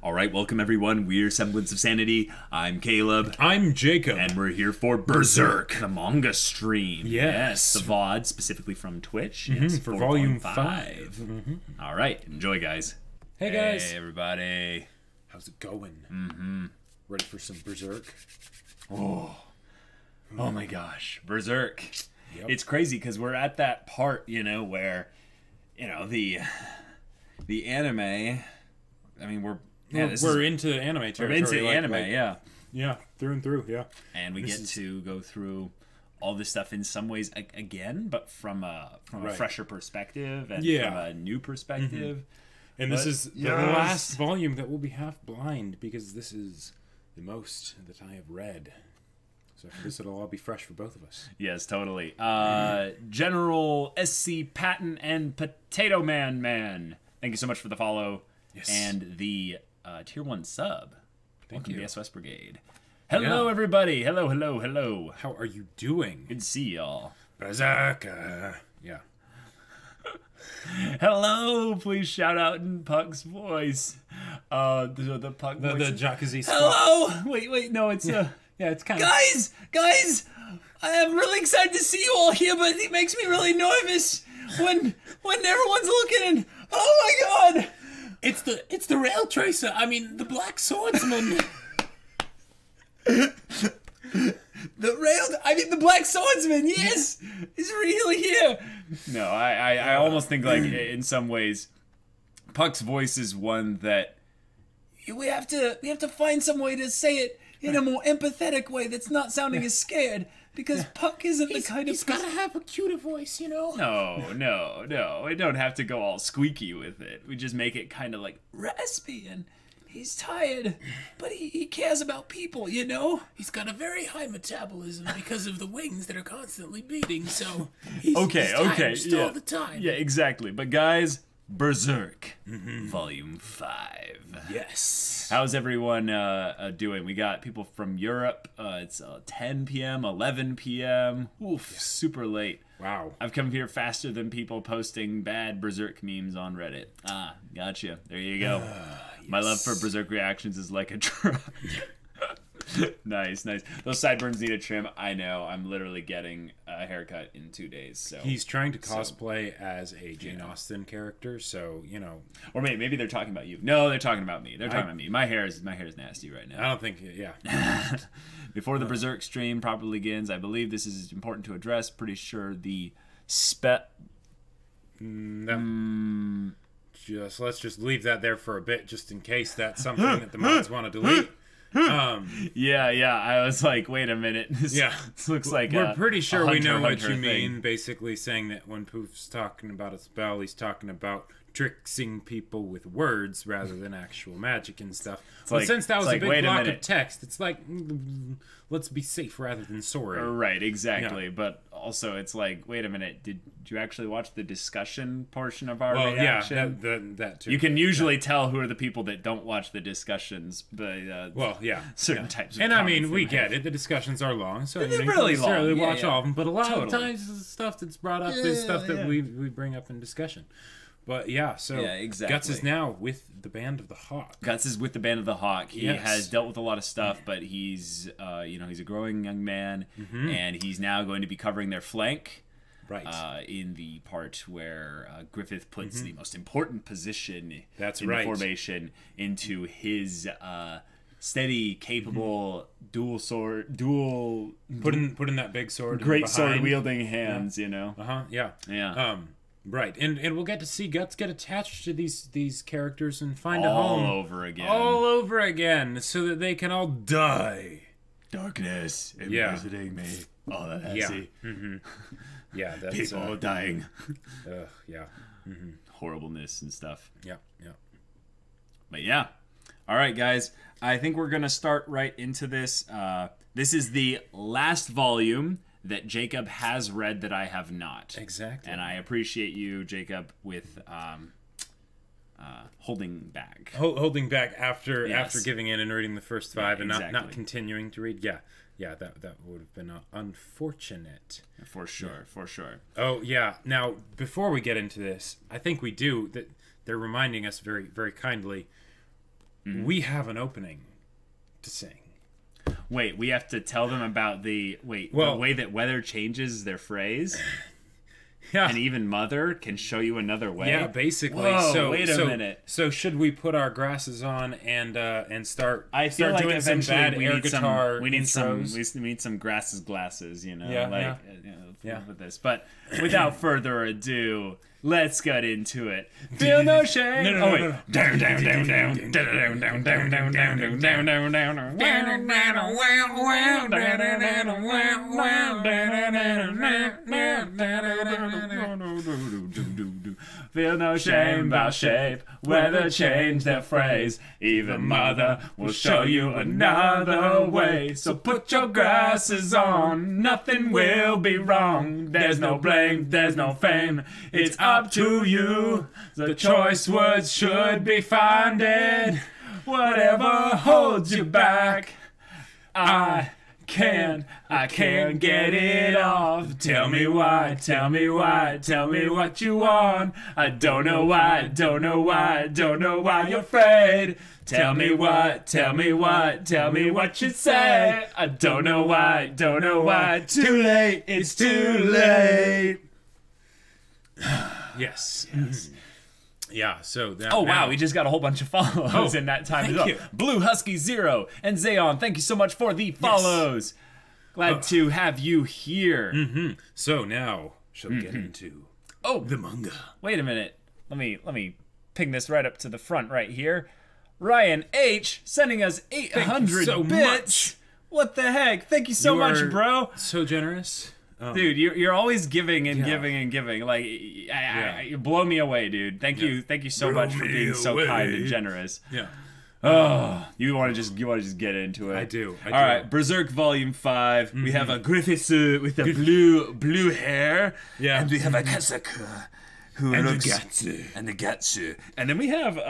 All right, welcome everyone. We're Semblance of Sanity. I'm Caleb. I'm Jacob. And we're here for Berserk, the manga stream. Yes. The VOD, specifically from Twitch. Mm-hmm, yes, for Volume 5. Mm-hmm. All right, enjoy, guys. Hey, guys. Hey, everybody. How's it going? Mm-hmm. Ready for some Berserk? Oh my gosh, Berserk. Yep. It's crazy because we're at that part, where, the anime. I mean, we're into anime territory. We're into anime, yeah. Yeah, through and through, yeah. And we get to go through all this stuff in some ways again, but from a fresher perspective and from a new perspective. Mm-hmm. And this is the last volume that will be half blind because this is the most that I have read. So for this, it'll all be fresh for both of us. Yes, totally. General SC Patton and Potato Man. Thank you so much for the follow. Yes. And the Tier 1 sub. Welcome to the SOS Brigade. Hello, everybody. Hello. How are you doing? Good to see y'all. Berserk. Yeah. Hello. Please shout out in Puck's voice. The Puck voice. The Jacuzzi spot. Hello. Wait. No, it's yeah, it's kind of. Guys. I am really excited to see you all here, but it makes me really nervous when everyone's looking and oh my god. It's the rail tracer. I mean, the black swordsman. the black swordsman. Yes, he's really here. No, I almost think like in some ways, Puck's voice is one that we have to find some way to say it in a more empathetic way that's not sounding as scared. Because Puck isn't the kind of He's gotta have a cuter voice, No. We don't have to go all squeaky with it. We just make it kind of like raspy and he's tired, but he cares about people, He's got a very high metabolism because of the wings that are constantly beating, so he's all the time. Yeah, exactly. But guys, Berserk, Volume 5. Yes. How's everyone doing? We got people from Europe. It's 10 p.m., 11 p.m. Oof, super late. Wow. I've come here faster than people posting bad Berserk memes on Reddit. Ah, gotcha. There you go. Yes. My love for Berserk reactions is like a drug. Nice. Those sideburns need a trim. I know. I'm literally getting a haircut in 2 days. So he's trying to cosplay as a Jane Austen character. So or maybe they're talking about you. No, they're talking about me. They're talking about me. My hair is nasty right now. I don't think. Yeah. Before the Berserk stream properly begins, I believe this is important to address. Pretty sure the let's just leave that there for a bit, just in case that's something that the mods want to delete. Yeah. I was like, wait a minute. This looks like we're pretty sure we know what you thing. mean. Basically, saying that when Poof's talking about a spell, he's talking about tricksing people with words rather than actual magic and stuff. But since that was a big block of text, it's like let's be safe rather than sorry. Right, exactly. Yeah. But also, it's like, wait a minute. Did you actually watch the discussion portion of our reaction? Yeah, that too. You can usually tell who are the people that don't watch the discussions. But certain types of. And I mean, we get it. The discussions are long, so they're really long. Necessarily watch all of them. But a lot of times, the stuff that's brought up is stuff that we bring up in discussion. But exactly. Guts is now with the Band of the Hawk. Guts is with the Band of the Hawk. He has dealt with a lot of stuff, but he's, he's a growing young man, and he's now going to be covering their flank. Right. In the part where Griffith puts the most important position in the formation into his steady, capable, putting that big sword, great sword wielding hands. Yeah. Right, and we'll get to see Guts get attached to these characters and find a home all over again, so that they can all die. Darkness visiting me. Oh, that's Yeah, that's people dying. Horribleness and stuff. Yeah. But yeah, all right, guys. I think we're gonna start right into this. This is the last volume that Jacob has read that I have not. Exactly. And I appreciate you, Jacob, with holding back. Holding back after giving in and reading the first 5 and not continuing to read. Yeah, that would have been unfortunate. For sure. Oh, yeah. Now, before we get into this, I think we do that. They're reminding us very, very kindly. we have an opening to sing. Wait, we have to tell them about the way that weather changes their phrase? Yeah. And even Mother can show you another way? Yeah, basically. Whoa, wait a minute. So should we put our glasses on and start I feel like doing some bad air guitar we need intros? we need some glasses, you know, Yeah, with this. But without further ado, let's get into it. Feel no shame. No. Down, down, down, down, down, down, down, down, down, down, down, down. Feel no shame about shape, weather change their phrase. Even Mother will show you another way. So put your glasses on, nothing will be wrong. There's no blame, there's no fame, it's up to you. The choice words should be founded. Whatever holds you back, I can't get it off. Tell me why, tell me why, tell me what you want. I don't know why, don't know why, don't know why you're afraid. Tell me what, tell me what, tell me what you say. I don't know why, don't know why. Too late, it's too late. Yes. Yeah, so that, oh wow, we just got a whole bunch of follows in that time as well. you. Blue Husky 0 and Zayon, thank you so much for the follows. Glad to have you here. So now shall we get into the manga? Wait a minute. Let me ping this right up to the front right here. Ryan H sending us 800 so bits. much. What the heck? Thank you so You much, are bro. So generous. Dude, you're always giving and giving and giving. Like, you blow me away, dude. Thank you so much for being so kind and generous. Yeah. Oh, you want to just get into it? I do. All right, Berserk Volume 5. We have a Griffisu with the blue hair. Yeah. And we have a Kasaku who looks and the Gatsu. And then we have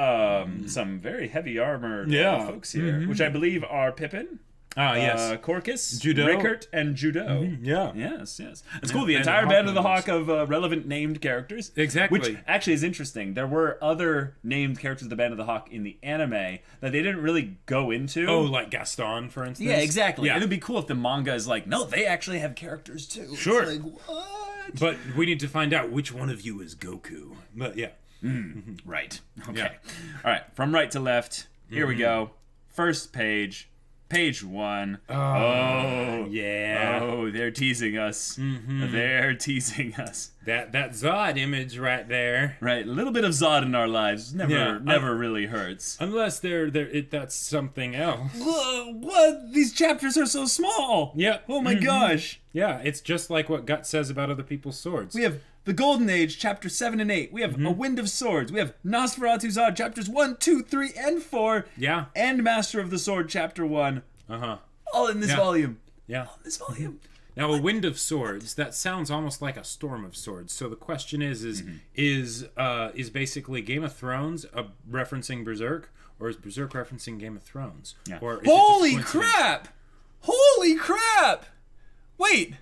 some very heavy armored folks here, which I believe are Pippin. Yes. Corcus, Judo. Rickert, and Judo. Yeah. Yes. It's cool. The entire Band of the Hawk of relevant named characters. Exactly. Which actually is interesting. There were other named characters of the Band of the Hawk in the anime that they didn't really go into. Oh, like Gaston, for instance? Yeah, exactly. Yeah. And it'd be cool if the manga is like, no, they actually have characters too. Sure. It's like, what? But we need to find out which one of you is Goku. But yeah. Right. Okay. Yeah. All right. From right to left. Here we go. First page. Page 1. Oh, yeah. Oh, they're teasing us. They're teasing us. That Zod image right there. Right, a little bit of Zod in our lives never really hurts. Unless that's something else. What? These chapters are so small. Yeah. Oh my gosh. Yeah, it's just like what Gut says about other people's swords. We have the Golden Age, chapter 7 and 8. We have A Wind of Swords. We have Nosferatu Zod, chapters 1, 2, 3, and 4. Yeah. And Master of the Sword, chapter 1. All in this Yeah. volume. Yeah. All in this volume. Now, A Wind of Swords, that sounds almost like a Storm of Swords. So the question is basically Game of Thrones referencing Berserk, or is Berserk referencing Game of Thrones? Yeah. Or is Holy it just coincidence? crap! Holy crap! Wait.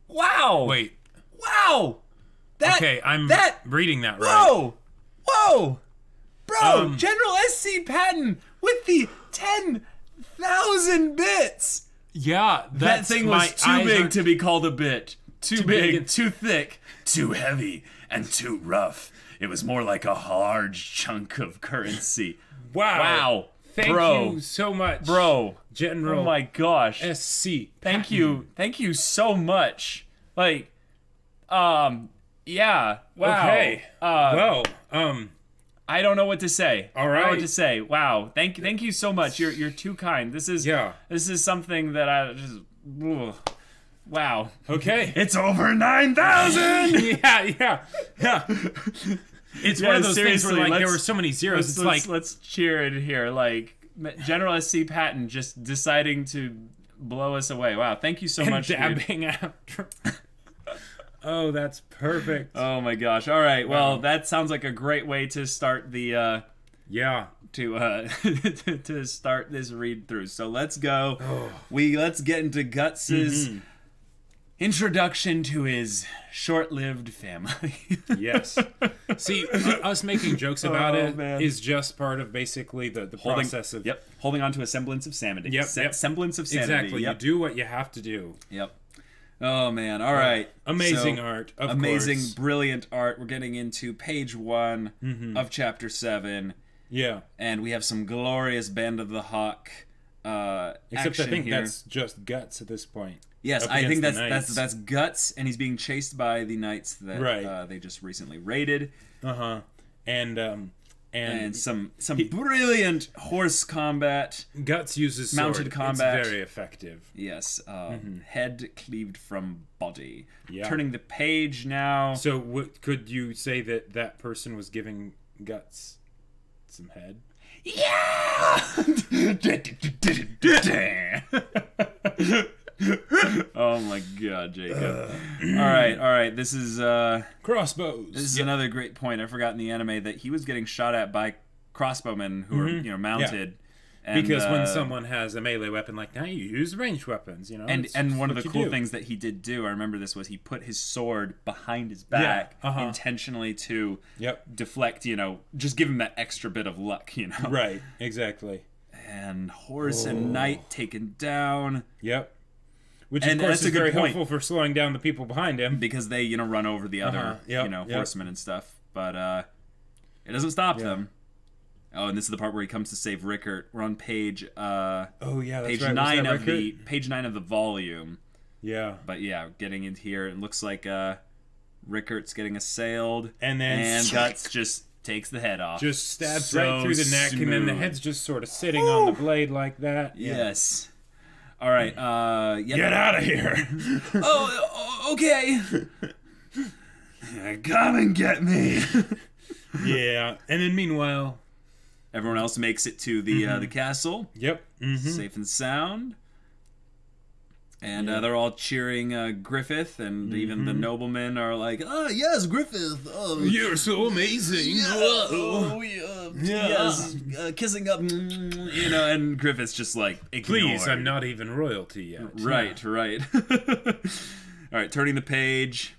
Wow. Wait. Wow. Okay, I'm reading that right. Whoa. Bro, General SC Patton with the 10,000 bits. Yeah, That thing was too big to be called a bit. Too big, too thick, too heavy, and too rough. It was more like a hard chunk of currency. Wow. Thank you so much. Bro. General. Oh my gosh. SC. Thank you. Thank you so much. Like, yeah. Wow. Okay. I don't know what to say. All I don't know right. what to say. Wow. Thank you so much. You're too kind. This is something that I just wow. Okay. It's over 9,000. yeah. It's one of those things where like there were so many zeros. Let's cheer it here. Like General SC Patton just deciding to blow us away. Wow. Thank you so much. Dabbing out. Oh, that's perfect. Oh my gosh. All right. Well, that sounds like a great way to start the to start this read through. So let's go. Let's get into Guts's introduction to his short-lived family. Yes. See, us making jokes about is just part of basically the process of... Yep. Holding on to a semblance of sanity. Yep. Semblance of sanity. Exactly. Yep. You do what you have to do. Yep. Oh, man. All right. Amazing art, of amazing, course. brilliant art. We're getting into page 1 of chapter 7. Yeah. And we have some glorious Band of the Hawk Except I think here. that's just Guts at this point. Yes, I think that's Guts, and he's being chased by the knights that they just recently raided. And some brilliant horse combat. Guts uses mounted sword. Combat. It's very effective. Yes, head cleaved from body. Yeah. Turning the page now. So could you say that person was giving Guts some head? Yeah. Oh my God, Jacob. All right. This is crossbows. This is another great point. I forgot in the anime that he was getting shot at by crossbowmen who are mounted. Yeah. And, because when someone has a melee weapon like that, you use ranged weapons, And one of the cool things that he did do, I remember this, was he put his sword behind his back intentionally to deflect, just give him that extra bit of luck, Right, exactly. And horse and knight taken down. Yep. Which, of course, is very helpful for slowing down the people behind him. Because they, run over the other, horsemen and stuff. But it doesn't stop them. Oh, and this is the part where he comes to save Rickert. We're on page page 9 of the volume. Yeah. But yeah, getting into here, it looks like Rickert's getting assailed, and Guts just takes the head off. Just stabs right through the neck, and then the head's just sort of sitting on the blade like that. Yeah. Yes. All right. Get out of here. Okay. Come and get me. Yeah, and then meanwhile, everyone else makes it to the castle. Yep. Safe and sound. And they're all cheering Griffith, and even the noblemen are like, "Oh yes, Griffith! Oh, you're so amazing! Yes, kissing up, And Griffith's just like, ignored. Please, I'm not even royalty yet." Right. All right, turning the page.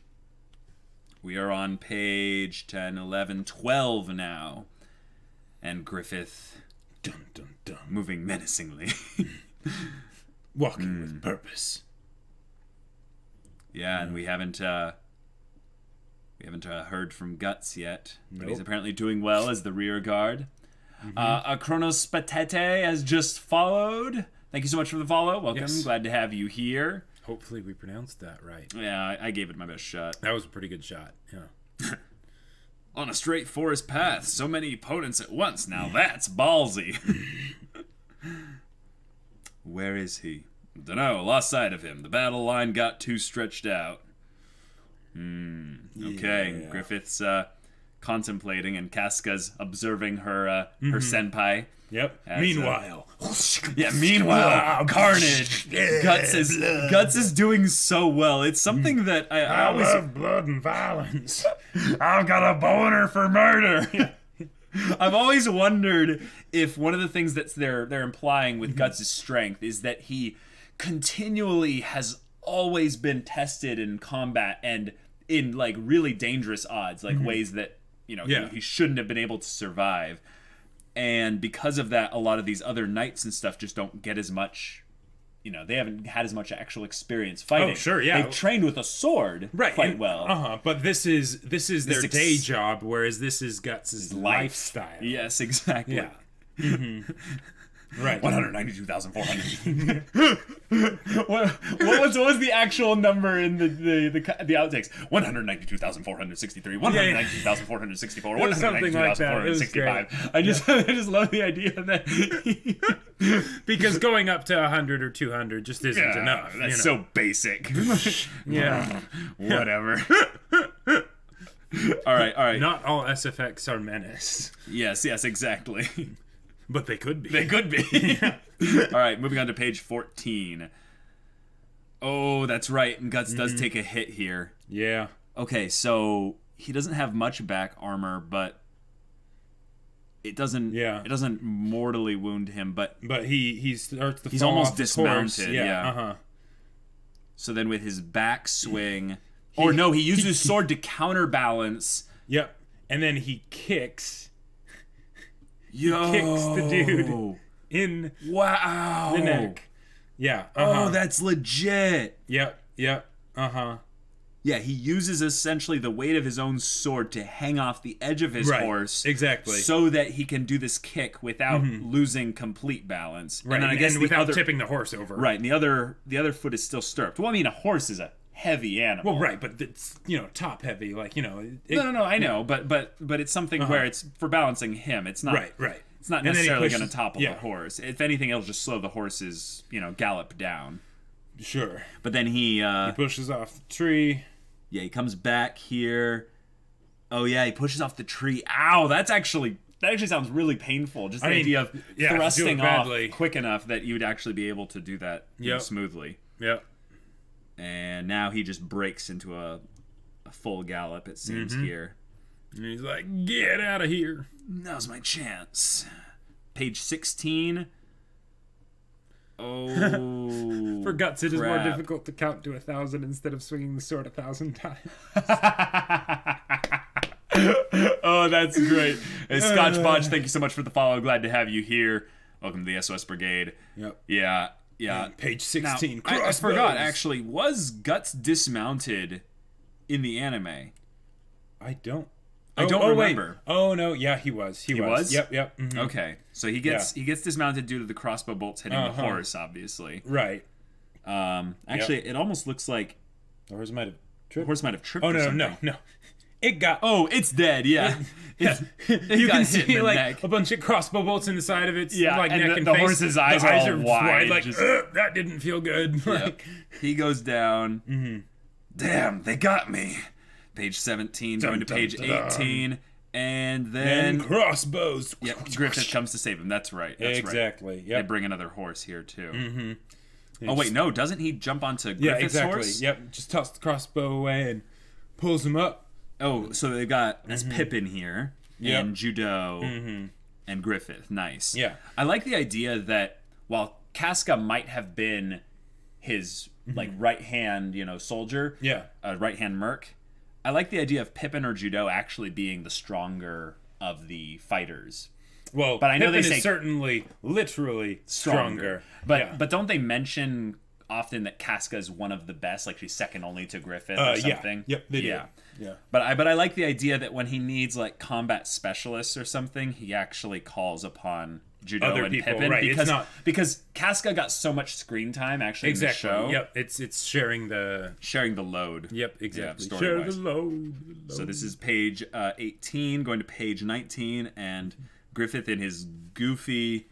We are on page 10, 11, 12 now. And Griffith, moving menacingly. Walking with purpose. Yeah, and we haven't heard from Guts yet. But he's apparently doing well as the rear guard. Kronos Patete has just followed. Thank you so much for the follow. Welcome. Yes. Glad to have you here. Hopefully we pronounced that right. Yeah, I gave it my best shot. That was a pretty good shot, yeah. On a straight forest path, so many opponents at once. Now that's ballsy. Where is he? Dunno, lost sight of him. The battle line got too stretched out. Okay, yeah. Griffith's contemplating, and Casca's observing her senpai. Yep. Meanwhile. Meanwhile, carnage. Guts is doing so well. It's something that I always love blood and violence. I've got a boner for murder. I've always wondered if one of the things that they're implying with Guts' strength is that he continually has always been tested in combat and in like really dangerous odds, like ways that he shouldn't have been able to survive. And because of that, a lot of these other knights and stuff just don't get as much, they haven't had as much actual experience fighting. Oh, sure, yeah. They've trained with a sword quite well. But this is their day job, whereas this is Guts' lifestyle. Yes, exactly. Yeah. Right. 192,400. what was the actual number in the outtakes? 192,463. 192,464. 192,465. I just love the idea that because going up to 100 or 200 just isn't enough. That's so basic. Yeah. Whatever. All right. Not all SFX are menace. Yes, exactly. But they could be. They could be. All right, moving on to page 14. Oh, that's right. And Guts does take a hit here. Yeah. Okay, so he doesn't have much back armor, but it doesn't mortally wound him. But he starts to. He's almost dismounted. Yeah. So then with his back swing, he uses his sword to counterbalance. Yep. And then he kicks. Kicks the dude in the neck. Yeah. Oh, that's legit. Yep. Yeah, he uses essentially the weight of his own sword to hang off the edge of his horse. Exactly. So that he can do this kick without losing complete balance. Right. And then I guess without tipping the horse over. Right, and the other foot is still stirruped. Well, I mean, a horse is a heavy animal. Well, right, but it's, top heavy, like, No, I know, but it's something where it's for balancing him. It's not Right. It's not necessarily going to topple the horse. If anything, it'll just slow the horse's, gallop down. Sure. But then he pushes off the tree. Yeah, he comes back here. Oh yeah, he pushes off the tree. Ow, that actually sounds really painful. Just the idea of thrusting off quick enough that you'd actually be able to do that smoothly. Yep. And now he just breaks into a full gallop, it seems here. And he's like, get out of here. Now's my chance. Page 16. Oh, for guts, it is more difficult to count to 1,000 instead of swinging the sword 1,000 times. Oh, that's great. Hey, Scotch Botch, thank you so much for the follow. Glad to have you here. Welcome to the SOS Brigade. Yep. Yeah. And page 16. Now, I forgot, actually. Was Guts dismounted in the anime? I don't remember. Wait. Oh no, yeah, he was. He was? Yep. Mm-hmm. Okay, so he gets dismounted due to the crossbow bolts hitting the horse, obviously. Right. Actually, it almost looks like the horse might have tripped. Oh no. It got. Oh, it's dead. Yeah. You can see like a bunch of crossbow bolts in the side of its like neck and the face. Horse's eyes are all wide. Like that didn't feel good. Like he goes down. Damn, they got me. Page 17, going to page 18, and then crossbows. Yep, Griffith comes to save him. That's right. Exactly. Yep. They bring another horse here too. Oh wait, no, doesn't he jump onto Griffith's horse? Yep, just toss the crossbow away and pulls him up. Oh, so they've got Pippin here, and Judo, and Griffith. Nice. Yeah. I like the idea that while Casca might have been his like right hand, soldier, right hand merc. I like the idea of Pippin or Judo actually being the stronger of the fighters. Well, but I know Pippin they say is certainly literally stronger. But don't they mention often that Casca is one of the best, like she's second only to Griffith or something? Yep, they do. Yeah. But I like the idea that when he needs like combat specialists or something, he actually calls upon Judo other and people, Pippin right? because Casca got so much screen time actually in the show. Yep, it's sharing the load. Yep, exactly. Yeah, share the load. So this is page 18, going to page 19, and Griffith in his goofy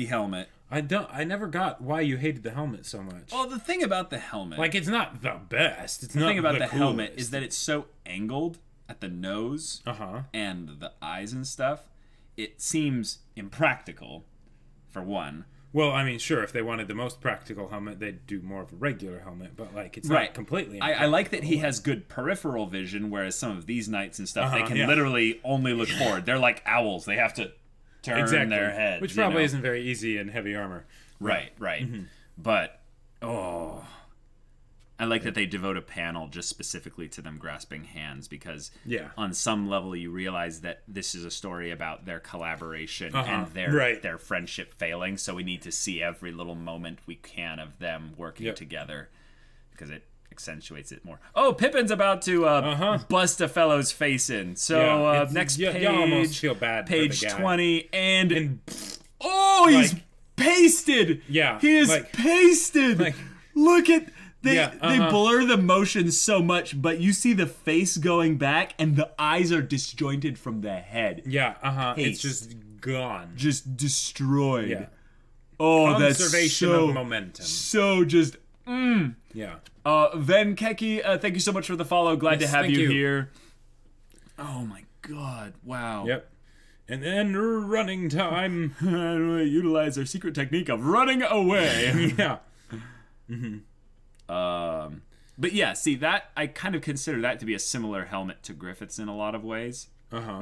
helmet. I never got why you hated the helmet so much. Well, the thing about the helmet, like, it's not the best. The thing about the helmet is that it's so angled at the nose and the eyes and stuff. It seems impractical, for one. Well, I mean, sure, if they wanted the most practical helmet, they'd do more of a regular helmet, but, like, it's not completely I like that he has good peripheral vision, whereas some of these knights and stuff, they can literally only look forward. They're like owls. They have to turn their heads. Which probably isn't very easy in heavy armor. Right. But, I like that they devote a panel just specifically to them grasping hands, because on some level you realize that this is a story about their collaboration and their friendship failing, so we need to see every little moment we can of them working together, because it accentuates it more. Oh, Pippin's about to bust a fellow's face in. So next page, you almost feel bad page for the guy. 20, and he's pasted. Yeah, he is pasted. Look at. They blur the motion so much, but you see the face going back, and the eyes are disjointed from the head. Yeah, it's just gone. Just destroyed. Yeah. Oh, that's conservation of momentum. So just, Yeah. Ven Keki, thank you so much for the follow. Glad to have you here. Oh my god, wow. Yep. And then running time. Utilize our secret technique of running away. Yeah. But yeah, see that I kind of consider that to be a similar helmet to Griffith's in a lot of ways.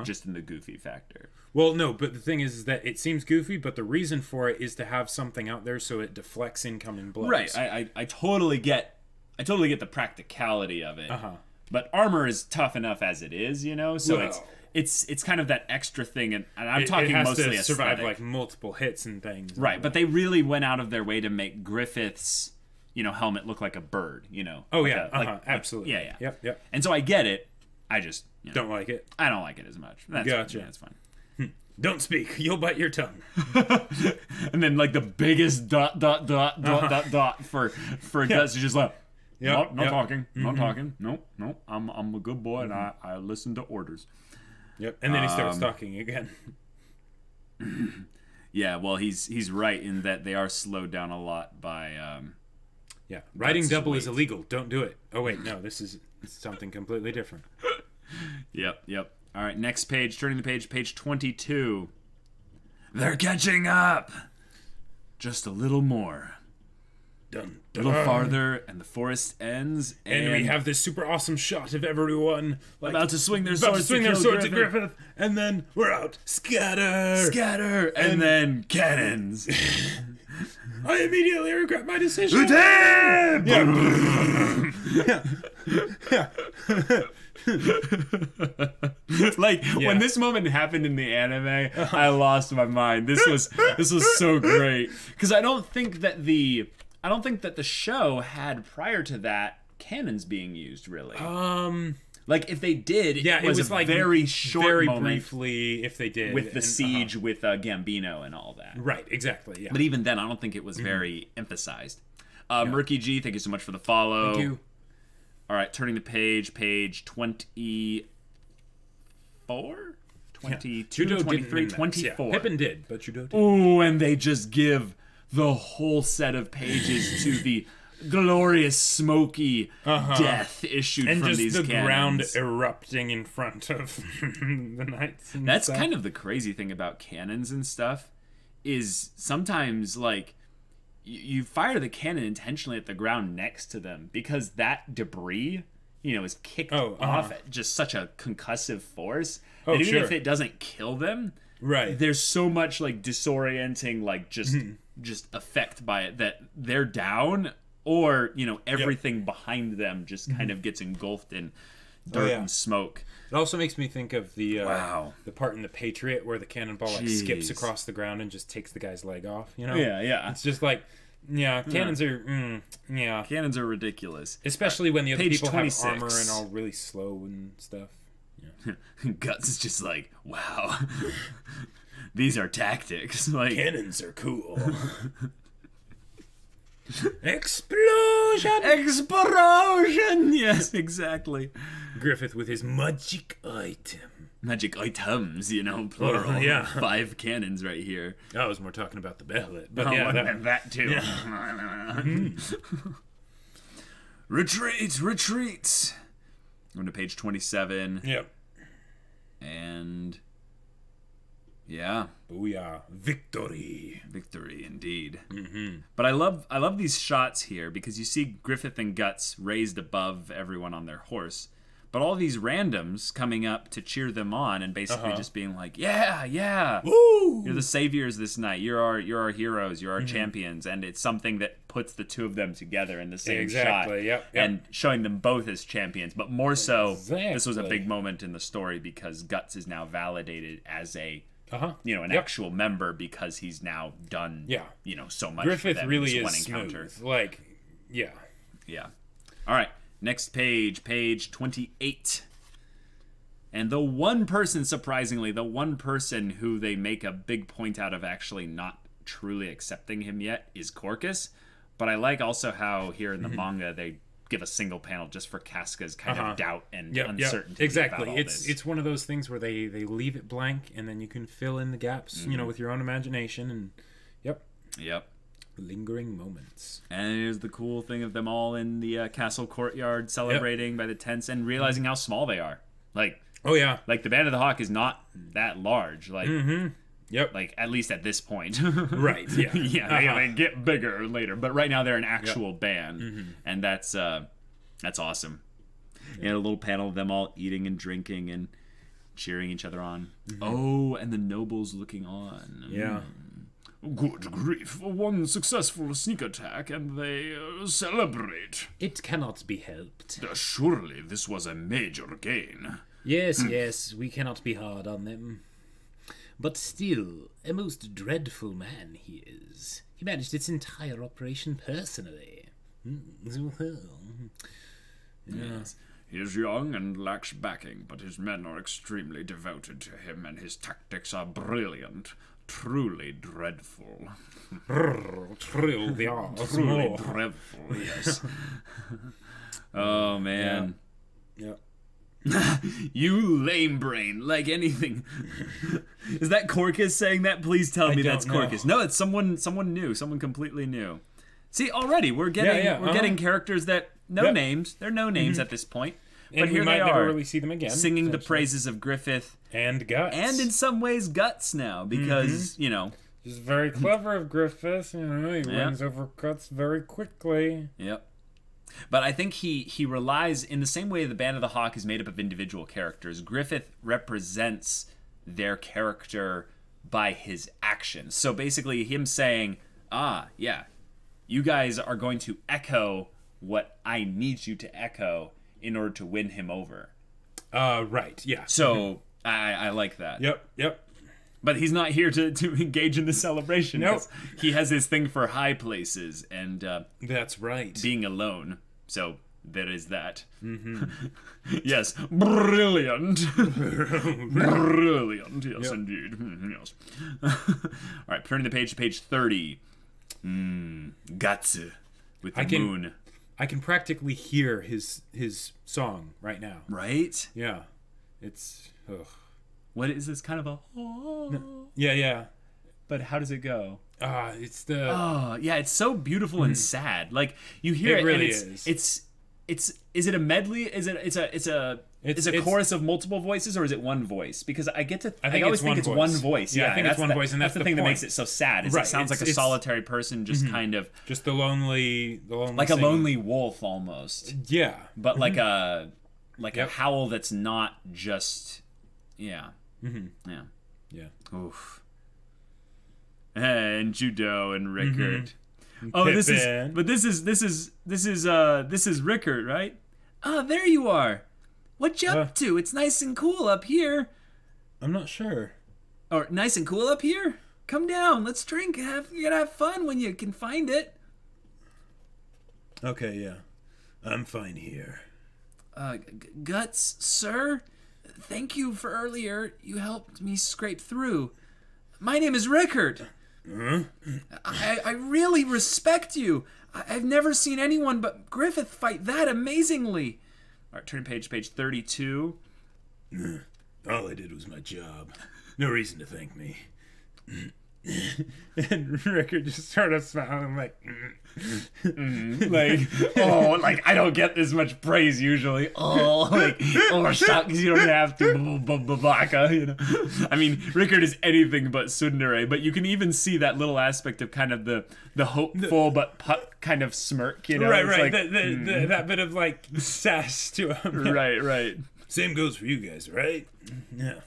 just in the goofy factor. Well, no, but the thing is that it seems goofy, but the reason for it is to have something out there so it deflects incoming blows. Right. I totally get the practicality of it. But armor is tough enough as it is, you know. So it's kind of that extra thing, and I'm talking mostly aesthetic. Survive like multiple hits and things. Right, but they really went out of their way to make Griffiths, helmet look like a bird, Oh like yeah, absolutely. Yeah. Yep. And so I get it. I just don't like it. I don't like it as much. Gotcha. That's fine. Don't speak. You'll bite your tongue. And then like the biggest dot for Guts is just like, not talking, not talking. Nope. I'm a good boy and I listen to orders. Yep. And then he starts talking again. Yeah. Well, he's right in that they are slowed down a lot by. Riding double is illegal. Don't do it. Oh wait, no. This is something completely different. Yep. All right, next page, turning the page 22. They're catching up! Just a little more. Dun, A little farther, and the forest ends, and we have this super awesome shot of everyone about to swing their swords to Griffith, and then we're out. Scatter! And then cannons. I immediately regret my decision! When this moment happened in the anime, I lost my mind. This was so great because I don't think that the show had prior to that cannons being used really. Like if they did, it was a like very short, very moment briefly. If they did with the siege with Gambino and all that, right? Exactly. Yeah. But even then, I don't think it was very emphasized. Murky G, thank you so much for the follow. Thank you. All right, turning the page 24? 22, 23, 24. Yeah, Pippin did, but Judo did. Ooh, and they just give the whole set of pages to the glorious, smoky death issued and from these cannons. And just the ground erupting in front of the knights and That's stuff. kind of the crazy thing about cannons and stuff, is sometimes, like, you fire the cannon intentionally at the ground next to them because that debris, is kicked off at just such a concussive force that even if it doesn't kill them, right? There's so much like disorienting, like just effect by it that they're down, or everything behind them just kind of gets engulfed in dirt and smoke. It also makes me think of the part in The Patriot where the cannonball skips across the ground and just takes the guy's leg off. Yeah. It's just like, cannons are, Cannons are ridiculous. Especially when the other people 26. have armor and all really slow and stuff. Yeah. Guts is just like, wow, these are tactics. Like cannons are cool. Explosion! Yes, exactly. Griffith with his magic item. Magic items, plural. Yeah. 5 cannons right here. I was more talking about the Behelit. But that too. Yeah. Retreat! Going to page 27. Yep. And... yeah. Booyah. Victory indeed. But I love these shots here because you see Griffith and Guts raised above everyone on their horse, but all these randoms coming up to cheer them on and basically just being like, yeah, woo! You're the saviors this night, you're our heroes, you're our champions, and it's something that puts the two of them together in the same shot. Yep. And showing them both as champions, but more so this was a big moment in the story because Guts is now validated as an actual member because he's now done, so much. Griffith for them really in is this one encounter. Smooth. Yeah. All right, next page 28. And the one person, surprisingly, who they make a big point out of actually not truly accepting him yet is Corcus. But I like also how here in the manga they give a single panel just for Casca's kind of doubt and uncertainty. Exactly. About all this. It's one of those things where they leave it blank and then you can fill in the gaps, with your own imagination and Yep. Lingering moments. And here's the cool thing of them all in the castle courtyard celebrating by the tents and realizing how small they are. Like, like the Band of the Hawk is not that large. Like, like at least at this point. Right. Yeah. They get bigger later, but right now they're an actual band, and that's awesome. A little panel of them all eating and drinking and cheering each other on. Oh, and the nobles looking on. Yeah. Good grief, one successful sneak attack and they celebrate. It cannot be helped. Surely this was a major gain. Yes, yes, we cannot be hard on them. But still, a most dreadful man he is. He managed its entire operation personally. Yes. He is young and lacks backing, but his men are extremely devoted to him and his tactics are brilliant. Truly dreadful. Truly dreadful, yes. Oh, man. Yeah. You lame brain, like anything. Is that Corcus saying that? Please tell me that's Corcus. No, it's someone new, someone completely new. See, already we're getting characters that names. They're no names at this point. But here they are, never really see them again, singing the praises of Griffith and Guts, and in some ways Guts now, because you know, he's very clever of Griffith. You know, he wins over Guts very quickly. Yep. But I think he relies, in the same way the Band of the Hawk is made up of individual characters, Griffith represents their character by his actions. So basically him saying, yeah, you guys are going to echo what I need you to echo in order to win him over. Right, yeah. So I like that. Yep. But he's not here to engage in the celebration. Nope. He has his thing for high places and that's right. Being alone. So there is that. Yes, brilliant. Brilliant, yes, indeed. Yes. All right, turning the page to page 30. Guts with the moon. I can practically hear his song right now. Right? Yeah. It's... Ugh. What is this kind of a... No. Yeah. But how does it go? It's the... Oh, yeah, it's so beautiful and sad. Like, you hear it really and is it a medley? Is it it's a chorus of multiple voices, or is it one voice? Because I always think it's one voice. Yeah, I think it's one voice, and that's the thing that makes it so sad. Is it sounds like a solitary person just kind of just the lonely like singing. A lonely wolf almost. Yeah, but like a howl that's not just yeah. Oof. And Judo and Rickard. Oh, Pippin. this is Rickard, right? Ah, there you are. What you up to? It's nice and cool up here. I'm not sure. Or nice and cool up here? Come down. Let's drink. You're gonna have fun when you can find it. Okay, yeah. I'm fine here. Guts, sir? Thank you for earlier. You helped me scrape through. My name is Rickard. I really respect you. I've never seen anyone but Griffith fight that amazingly. All right, turn to page 32. All I did was my job. No reason to thank me. And Rickard just started smiling like, like I don't get this much praise usually. Shucks, you don't have to, baka, you know. I mean, Rickard is anything but tsundere, but you can even see that little aspect of kind of the hopeful but kind of smirk, you know. Right. Like, that bit of like sass to him. Right. Same goes for you guys, right? Yeah.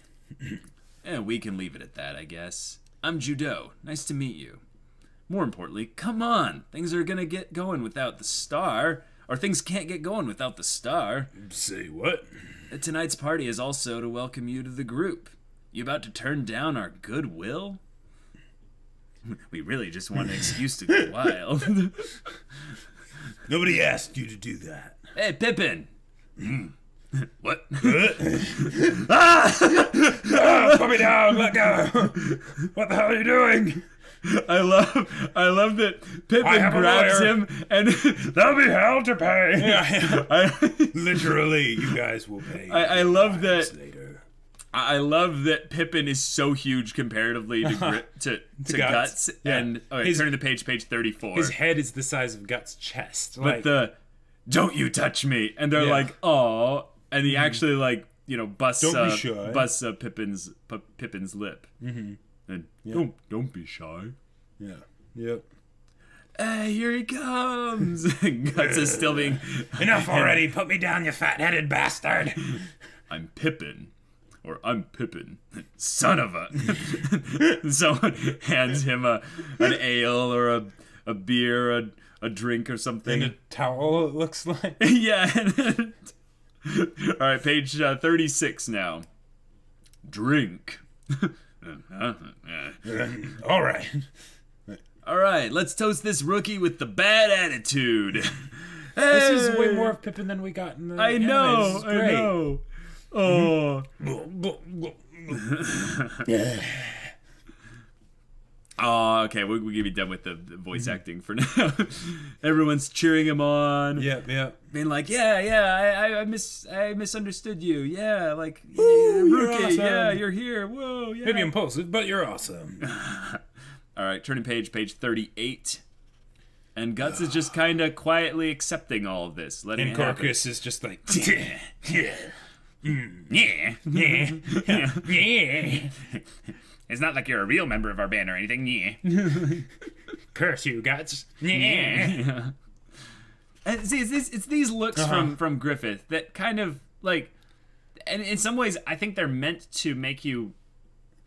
We can leave it at that, I guess. I'm Judo. Nice to meet you. More importantly, come on. Things are gonna get going without the star. Or things can't get going without the star. Say what? Tonight's party is also to welcome you to the group. You about to turn down our goodwill? We really just want an excuse to go wild. Nobody asked you to do that. Hey, Pippin! What? Put me down, let go. What the hell are you doing? I love that Pippin grabs him and there'll be hell to pay. Yeah. Literally, you guys will pay. I love that. Later. I love that Pippin is so huge comparatively to Guts. Yeah. And turning the page 34. His head is the size of Guts' chest. But don't you touch me, and they're like, oh, and he actually busts Pippin's lip. And don't be shy. Yeah. Yep. Hey, here he comes. Guts is still being enough already. Put me down, you fat-headed bastard. I'm Pippin. Or I'm Pippin, son of a. Someone hands him an ale or a beer, a drink or something. And a towel, it looks like. Yeah. All right, page 36 now. Drink. All right. All right, let's toast this rookie with the bad attitude. This is way more of Pippin than we got in the I anime. know, This is great. I know. Oh. Oh, okay, we'll be done with the voice acting for now. Everyone's cheering him on. Yeah. Being like, I misunderstood you. Yeah, like, rookie, awesome. yeah, you're here. Whoa, yeah. Maybe impulsive, but you're awesome. All right, turning page 38. And Guts is just kind of quietly accepting all of this, letting it happen. Corcus is just like, It's not like you're a real member of our band or anything. Yeah. curse you, Guts. Yeah. And see, it's these looks from Griffith that kind of like, and in some ways, I think they're meant to make you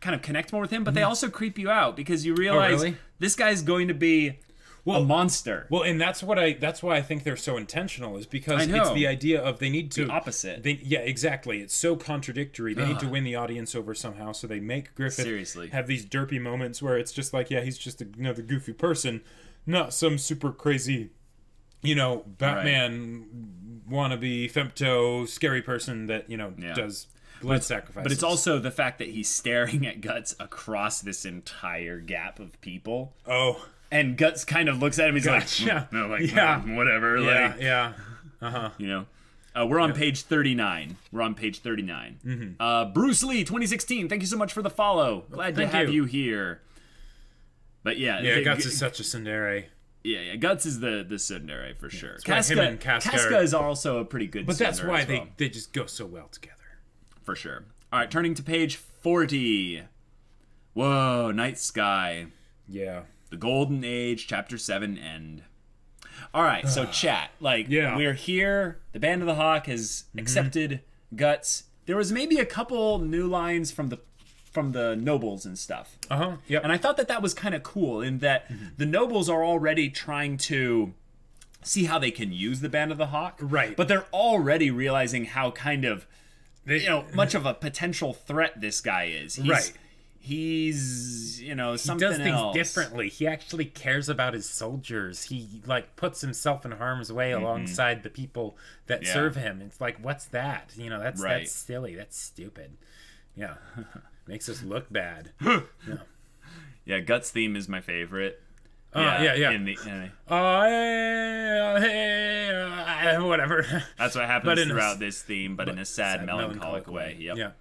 kind of connect more with him, but they also creep you out because you realize this guy's going to be a monster. Well, and that's why I think they're so intentional, is because it's the idea of they need to the opposite. Yeah, exactly. It's so contradictory. They need to win the audience over somehow, so they make Griffith have these derpy moments where it's just like, yeah, he's just another goofy person, not some super crazy, Batman wannabe femto scary person that does blood sacrifices. But it's also the fact that he's staring at Guts across this entire gap of people. Oh. And Guts kind of looks at him. He's like, whatever. Yeah. We're on page 39. We're on page 39. Bruce Lee, 2016. Thank you so much for the follow. Glad to have you here. But yeah, Guts is such a tsundere. Yeah, Guts is the tsundere for sure. Casca is also a pretty good. But that's why they just go so well together. For sure. All right, turning to page 40. Whoa, Night Sky. Yeah. The Golden Age, Chapter 7, end. All right, so chat. We're here. The Band of the Hawk has accepted Guts. There was maybe a couple new lines from the nobles and stuff. Yep. And I thought that was kind of cool in that the nobles are already trying to see how they can use the Band of the Hawk. Right. But they're already realizing how kind of, much of a potential threat this guy is. He's, something else. He does things differently. He actually cares about his soldiers. He, puts himself in harm's way alongside the people that serve him. It's like, what's that? That's silly. That's stupid. Yeah. Makes us look bad. Yeah, Guts' theme is my favorite. Yeah. In the whatever. That's what happens throughout this theme, but in a sad melancholic way. Yep. Yeah.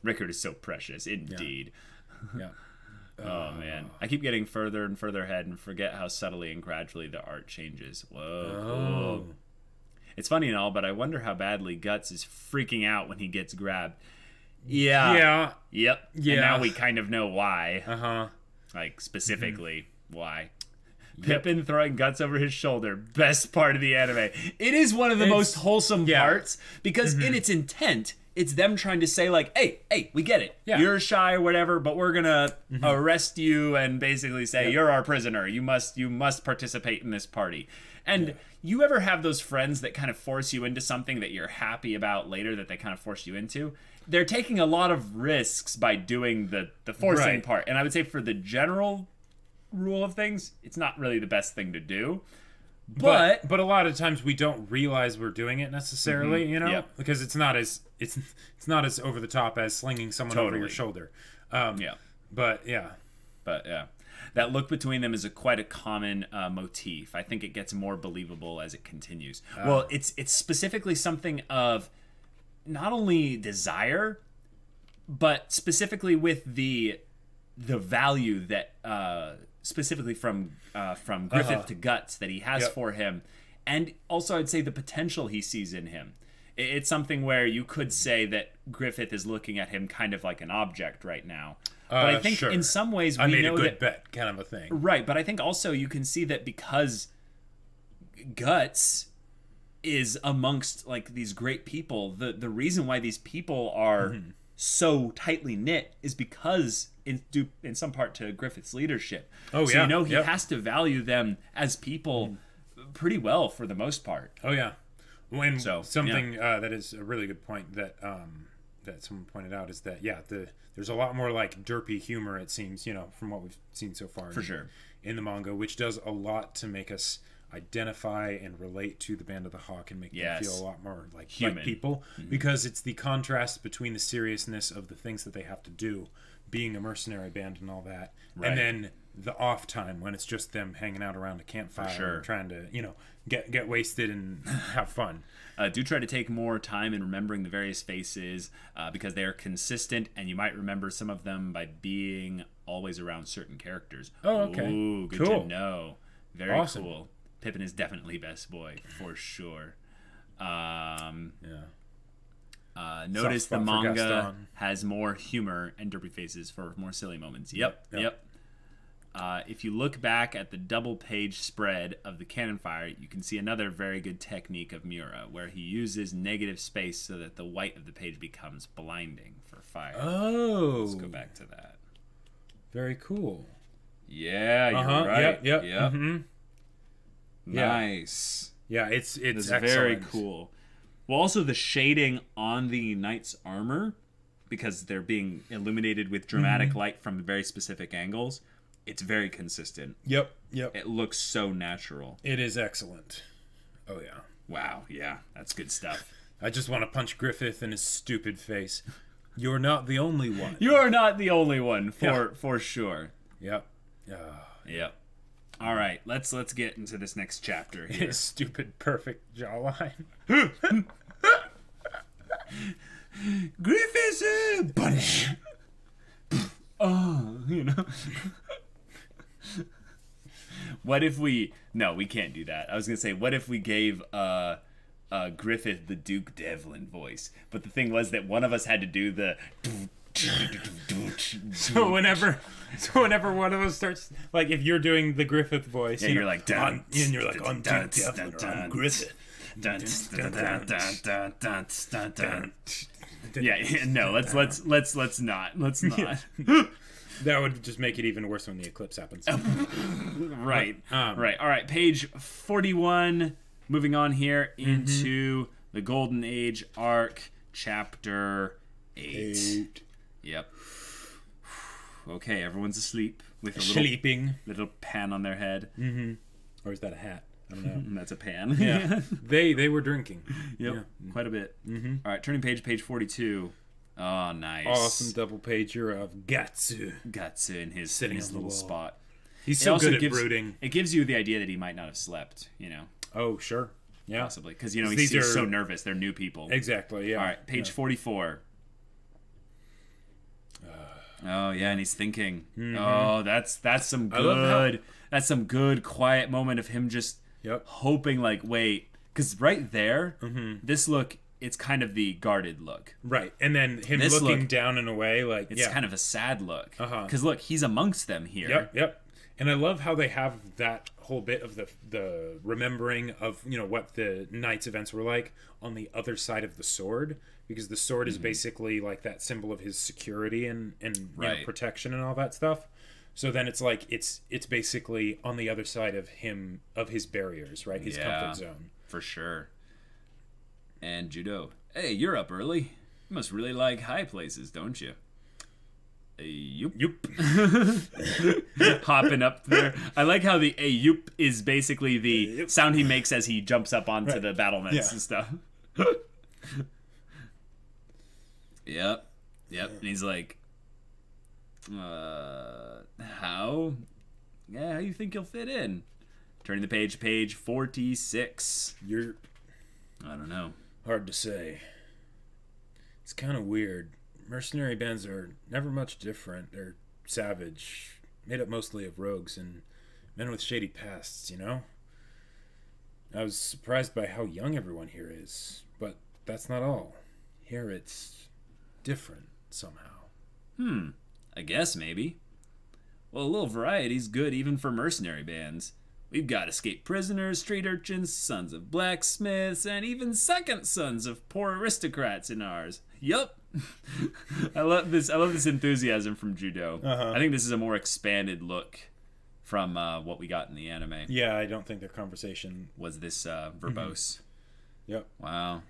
Rickard is so precious, indeed. Yeah. Oh man, I keep getting further and further ahead and forget how subtly and gradually the art changes. Whoa, cool. It's funny and all, but I wonder how badly Guts is freaking out when he gets grabbed. Yeah. Yep. Yeah. And now we kind of know why. Specifically why. Pippin throwing Guts over his shoulder. Best part of the anime. It is one of the most wholesome parts because in its intent, it's them trying to say hey, we get it. Yeah. You're shy or whatever, but we're gonna arrest you and basically say you're our prisoner. You must participate in this party. And you ever have those friends that kind of force you into something that you're happy about later that they kind of force you into? They're taking a lot of risks by doing the forcing part. And I would say for the general rule of things, it's not really the best thing to do. But a lot of times we don't realize we're doing it necessarily, because it's not as over the top as slinging someone over your shoulder. But that look between them is quite a common motif. I think it gets more believable as it continues. Well, it's specifically something of not only desire, but specifically with the value that specifically from Griffith to Guts that he has for him, and also I'd say the potential he sees in him. It's something where you could say that Griffith is looking at him kind of like an object right now. But I think in some ways we made know a good bet kind of a thing. Right, but I think also you can see that because Guts is amongst these great people, the reason why these people are so tightly knit is because in some part to Griffith's leadership. Oh, so, yeah. you know, he has to value them as people pretty well for the most part. Oh, yeah. That is a really good point that that someone pointed out is that, there's a lot more like derpy humor, it seems, you know, from what we've seen so far. For sure. In the manga, which does a lot to make us identify and relate to the Band of the Hawk and make them feel a lot more like human, like people, because it's the contrast between the seriousness of the things that they have to do, being a mercenary band and all that, and then the off time when it's just them hanging out around a campfire and trying to, you know, get wasted and have fun. Do try to take more time in remembering the various faces because they are consistent, and you might remember some of them by being always around certain characters. Oh, okay. Ooh, good to know. Very cool. Pippin is definitely best boy, for sure. Notice the manga has more humor and derpy faces for more silly moments. Yep. If you look back at the double page spread of the cannon fire, you can see another very good technique of Miura, where he uses negative space so that the white of the page becomes blinding for fire. Oh. Let's go back to that. Very cool. Yeah, you're right. Yep. Mm-hmm. Nice. Yeah, it's excellent. Very cool. Well, also the shading on the knight's armor, because they're being illuminated with dramatic light from very specific angles, it's very consistent. Yep. It looks so natural. It is excellent. Oh, yeah. Wow, yeah, that's good stuff. I just want to punch Griffith in his stupid face. You're not the only one. You're not the only one, for sure. Yep. Yep. All right, let's get into this next chapter here. His stupid, perfect jawline. Griffisu! Bunny! Oh, you know. What if we... No, we can't do that. I was going to say, what if we gave Griffith the Duke Devlin voice? But the thing was that one of us had to do the... So whenever one of us starts, like, if you're doing the Griffith voice, you're like, and you're like, on Duke Devlin, or on Griffith. No, let's not. That would just make it even worse when the eclipse happens. Right. All right, page 41. Moving on here into the Golden Age arc, chapter 8. Yep. Okay, everyone's asleep with a little pan on their head. Or is that a hat? I don't know. That's a pan. Yeah. They were drinking. Yep. Yeah. Quite a bit. All right, turning page 42. Oh, nice. Awesome double pager of Gatsu. Gatsu in his little spot. He's so good at brooding. It gives you the idea that he might not have slept, you know. Oh, sure. Yeah. Possibly. Because, you know, he's so nervous. They're new people. Exactly, yeah. All right, page 44. Oh, yeah, and he's thinking. Oh, that's some good... That's some good, quiet moment of him just hoping, like, wait. Because right there, this look... It's kind of the guarded look. Right. And then him looking down in a way like... It's kind of a sad look. Because, look, he's amongst them here. Yep. And I love how they have that whole bit of the remembering of, you know, what the knight's events were like on the other side of the sword. Because the sword is basically like that symbol of his security and you know, protection and all that stuff. So then it's like, it's basically on the other side of his barriers, right? His comfort zone. For sure. And Judo, hey, you're up early. You must really like high places, don't you? Yoop. Hopping up there. I like how the yoop is basically the sound he makes as he jumps up onto the battlements and stuff. Yep. And he's like, how? Yeah, how you think you'll fit in? Turning the page 46. I don't know. Hard to say. It's kind of weird. Mercenary bands are never much different. They're savage, made up mostly of rogues and men with shady pasts, you know? I was surprised by how young everyone here is, but that's not all. Here it's different somehow. I guess maybe. Well, a little variety's good even for mercenary bands. We've got escaped prisoners, street urchins, sons of blacksmiths, and even second sons of poor aristocrats in ours. Yup. I love this enthusiasm from Judo. I think this is a more expanded look from what we got in the anime. Yeah, I don't think their conversation was this verbose. Yep. Wow.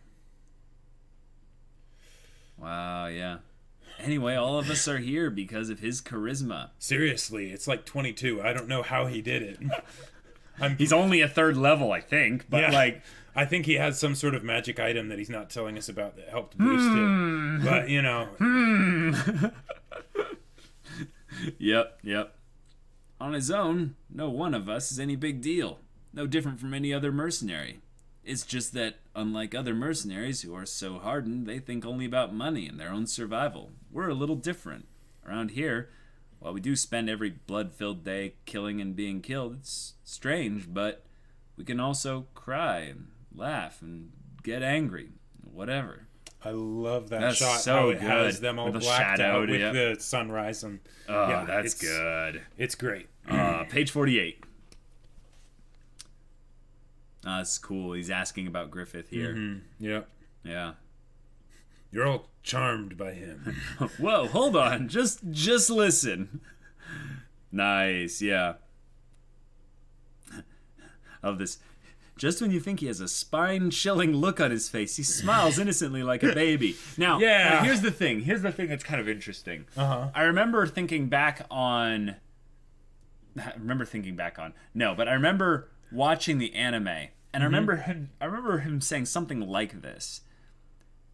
Wow, yeah. Anyway, all of us are here because of his charisma. Seriously, it's like 22. I don't know how he did it. He's only a 3rd level, I think, but like... I think he has some sort of magic item that he's not telling us about that helped boost it. But, you know... Yep. On his own, no one of us is any big deal. No different from any other mercenary. It's just that, unlike other mercenaries who are so hardened, they think only about money and their own survival. We're a little different. Around here, while we do spend every blood-filled day killing and being killed, it's strange, but we can also cry and laugh and get angry, whatever. I love that shot. So how it good. Has them all with blacked shadow, out with the sunrise. And that's good. It's great. Page 48. That's cool. He's asking about Griffith here. Yep. Yeah. You're all charmed by him. Whoa, hold on. Just listen. Nice, yeah. Of this. Just when you think he has a spine-chilling look on his face, he smiles innocently like a baby. Now, here's the thing. Here's the thing that's kind of interesting. I remember thinking back on... No, but I remember watching the anime, and I remember him saying something like this.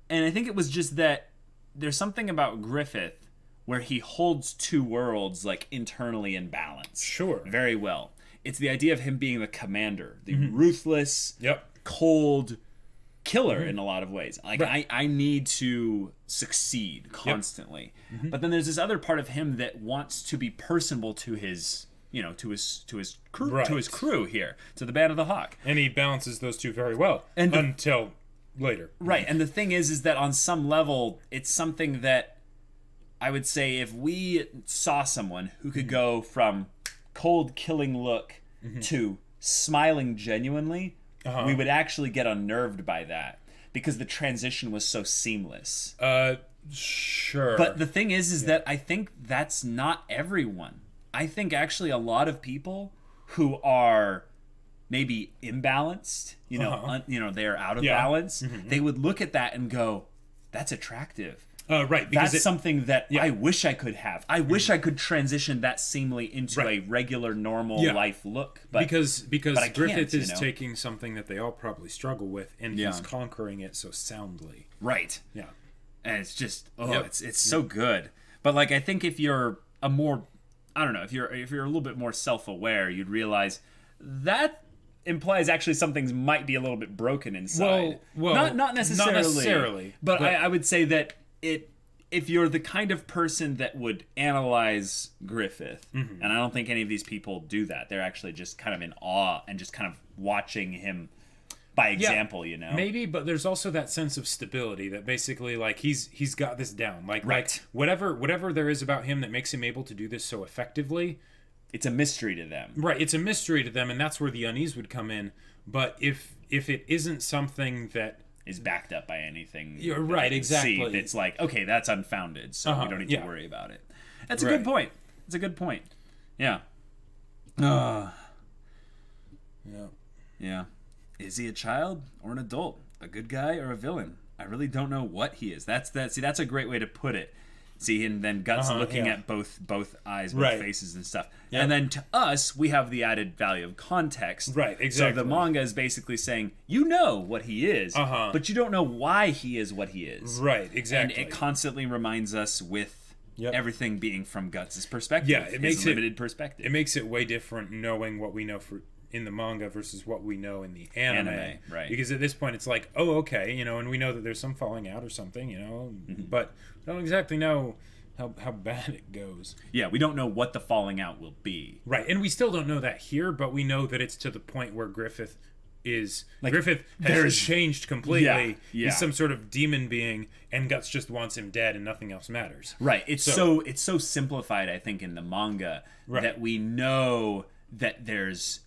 And I think it was just that there's something about Griffith where he holds two worlds like internally in balance. Sure. Very well. It's the idea of him being the commander, the ruthless, cold killer in a lot of ways. Like I need to succeed constantly. But then there's this other part of him that wants to be personable to his to his crew here, to the Band of the Hawk. And he balances those two very well until later. Right. And the thing is that on some level, it's something that I would say if we saw someone who could go from cold killing look to smiling genuinely, we would actually get unnerved by that because the transition was so seamless. Sure. But the thing is that I think that's not everyone. I think actually a lot of people who are maybe imbalanced, they're out of balance, they would look at that and go, that's attractive. Right. Because that's something that I wish I could have. I wish I could transition that seamlessly into a regular, normal life look. But because Griffith is taking something that they all probably struggle with, and he's conquering it so soundly. Right. Yeah. And it's just, it's so good. But like, I think if you're a more, I don't know, if you're a little bit more self-aware, you'd realize that implies actually some things might be a little bit broken inside. Well, not necessarily. But I would say that if you're the kind of person that would analyze Griffith, and I don't think any of these people do that, they're actually just kind of in awe and just kind of watching him by example, Maybe, but there's also that sense of stability that basically like he's got this down. Like whatever there is about him that makes him able to do this so effectively, it's a mystery to them. Right, it's a mystery to them, and that's where the unease would come in. But if it isn't something that is backed up by anything, you're right, exactly. It's like, okay, that's unfounded, so we don't need to worry about it. That's a good point. It's a good point. Yeah. Yeah. Is he a child or an adult? A good guy or a villain? I really don't know what he is. That's a great way to put it. See, and then Guts looking at both eyes, both faces and stuff. Yep. And then to us, we have the added value of context. Right, exactly. So the manga is basically saying, you know what he is, but you don't know why he is what he is. Right, exactly. And it constantly reminds us with everything being from Guts' perspective. Yeah, it makes limited perspective. It makes it way different knowing what we know in the manga versus what we know in the anime. Right. Because at this point it's like, oh, okay, and we know that there's some falling out or something, but we don't exactly know how bad it goes. Yeah, we don't know what the falling out will be. Right, and we still don't know that here, but we know that it's to the point where Griffith has changed completely. Yeah. He's some sort of demon being, and Guts just wants him dead and nothing else matters. Right. It's so simplified, I think, in the manga that we know that there's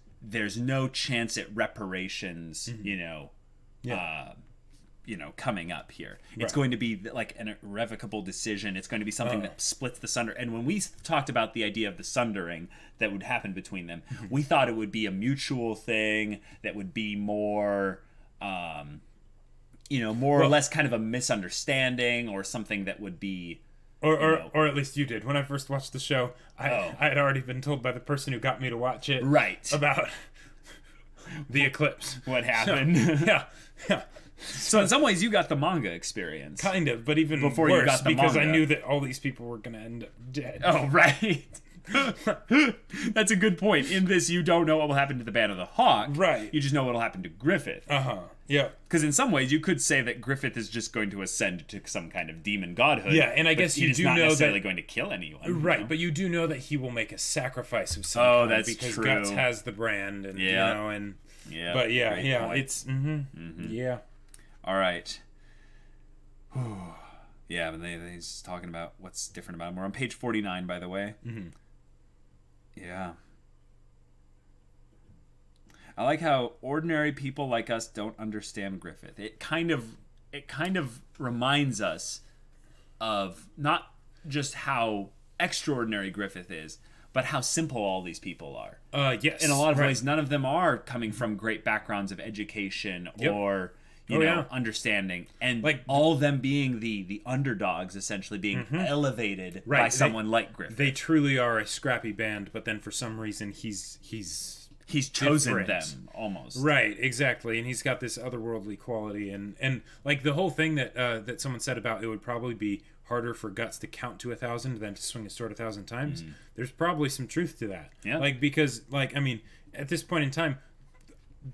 coming up here. It's going to be like an irrevocable decision. It's going to be something that splits the sunder. And when we talked about the idea of the sundering that would happen between them, we thought it would be a mutual thing that would be more, more or less kind of a misunderstanding or something that would be... Or at least you did. When I first watched the show, I had already been told by the person who got me to watch it about the eclipse. What happened. Yeah. So in some ways, you got the manga experience. Kind of, but even before worse, you got the because manga. I knew that all these people were going to end up dead. Oh, right. That's a good point. In this, you don't know what will happen to the Band of the Hawk. Right. You just know what will happen to Griffith. Yeah. Because in some ways, you could say that Griffith is just going to ascend to some kind of demon godhood. Yeah, and I guess you do know that... he's not necessarily going to kill anyone. Right, but you do know that he will make a sacrifice of some kind. That's because true. Guts has the brand, and and... Yeah. But it's... Yeah. All right. Yeah, but he's talking about what's different about him. We're on page 49, by the way. Yeah. I like how ordinary people like us don't understand Griffith. It kind of reminds us of not just how extraordinary Griffith is, but how simple all these people are. Yes. In a lot of ways, none of them are coming from great backgrounds of education or understanding, and like all of them being the underdogs, essentially being elevated by someone like Griffith. They truly are a scrappy band, but then for some reason he's chosen different. Them almost. Right, exactly, and he's got this otherworldly quality, and like the whole thing that someone said about it would probably be harder for Guts to count to 1,000 than to swing a sword 1,000 times. There's probably some truth to that. Yeah. Like because I mean at this point in time,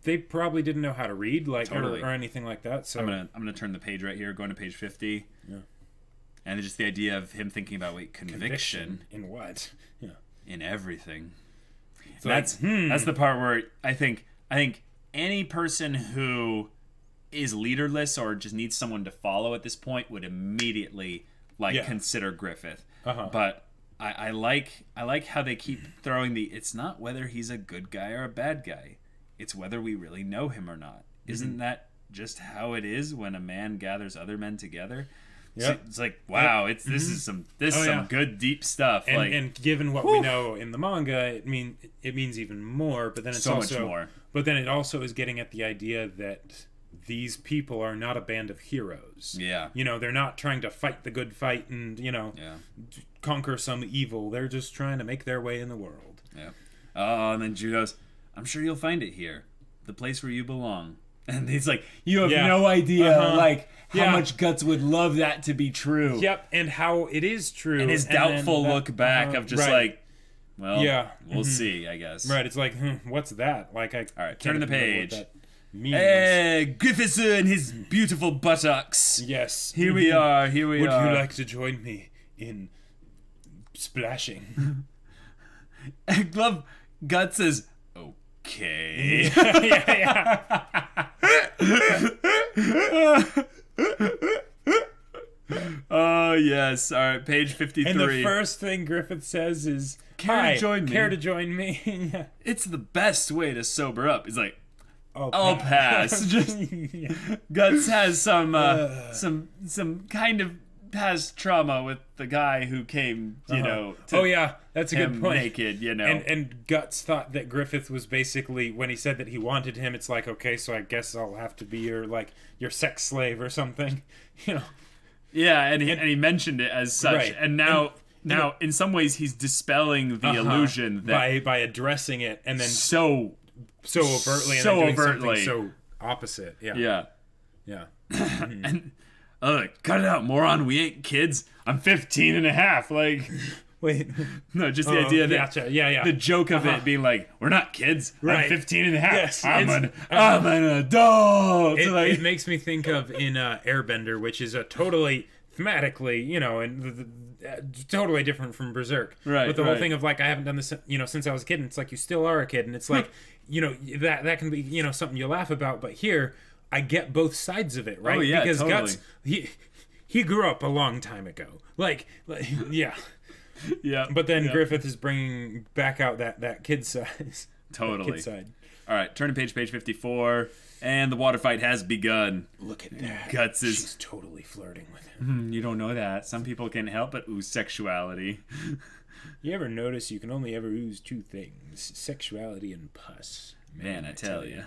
they probably didn't know how to read, like or anything like that. So I'm gonna turn the page right here, going to page 50. Yeah. And just the idea of him thinking about conviction in what? Yeah. In everything. That's the part where I think any person who is leaderless or just needs someone to follow at this point would immediately consider Griffith. But I like how they keep throwing it's not whether he's a good guy or a bad guy. It's whether we really know him or not. Isn't that just how it is when a man gathers other men together? Yeah, so it's like wow, this is some good deep stuff. And given what we know in the manga, it means even more. But then it's so much more. But then it also is getting at the idea that these people are not a band of heroes. Yeah, they're not trying to fight the good fight and conquer some evil. They're just trying to make their way in the world. Yeah. Oh, and then Jude goes, "I'm sure you'll find it here, the place where you belong." And he's like, "You have no idea, how much Guts would love that to be true." Yep, and how it is true. And his doubtful look back of just we'll see, I guess. Right, it's like, what's that? All right, turn the page. Hey, Griffisu and his beautiful buttocks. Yes. Here we are, Would you like to join me in splashing? I love Guts says, okay. Oh, yes. All right, page 53. And the first thing Griffith says is, care to join me? It's the best way to sober up. He's like, I'll pass. Just Guts has some kind of past trauma with the guy who came, that's a good point. Naked, And Guts thought that Griffith was basically, when he said that he wanted him, it's like, okay, so I guess I'll have to be your sex slave or something, Yeah, and he mentioned it as such, right. And now in some ways he's dispelling the illusion that by addressing it and then so overtly and then doing something so opposite. Yeah. And cut it out, moron. We ain't kids. I'm 15 and a half. Wait. No, just the idea that gotcha. Yeah. The joke of it being like, we're not kids. Right. I'm 15 and a half. Yes, I'm an adult. It makes me think of in Airbender, which is a totally thematically, and totally different from Berserk. Right. But the whole thing of I haven't done this, since I was a kid, and it's like you still are a kid, and it's like, that can be, something you laugh about, but here I get both sides of it, right? Oh, yeah, because totally. Guts, he grew up a long time ago. Yeah. Yeah. But then Griffith is bringing back out that kid size. Totally. Kid side. All right, turning page 54, and the water fight has begun. Look at that. Guts is... She's totally flirting with him. You don't know that. Some people can't help but ooze sexuality. You ever notice you can only ever ooze two things? Sexuality and pus. Man, I tell you.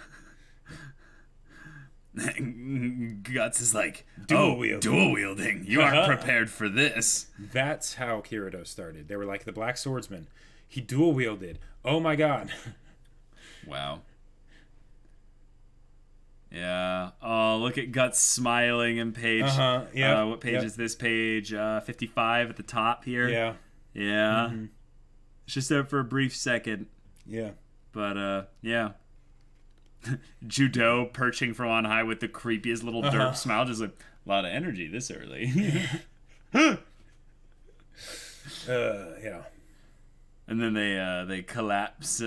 Guts is like, dual wielding. You aren't prepared for this. That's how Kirito started. They were like the Black Swordsman. He dual wielded. Oh my god. Wow. Yeah. Oh, look at Guts smiling in page. Yeah. What page is this page? 55 at the top here. Yeah. Yeah. It's just there for a brief second. Yeah. But yeah. Judo perching from on high with the creepiest little derp smile, just like a lot of energy this early. Yeah. And then they collapse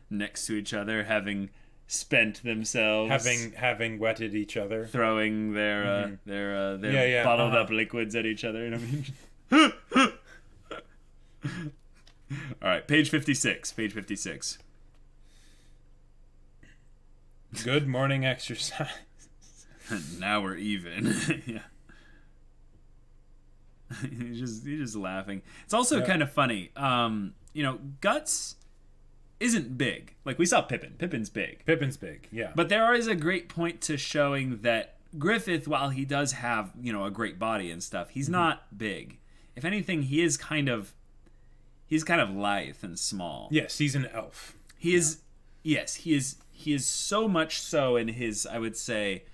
next to each other, having spent themselves, having wetted each other, throwing their bottled up liquids at each other. You know what I mean? All right, page 56. Page 56. Good morning exercise. Now we're even. Yeah. He's just laughing. It's also kind of funny. You know, Guts isn't big. Like, we saw Pippin. Pippin's big. Pippin's big, yeah. But there is a great point to showing that Griffith, while he does have, you know, a great body and stuff, he's not big. If anything, he's kind of lithe and small. Yes, he's an elf. He is. Yes, he is. He is so much so in his, I would say,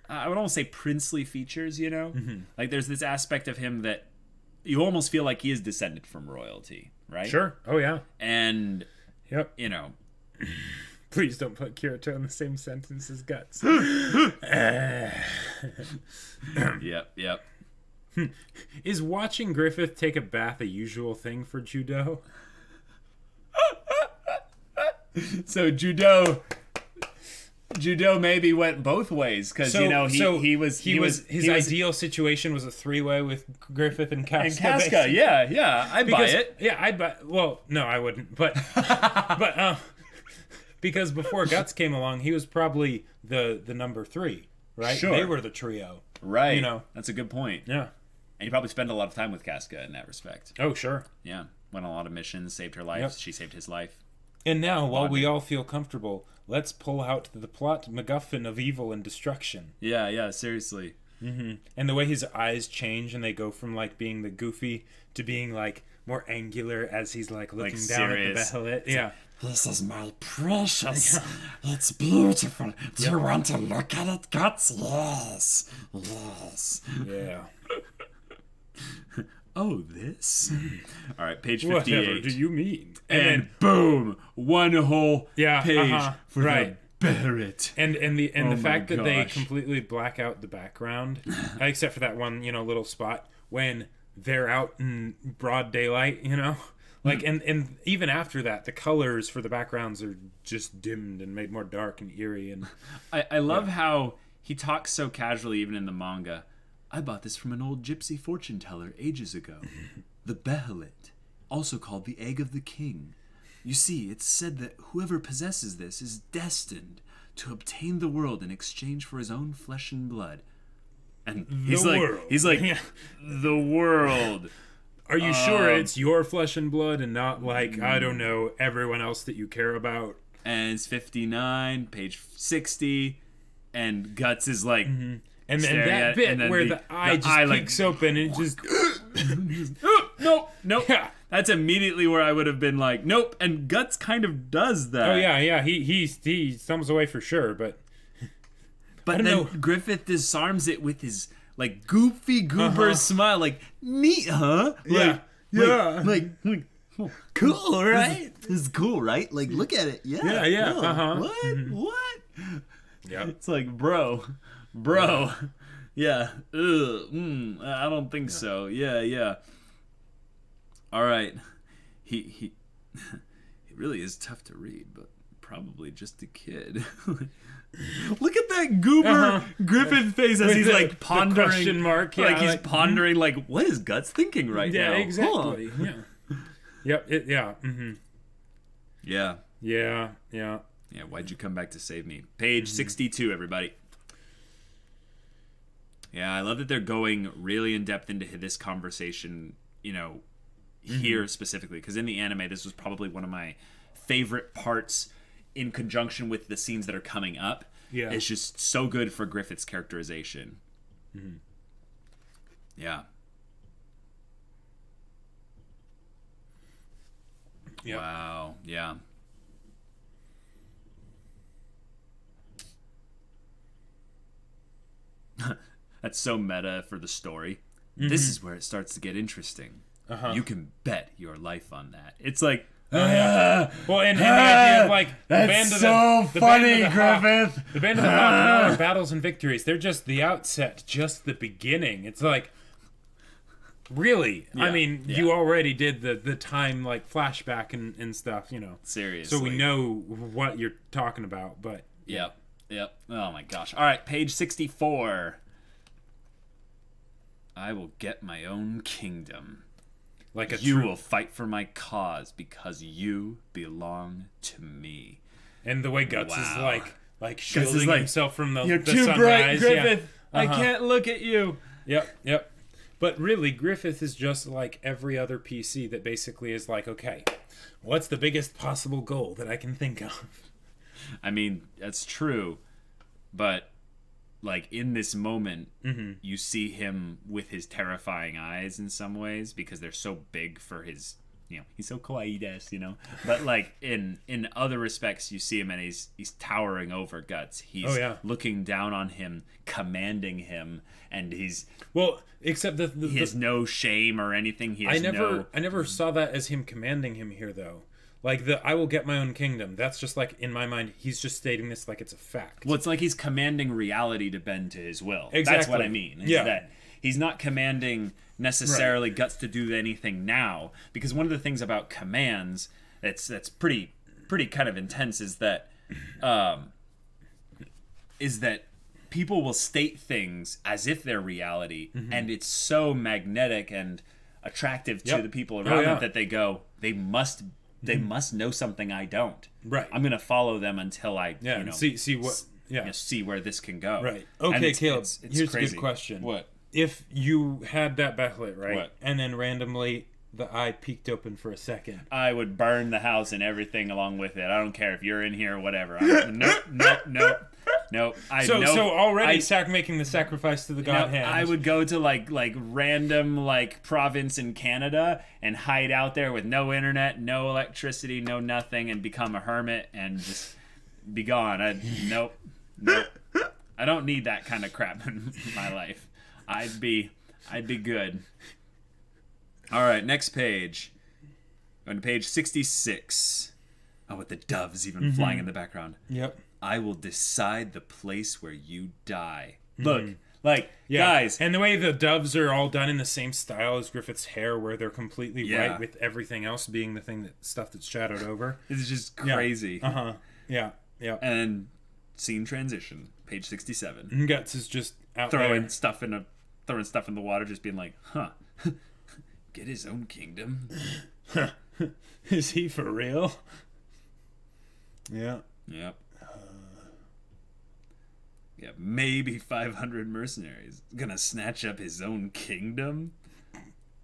I would almost say princely features, you know? Like, there's this aspect of him that you almost feel like he is descended from royalty, right? Sure. Oh, yeah. And, yep. You know. Please don't put Kirito in the same sentence as Guts. Yep. Is watching Griffith take a bath a usual thing for Judo? So Judo maybe went both ways because you know his ideal situation was a three-way with Griffith and Casca. And Casca, yeah, I'd buy it. Yeah, I'd buy. Well, no, I wouldn't. But because before Guts came along, he was probably the number 3, right? Sure, they were the trio, right? You know, that's a good point. Yeah, and you probably spend a lot of time with Casca in that respect. Oh, sure. Yeah, went on a lot of missions, saved her life. Yep. She saved his life. And now, while we all feel comfortable, let's pull out the plot MacGuffin of evil and destruction. Yeah, seriously. And the way his eyes change and they go from, like, being the goofy to being, like, more angular as he's, like, looking down serious. At the Behelit. Yeah. This is my precious. It's beautiful. Do you want to look at it, Guts? Yes. Yeah. Oh, this? All right, page 58. Whatever do you mean? And then, boom, one whole page for the Behelit. And the fact that they completely black out the background, except for that one, you know, little spot when they're out in broad daylight, you know? Like, and even after that, the colors for the backgrounds are just dimmed and made more dark and eerie. And I love how he talks so casually, even in the manga. I bought this from an old gypsy fortune teller ages ago. The Behelit, also called the Egg of the King. You see, it's said that whoever possesses this is destined to obtain the world in exchange for his own flesh and blood. And he's like, the world. Are you sure it's your flesh and blood and not like, I don't know, everyone else that you care about? And it's 59, page 60, and Guts is like... And then that bit where the eye just peeks open and just... Nope. Yeah. That's immediately where I would have been like, nope. And Guts kind of does that. Oh, yeah. He stumbles away for sure, but... But then Griffith disarms it with his, like, goofy goober smile. Like, neat, huh? Yeah. Like, cool, right? This is cool, right? Like, look at it. Yeah. Yeah. What? Yeah. It's like, bro. Yeah. I don't think so. Yeah. All right. He really is tough to read, but probably just a kid. Look at that goober Griffith face as he's like pondering. The question mark. Yeah, like he's pondering, like, what is Guts thinking right now? Yeah, exactly. Huh. Yeah. Yep. Yeah. Yeah. Yeah, why'd you come back to save me? Page 62, everybody. Yeah, I love that they're going really in depth into this conversation, you know, here specifically. Because in the anime, this was probably one of my favorite parts in conjunction with the scenes that are coming up. Yeah. It's just so good for Griffith's characterization. Yeah. Yep. Wow. Yeah. That's so meta for the story. This is where it starts to get interesting. You can bet your life on that. It's like, well, and the idea of like that's so funny, Griffith. The band of the Hawk battles and victories. They're just the outset, just the beginning. It's like, really? Yeah, I mean, you already did the time like flashback and stuff, you know. Seriously. So we know what you're talking about, but Yep. Oh my gosh. All right, page 64. I will get my own kingdom. You will fight for my cause because you belong to me. And the way Guts is like shielding himself from the You're the too sunrise. bright, Griffith. Yeah. I can't look at you. Yep. But really, Griffith is just like every other PC that basically is like, okay, what's the biggest possible goal that I can think of? I mean, that's true, but like in this moment, you see him with his terrifying eyes in some ways because they're so big for his, you know, he's so kawaii-desu, you know. But like in other respects, you see him and he's towering over Guts. He's looking down on him, commanding him, and he's except he has no shame or anything. I never saw that as him commanding him here though. Like I will get my own kingdom. That's just like, in my mind, he's just stating this like it's a fact. Well, it's like he's commanding reality to bend to his will. Exactly. That's what I mean. That he's not commanding necessarily Guts to do anything now. Because one of the things about commands that's pretty kind of intense is that people will state things as if they're reality, and it's so magnetic and attractive to the people around them that they go, they must know something I don't. Right. I'm gonna follow them until I see where this can go. Right. Okay, Caleb. It's here's crazy. a good question. What? If you had that Behelit, right? What? And then randomly the eye peeked open for a second, I would burn the house and everything along with it. I don't care if you're in here or whatever. Nope. So already making the sacrifice to the god hand. I would go to like random like province in Canada and hide out there with no internet, no electricity, no nothing, and become a hermit and just be gone. Nope. I don't need that kind of crap in my life. I'd be good. All right, next page. On page 66. Oh, with the doves even flying in the background. Yep. I will decide the place where you die. Look, guys. And the way the doves are all done in the same style as Griffith's hair, where they're completely white with everything else being stuff that's shadowed over. It's just crazy. Yeah. And scene transition, page 67. And Guts is just out throwing stuff in the water, just being like, get his own kingdom. Is he for real? Yeah. Yep. Yeah, maybe 500 mercenaries. Gonna snatch up his own kingdom?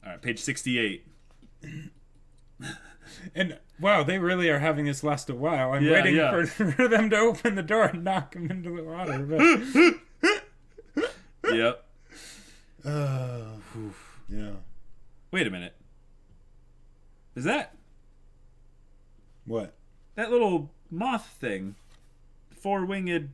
Alright, page 68. And, wow, they really are having this last a while. I'm waiting for them to open the door and knock him into the water. But... Yep. Yeah. Wait a minute. Is that... What? That little moth thing. Four-winged...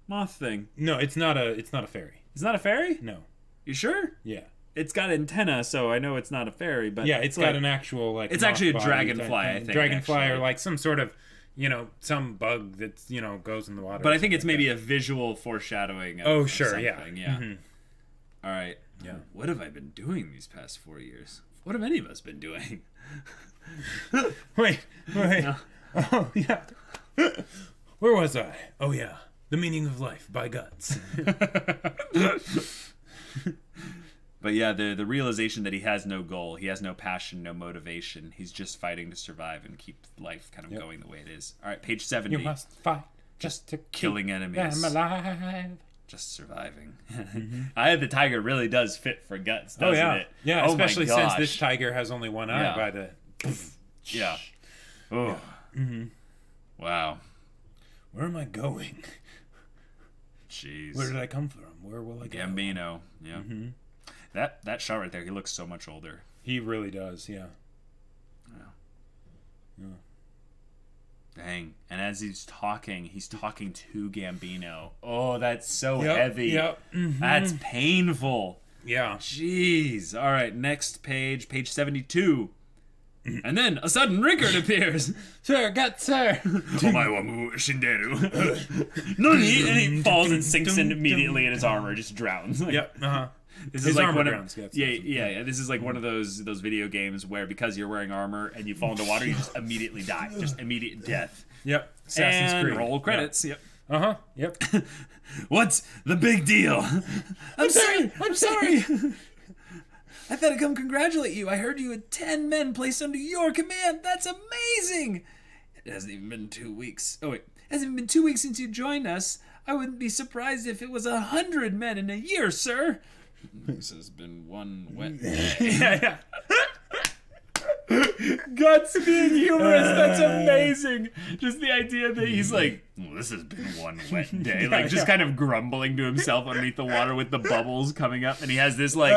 moth thing. No, it's not a fairy. It's not a fairy? No. You sure? Yeah. It's got antenna, so I know it's not a fairy, but yeah, it's got an actual like. It's actually a dragonfly, I think. Dragonfly or like some sort of, some bug that goes in the water. But I think it's maybe a visual foreshadowing. Of something. Yeah. Mm-hmm. All right. Yeah. What have I been doing these past 4 years? What have any of us been doing? Wait. No. Oh yeah. Where was I? Oh yeah. The Meaning of Life by Guts. But But yeah, the realization that he has no goal, he has no passion, no motivation. He's just fighting to survive and keep life kind of going the way it is. All right, page 70. You must fight just to killing enemies. Them alive. Just surviving. Eye of the Tiger really does fit for Guts, doesn't it? Yeah, oh especially since this tiger has only one eye by the... Yeah. Oh. Wow. Where am I going? Jeez. Where did I come from? Where will I go? Gambino. Yeah. That shot right there, he looks so much older. He really does, yeah. Dang. And as he's talking to Gambino. Oh, that's so heavy. Yep. That's painful. Yeah. Jeez. All right, next page 72. And then a sudden Rickard appears. Sir, Guts, sir. Omae wa mu shinderu. And he falls and sinks in immediately in his armor, just drowns. Yep. This His is like armor one drowns, of yeah. This is like one of those video games where because you're wearing armor and you fall into water, you just immediately die, just immediate death. Yep. Assassin's and Creed. Roll credits. Yep. Yep. What's the big deal? I'm sorry. I thought I'd come congratulate you. I heard you had 10 men placed under your command. That's amazing. It hasn't even been 2 weeks. Oh wait, it hasn't even been 2 weeks since you joined us. I wouldn't be surprised if it was 100 men in a year, sir. This has been one wet day. Yeah. Guts being humorous, that's amazing. Just the idea that he's like, well, this has been one wet day. Like, just kind of grumbling to himself underneath the water with the bubbles coming up. And he has this, like,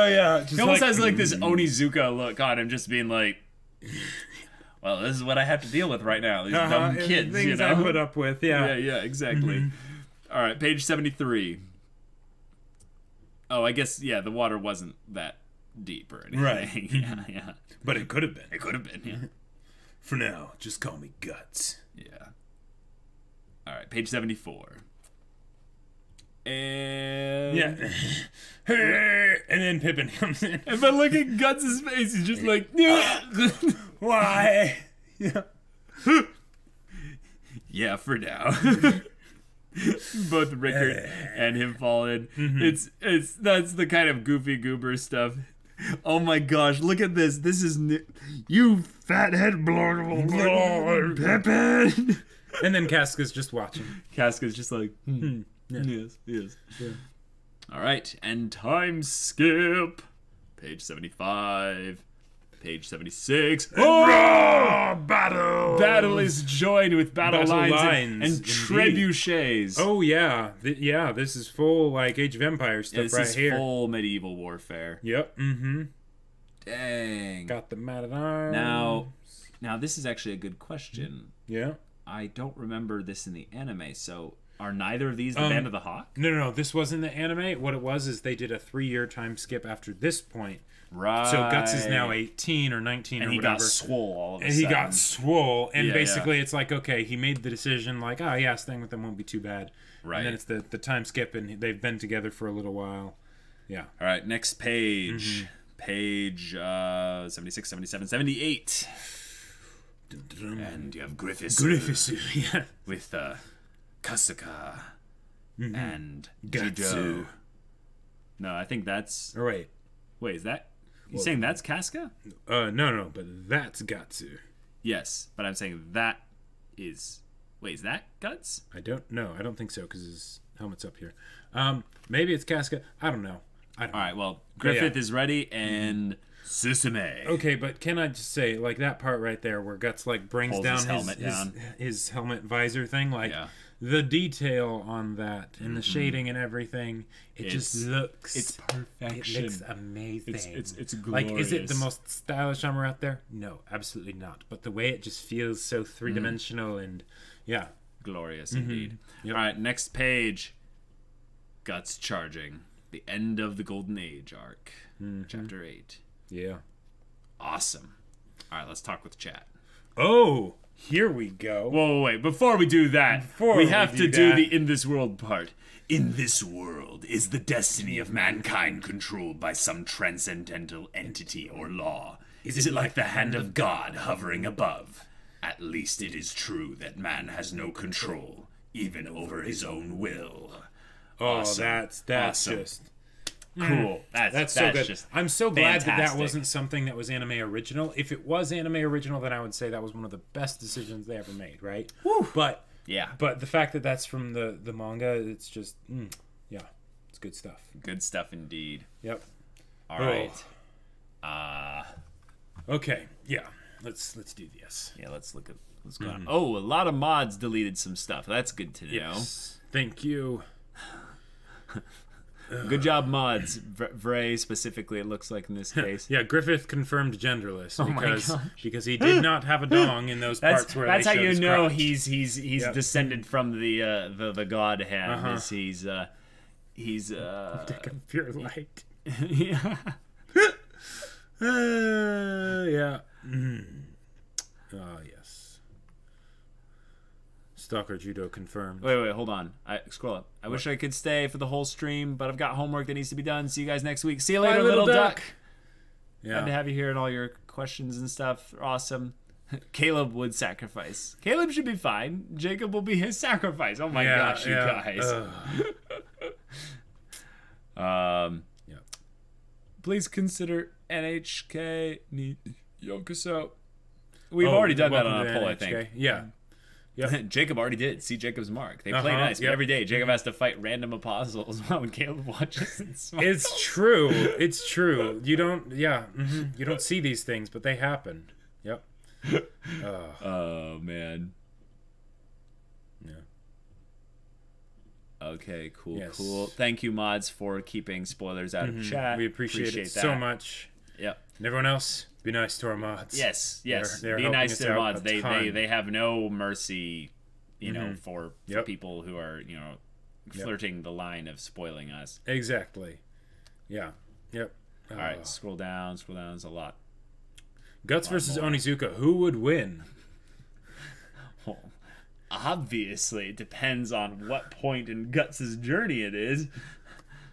he almost has, like, this Onizuka look on him, just being like, well, this is what I have to deal with right now. These dumb kids, things you know? I put up with, yeah. Yeah, exactly. All right, page 73. Oh, I guess, yeah, the water wasn't that deep or anything. Right. Yeah. But it could have been. It could have been, yeah. For now, just call me Guts. Yeah. All right, page 74. And... Yeah. And then Pippin comes in. If I look at Guts' face, he's just like... Why? Yeah. Yeah, for now. Both Rickard and him falling. That's the kind of goofy goober stuff. Oh my gosh, look at this. This is new. You fathead Pippin. And then Casca's just watching. Casca's just like, Yeah. Yes. Yeah. All right, and time skip. Page 75. Page 76. Oh! Battle! Battle is joined with battle lines and trebuchets. Oh, yeah. This is full, like, Age of Empires stuff this right is here. full medieval warfare. Yep, Dang. Got the man at arms. Now, this is actually a good question. Yeah. I don't remember this in the anime, so are neither of these the Band of the Hawk? No. This wasn't the anime. What it was is they did a 3-year time skip after this point. Right. So Guts is now 18 or 19 and or he whatever. Got swole all of a and sudden. he got swole. And Yeah, basically it's like, okay, he made the decision like, oh yeah, staying with them won't be too bad. Right. And then it's the time skip and they've been together for a little while. Yeah. All right, next page. Page 76, 77, 78. And you have Griffisu, yeah. With Kasuka and Gatsu. Jido. No, I think that's... Or wait, is that... You saying that's Casca? No, but that's Gatsu. Yes, but I'm saying that is... Wait, is that Guts? I don't know. I don't think so because his helmet's up here. Maybe it's Casca. I don't know. All right, well, Griffith is ready and... Susume. Okay, but can I just say, like, that part right there where Guts, like, brings Pulls down his helmet visor thing, like, the detail on that and the shading and everything, it just looks... It's perfection. It looks amazing. It's glorious. Like, is it the most stylish armor out there? No, absolutely not. But the way it just feels so three-dimensional and, yeah. Glorious, indeed. Yep. All right, next page. Guts charging. The end of the Golden Age arc. Chapter 8. Yeah. Awesome. All right, let's talk with chat. Oh, here we go. Whoa, wait. Before we do that, we have to do the in this world part. In this world, is the destiny of mankind controlled by some transcendental entity or law? Is it like the hand of God hovering above? At least it is true that man has no control, even over his own will. Oh, Awesome. that's Awesome. just... cool. That's so good. Just I'm so glad that fantastic. wasn't something that was anime original. If it was anime original, then I would say that was one of the best decisions they ever made, right? Woo. But yeah, but the fact that that's from the manga, it's just yeah, it's good stuff. Good stuff indeed. Yep. All right. Okay. Yeah. Let's do this. Yeah. Let's look at what's going on. Oh, a lot of mods deleted some stuff. That's good to know. Yes. Thank you. Good job, mods. Vray specifically, it looks like in this case. Yeah, Griffith confirmed genderless because he did not have a dong in those parts where that's they how you his know crotch. he's descended from the god hand. He's Dick of pure light. yeah. Yeah. Oh yes. Stalker Judo confirmed. Wait, hold on. Scroll up. I wish I could stay for the whole stream, but I've got homework that needs to be done. See you guys next week. See you later, Bye, little duck. Yeah. Glad to have you here and all your questions and stuff. They're awesome. Caleb would sacrifice. Caleb should be fine. Jacob will be his sacrifice. Oh my gosh, you guys. Please consider NHK Yokuso. We've already done that on a poll, I think. Yeah. Yep. Jacob already did. See Jacob's mark. They play nice, but every day Jacob has to fight random apostles while Caleb watches and smiles. It's true. It's true. You don't. Yeah. You don't see these things, but they happen. Yep. Oh man. Yeah. Okay. Cool. Thank you, mods, for keeping spoilers out of chat. We appreciate it that so much. Yep. And everyone else, be nice to our mods. Yes. They're be helping nice us to their out mods. a ton. They have no mercy, you know, for people who are, you know, flirting the line of spoiling us. Exactly. Yeah. Yep. All right, scroll down. There's a lot. Guts versus Onizuka. Who would win? Well, obviously, it depends on what point in Guts' journey it is.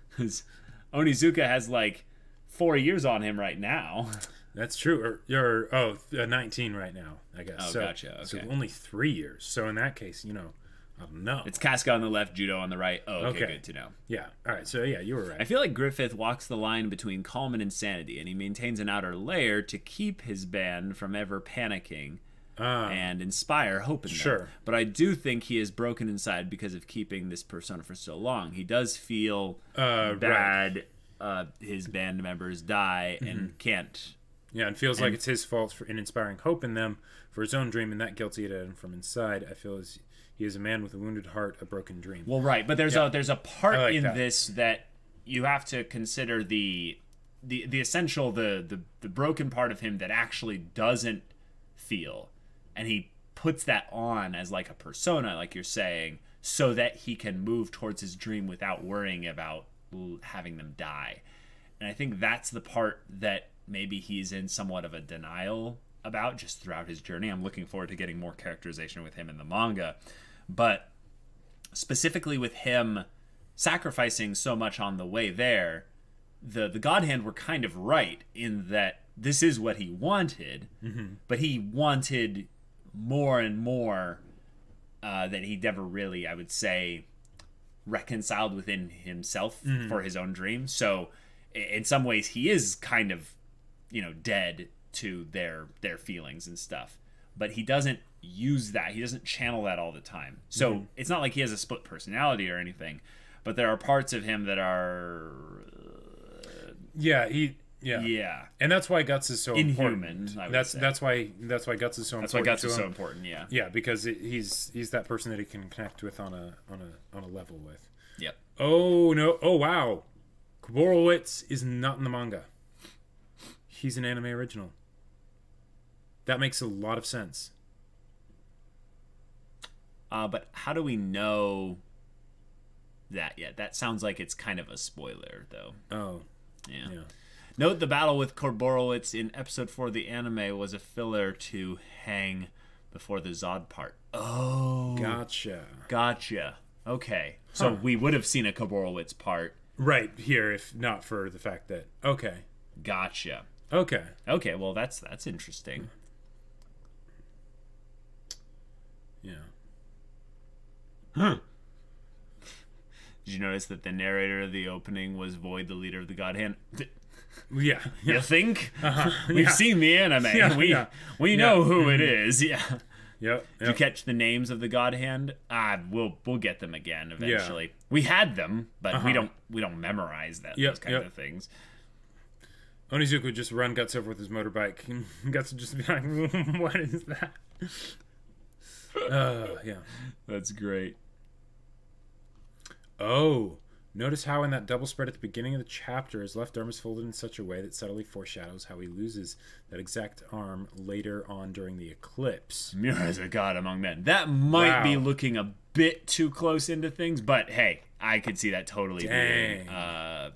Because Onizuka has like 4 years on him right now. That's true. Or you're 19 right now, I guess. Oh, so, gotcha. Okay. So only 3 years. So in that case, you know, I don't know. It's Casca on the left, Judo on the right. Oh, okay, good to know. Yeah. All right. So yeah, you were right. I feel like Griffith walks the line between calm and insanity, and he maintains an outer layer to keep his band from ever panicking and inspire hope in them. But I do think he is broken inside because of keeping this persona for so long. He does feel bad. His band members die and can't. Yeah, and feels like it's his fault in inspiring hope in them for his own dream, and that guilty at him from inside. I feel as he is a man with a wounded heart, a broken dream. Well, right, but there's a part in this that you have to consider the essential the broken part of him that actually doesn't feel, and he puts that on as like a persona, like you're saying, so that he can move towards his dream without worrying about having them die. And I think that's the part that maybe he's in somewhat of a denial about just throughout his journey. I'm looking forward to getting more characterization with him in the manga, but specifically with him sacrificing so much on the way there, the God Hand were kind of right in that this is what he wanted, but he wanted more and more that he never really, I would say, reconciled within himself for his own dream. So in some ways he is kind of, you know, dead to their feelings and stuff, but he doesn't use that, he doesn't channel that all the time. So it's not like he has a split personality or anything, but there are parts of him that are and that's why Guts is so inhuman, important. That's why Guts is so important. That's why Guts is so important. Yeah, because he's that person that he can connect with on a level with. Yep. Oh no! Oh wow! Kuborowitz is not in the manga. He's an anime original. That makes a lot of sense. But how do we know that yet? That sounds like it's kind of a spoiler, though. Oh. Yeah. Note the battle with Korborowitz in episode 4 of the anime was a filler to hang before the Zod part. Oh. Gotcha. Okay. So we would have seen a Korborowitz part. Right here, if not for the fact that... Okay. Gotcha. Okay, well, that's interesting. Yeah. Did you notice that the narrator of the opening was Void, the leader of the God Hand? Yeah. You think? We've seen the anime. We know who it is. Yeah. Yep. Did you catch the names of the God Hand? We'll get them again eventually. Yeah. We had them, but we don't memorize those kinds of things. Onizuka would just run Guts over with his motorbike, and Guts would just be like, "What is that?" Yeah, that's great. Oh, notice how in that double spread at the beginning of the chapter, his left arm is folded in such a way that subtly foreshadows how he loses that exact arm later on during the eclipse. Miura is a god among men. That might be looking a bit too close into things, but hey, I could see that totally being a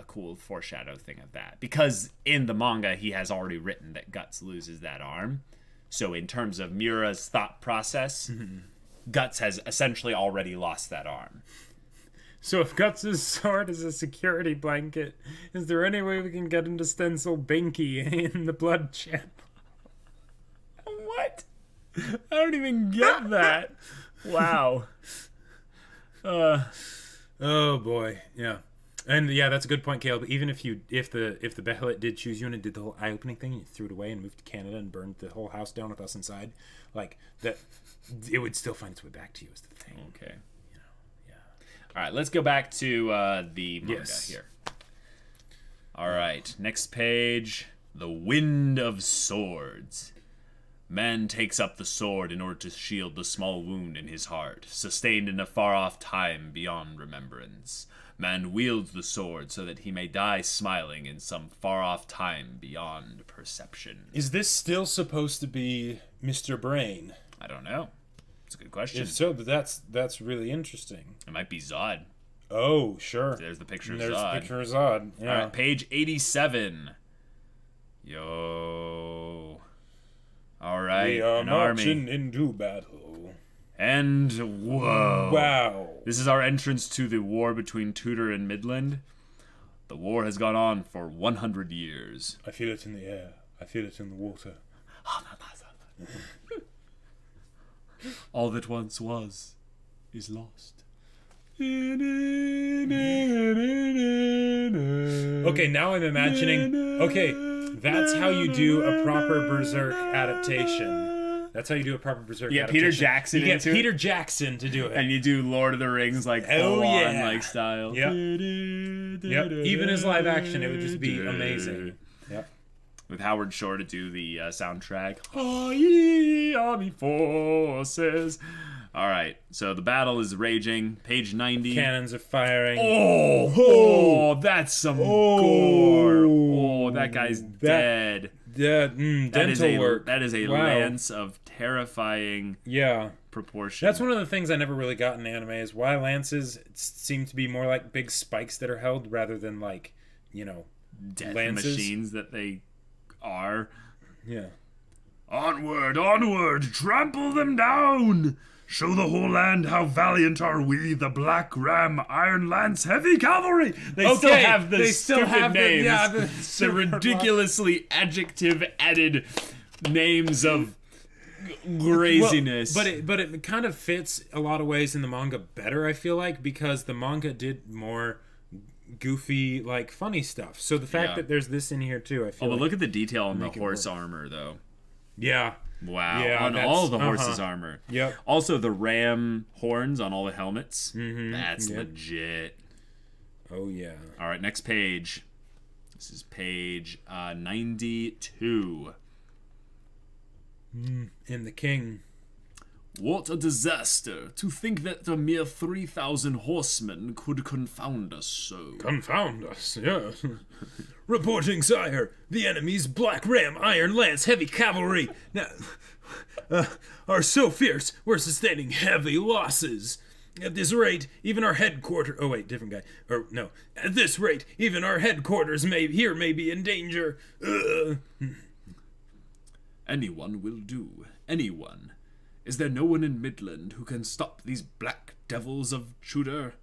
cool foreshadow thing of that. Because in the manga, he has already written that Guts loses that arm. So in terms of Miura's thought process, Guts has essentially already lost that arm. So if Guts' sword is a security blanket, is there any way we can get him to stencil Binky in the blood channel? What? I don't even get that. Wow. Oh boy, yeah. And yeah, that's a good point, Caleb. Even if the Behelit did choose you and it did the whole eye-opening thing, and you threw it away and moved to Canada and burned the whole house down with us inside, like that, it would still find its way back to you. Is the thing. Okay. You know, yeah. All right, let's go back to the manga here. All right, next page. The Wind of Swords. Man takes up the sword in order to shield the small wound in his heart, sustained in a far-off time beyond remembrance. Man wields the sword so that he may die smiling in some far-off time beyond perception. Is this still supposed to be Mr. Brain? I don't know. It's a good question. If so, but that's really interesting. It might be Zod. Oh, sure. There's the picture of Zod. Zod. There's the picture of Zod. Yeah. All right, page 87. Yo. All right, we are an marching army. into battle. And whoa. Wow. This is our entrance to the war between Tudor and Midland. The war has gone on for 100 years. I feel it in the air. I feel it in the water. All that once was is lost. Okay, now I'm imagining... Okay, that's how you do a proper Berserk adaptation. That's how you do a proper Berserk adaptation. Peter Jackson you get into Peter it. Jackson to do it. And you do Lord of the Rings, like, full-on, like, style. Yep. Even as live action, it would just be amazing. Yep. With Howard Shore to do the soundtrack. Oh, ye army forces. All right, so the battle is raging. Page 90. Cannons are firing. Oh, that's some gore. Oh, that guy's dead. Dental work. That is a lance of terrifying proportion. That's one of the things I never really got in anime is why lances seem to be more like big spikes that are held rather than like, death lances. Machines that they are. Yeah. Onward, onward, trample them down. Show the whole land how valiant are we, the Black Ram, Iron Lance, Heavy Cavalry. They still have the stupid names. The ridiculously adjective-added names of craziness. Well, but it kind of fits a lot of ways in the manga better, I feel like, because the manga did more goofy, like, funny stuff. So the fact that there's this in here, too, I feel but look at the detail on the horse armor, though. Yeah. Wow, on all the horses' armor. Yep. Also, the ram horns on all the helmets. That's legit. Oh, yeah. All right, next page. This is page 92. In the king. What a disaster! To think that a mere 3,000 horsemen could confound us so. Confound us, yes. Reporting, sire. The enemy's Black Ram, Iron Lance, Heavy Cavalry are so fierce, we're sustaining heavy losses. At this rate, even our headquarters... Oh, wait, different guy. Or, no. At this rate, even our headquarters may be in danger. Anyone will do. Anyone. Is there no one in Midland who can stop these black devils of Tudor?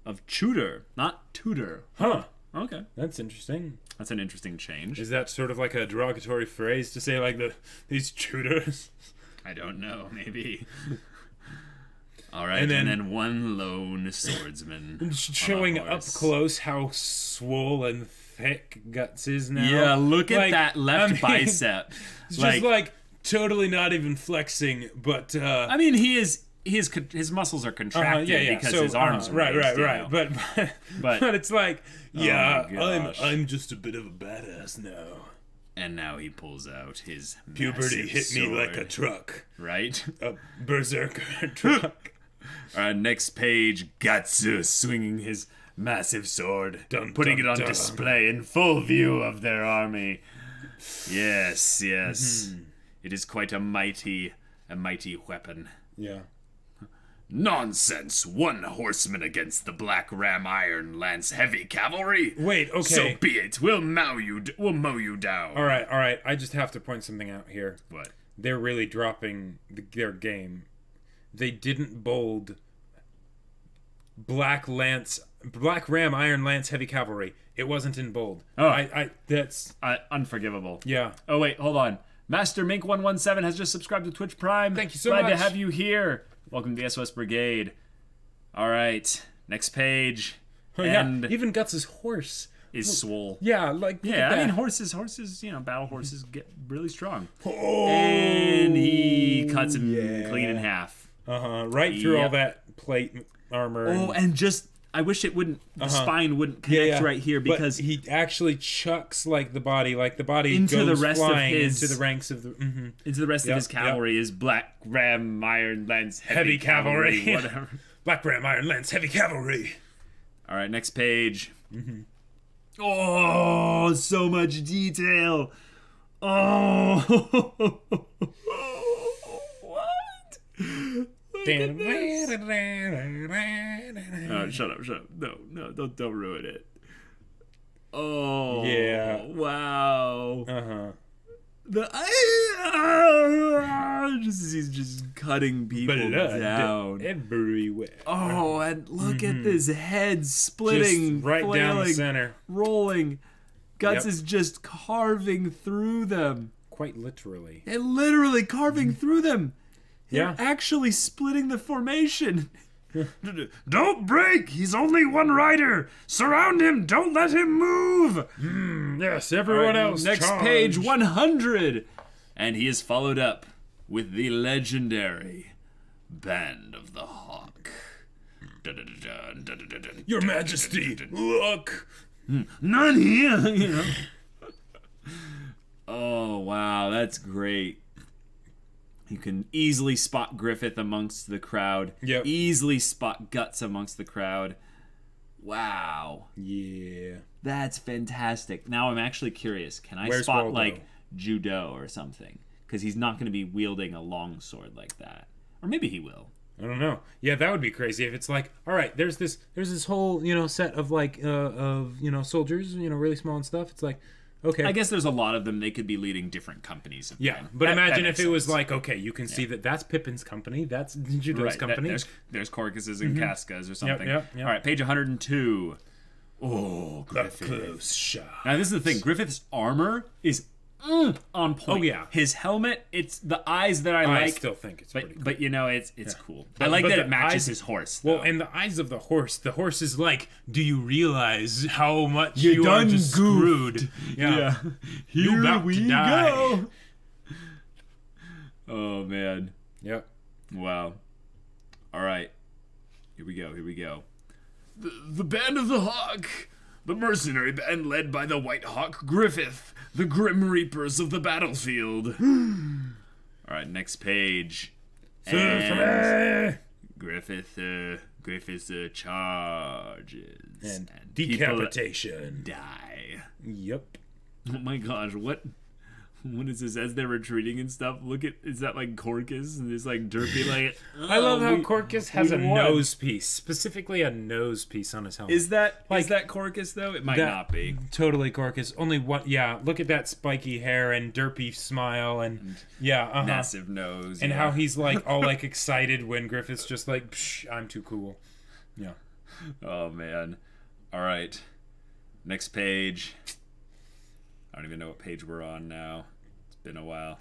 Of Tudor, not Tudor. Huh. Okay. That's interesting. That's an interesting change. Is that sort of like a derogatory phrase to say, like, these Tudors? I don't know, maybe. All right, and then one lone swordsman showing up close how swollen thick Guts is now. Yeah, look at that left bicep. It's just like totally not even flexing, but I mean, his muscles are contracted because his arms are raised, right. But it's like, I'm just a bit of a badass now. And now he pulls out his puberty hit sword. me like a truck. Right? A berserker truck. Next page, Gatsu swinging his massive sword, putting it on display in full view of their army. Yes. It is quite a mighty weapon. Yeah. Nonsense! 1 horseman against the Black Ram Iron Lance Heavy Cavalry? Wait, okay. So be it. We'll mow you down. All right. I just have to point something out here. What? They're really dropping their game. They didn't bold Black Ram Iron Lance Heavy Cavalry. It wasn't in bold. Oh, that's unforgivable. Yeah. Oh wait, hold on. Master Mink 117 has just subscribed to Twitch Prime. Thank you so much. Glad to have you here. Welcome to the SOS Brigade. All right, next page. And even Guts' horse is swole. Yeah, I mean horses, battle horses get really strong. And he cuts him clean in half. Right through all that plate armor. And just I wish it wouldn't. The spine wouldn't connect right here because he actually chucks the body into goes the rest flying of his into the ranks of the into the rest of his cavalry is Black Ram Iron Lance Heavy Cavalry. Whatever. Black Ram Iron Lance Heavy Cavalry. All right, next page. Oh, so much detail. Oh, what? Oh, shut up. No, don't ruin it. Oh. Yeah. Wow. He's just cutting people down everywhere. Oh, and look at this head splitting, just right flailing, down the center, rolling. Guts is just carving through them. Quite literally. And literally carving through them. They're actually splitting the formation. Don't break! He's only one rider! Surround him! Don't let him move! Yes, everyone else Next charge. Page 100! And he is followed up with the legendary Band of the Hawk. Your Majesty, look! None here! Oh, wow, that's great. You can easily spot Griffith amongst the crowd. Yep. Easily spot Guts amongst the crowd. Wow. Yeah. That's fantastic. Now I'm actually curious. Can I spot, Judo or something? Because he's not going to be wielding a long sword like that. Or maybe he will. I don't know. Yeah, that would be crazy if it's all right, there's this whole, set of soldiers, really small and stuff. It's like, okay. I guess there's a lot of them. They could be leading different companies. But imagine if it was okay, you can see that's Pippin's company, that's Judo's company. There's Corcus's and Casca's or something. Yep. All right, page 102. Oh, Griffith. A close shot. Now, this is the thing. Griffith's armor is on point. Oh, yeah. His helmet, it's the eyes that I like. I still think it's pretty cool. But, it's cool. I like that it matches his horse, though. Well, and the eyes of the horse is like, do you realize how much you are just screwed? Yeah. Here about we to die. go. Oh, man. Yep. Wow. All right. Here we go. The Band of the Hawk! The mercenary band led by the White Hawk Griffith, the Grim Reapers of the battlefield. All right, next page. And Griffith charges. And decapitation. Die. Yep. Oh my gosh, what is this? As they're retreating and stuff, is that Corcus? And it's derpy I love how Corcus has a nose piece, specifically a nose piece on his helmet. Is that Corcus though? It might not be. Totally Corcus. Only one. Yeah, look at that spiky hair and derpy smile and massive nose. And how he's all excited when Griffith's just psh, I'm too cool. Yeah. Oh man. All right. Next page. I don't even know what page we're on now. It's been a while.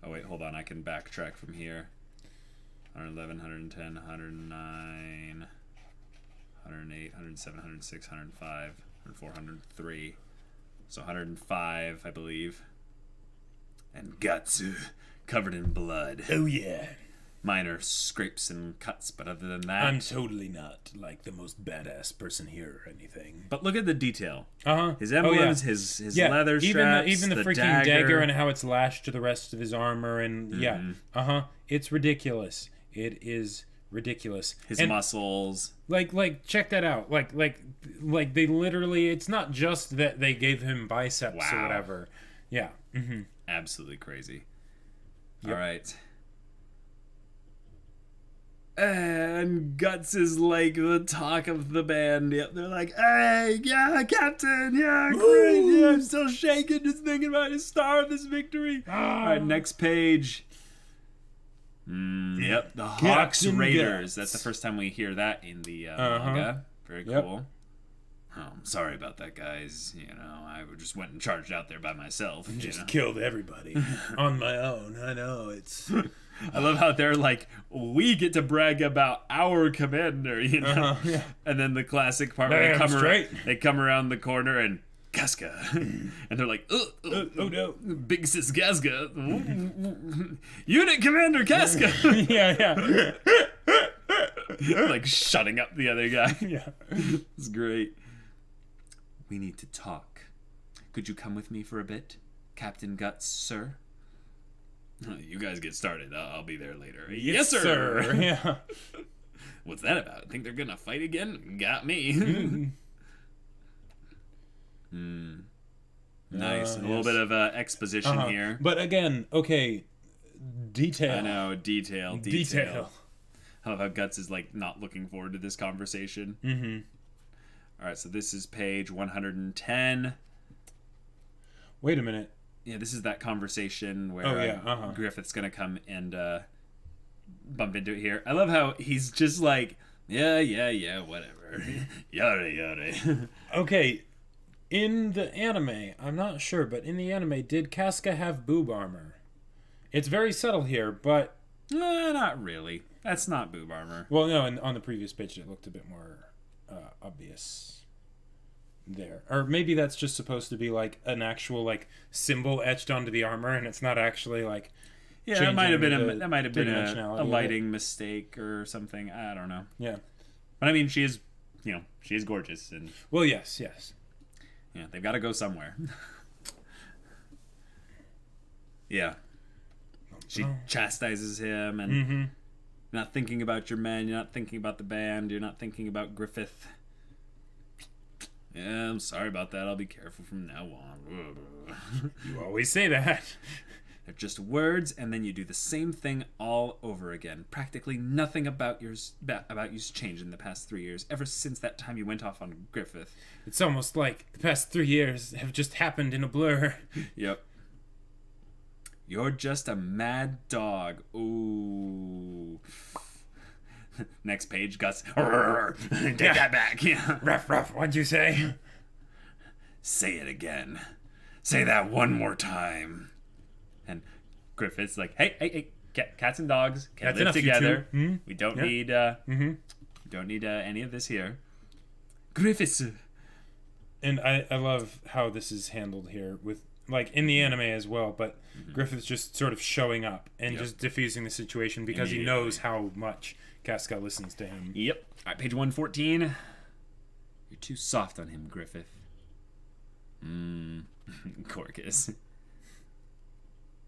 Oh wait, hold on. I can backtrack from here. 111, 110, 109, 108, 107, 106, 105, 104, 103. So 105, I believe. And guts covered in blood. Oh, yeah. Minor scrapes and cuts, but other than that... I'm totally not, like, the most badass person here or anything. But look at the detail. Uh-huh. His emblems, his leather straps, even the freaking dagger and how it's lashed to the rest of his armor, and yeah. Uh-huh. It's ridiculous. It is ridiculous. His muscles. Like, check that out. Like, they literally, it's not just that they gave him biceps or whatever. Yeah. Mm-hmm. Absolutely crazy. Yep. All right. And Guts is like the talk of the band. Yep, they're like, hey, yeah, Captain, yeah, great. Yeah, I'm still shaking just thinking about the star of this victory. All right, next page. Yep, the Hawks Raiders. That's the first time we hear that in the manga. Very cool. Oh, I'm sorry about that, guys. You know, I just went and charged out there by myself. And just killed everybody on my own. I know, it's... I love how they're like, we get to brag about our commander, you know? Yeah. And then the classic part where they come around the corner and Casca. And they're like, oh no. Big sis Casca. Unit Commander Casca. Yeah. Like shutting up the other guy. Yeah. It's great. We need to talk. Could you come with me for a bit, Captain Guts, sir? You guys get started. I'll be there later. Yes, sir. Yeah. What's that about? Think they're gonna fight again? Got me. Nice. A little bit of exposition here. But again, okay, detail. I know, detail. I love how Guts is like not looking forward to this conversation. Mm-hmm. All right, so this is page 110. Wait a minute. Yeah, this is that conversation where Griffith's gonna come and bump into it here. I love how he's just like, yeah, whatever. yada. Okay, in the anime, I'm not sure, but in the anime, did Casca have boob armor? It's very subtle here, but... not really. That's not boob armor. Well, no, on the previous page, it looked a bit more obvious. There, or maybe that's just supposed to be like an actual like symbol etched onto the armor, and it's not actually like that might have been a lighting mistake or something. I don't know. Yeah, but I mean, she is gorgeous, and well, yes, yeah, they've got to go somewhere. Yeah, she chastises him, and you're not thinking about your men, you're not thinking about the band, you're not thinking about Griffith. Yeah, I'm sorry about that. I'll be careful from now on. You always say that. They're just words, and then you do the same thing all over again. Practically nothing about you's changed in the past 3 years, ever since that time you went off on Griffith. It's almost like the past 3 years have just happened in a blur. Yep. You're just a mad dog. Ooh. Next page, Gus. Take that back. Yeah. Ruff. What'd you say? Say it again. Say that one more time. And Griffith's like, hey, cats and dogs can live together. We don't need any of this here. Griffisu. And I love how this is handled here with like in the anime as well, but Griffith's just sort of showing up and just diffusing the situation because he knows how much Casca listens to him. Yep. All right, page 114. You're too soft on him, Griffith. Corcus.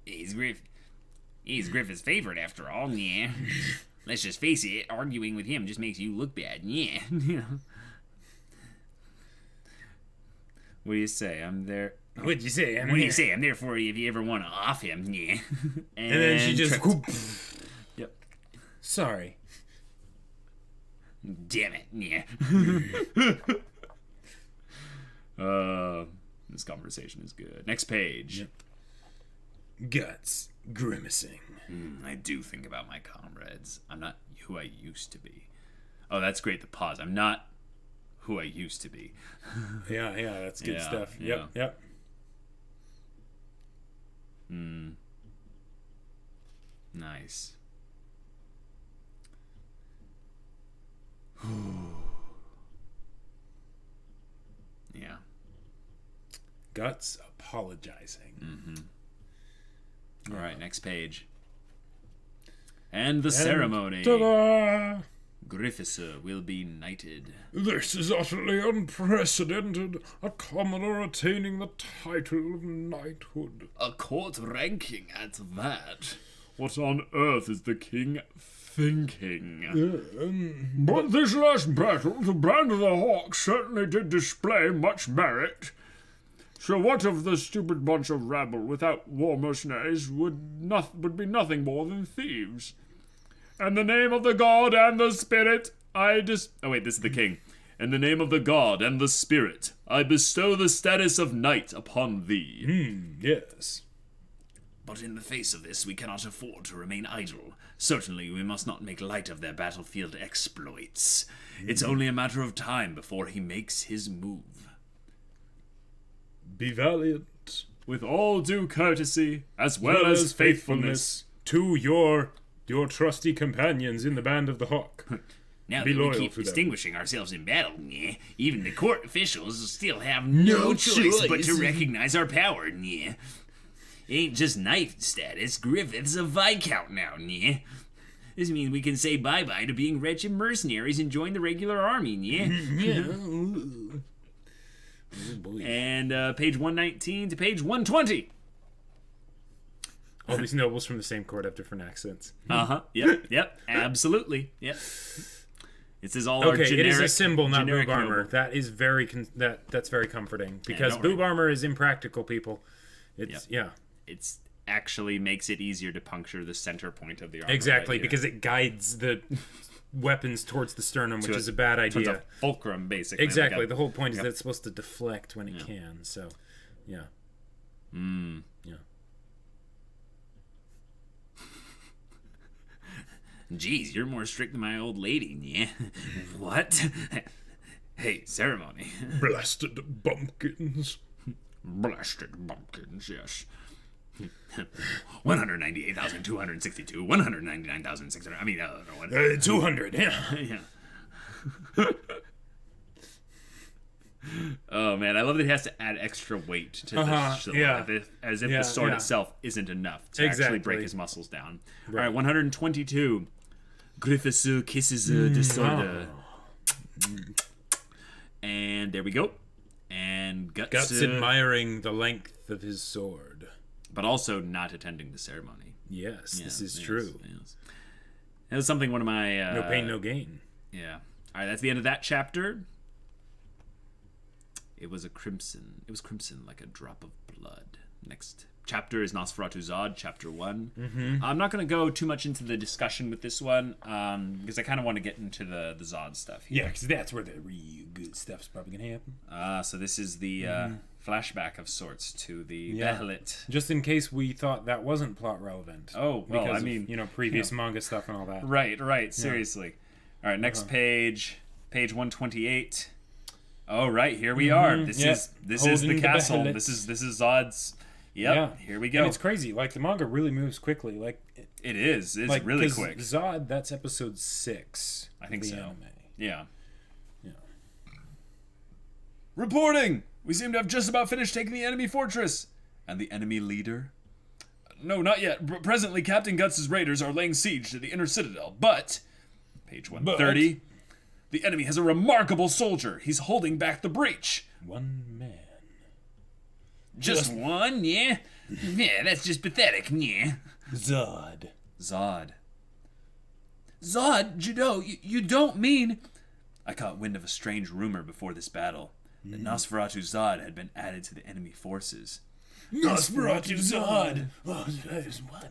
He's Griffith's favorite after all, yeah. Let's just face it, arguing with him just makes you look bad, yeah. What do you say? I'm there. What'd you say? What do you say? I'm there for you if you ever want to off him, yeah. And then she just... Yep. Sorry. Damn it, yeah. This conversation is good. Next page. Yep. Guts grimacing. I do think about my comrades. I'm not who I used to be. Oh, that's great, the pause. I'm not who I used to be. Yeah, that's good stuff. Yep. Nice. Guts apologizing. Mm-hmm. All right, next page. And the ceremony. Ta-da! Griffisu will be knighted. This is utterly unprecedented. A commoner attaining the title of knighthood. A court ranking at that. What on earth is the king thinking? But this last battle, the Brand of the Hawk certainly did display much merit. So what of the stupid bunch of rabble without war mercenaries would be nothing more than thieves? In the name of the god and the spirit, oh wait, this is the king. In the name of the god and the spirit, I bestow the status of knight upon thee. Yes. But in the face of this, we cannot afford to remain idle. Certainly, we must not make light of their battlefield exploits. It's only a matter of time before he makes his move. Be valiant. With all due courtesy, as well as faithfulness. To your trusty companions in the Band of the Hawk. Now that we keep distinguishing ourselves in battle, even the court officials still have no choice but to recognize our power. It ain't just knight status, Griffith's a viscount now. This means we can say bye-bye to being wretched mercenaries and join the regular army. And page 119 to page 120. All these nobles from the same court have different accents. Yep, absolutely. Yep. This is all our generic. It is a symbol, not boob armor. noble. That is that's very comforting because boob armor is impractical, people. It's It's actually makes it easier to puncture the center point of the armor. Exactly, right because it guides the weapons towards the sternum, which is a bad idea. Towards a fulcrum, basically. Exactly. The whole point is that it's supposed to deflect when it can. So, yeah. Yeah. Geez, you're more strict than my old lady, What? Hey, ceremony. Blasted bumpkins. Blasted bumpkins, yes. 198,262, 199,600. I mean, 200, yeah. Oh man, I love that he has to add extra weight to the sword, as if the sword itself isn't enough to actually break his muscles down. Right. All right, 122. Griffisu kisses the sword. And there we go. And Guts admiring the length of his sword, but also not attending the ceremony. Yes, this is true. Yes. That was something one of my no pain, no gain. Yeah. All right, that's the end of that chapter. It was crimson like a drop of blood. Next chapter is Nosferatu Zod, chapter 1. I'm not going to go too much into the discussion with this one, because I kind of want to get into the Zod stuff here. Yeah, because that's where the real good stuff's probably going to happen. So this is the flashback of sorts to the Behelit. Just in case we thought that wasn't plot relevant. Oh, well, because I mean... previous manga stuff and all that. Right, seriously. All right, next page 128. Oh, right, here we are. This is the castle. This is Zod's... Yep, here we go. And it's crazy. Like, the manga really moves quickly. Like it is. It's really quick. Zod, that's episode 6. I think so. Anime. Yeah. Reporting! We seem to have just about finished taking the enemy fortress. And the enemy leader? No, not yet. Presently, Captain Guts' raiders are laying siege to the inner citadel. But, page 130, the enemy has a remarkable soldier. He's holding back the breach. One man. Just one, yeah? Yeah, that's just pathetic, yeah. Zod. Zod, Judo, you don't mean... I caught wind of a strange rumor before this battle. That Nosferatu Zod had been added to the enemy forces. Nosferatu Zod!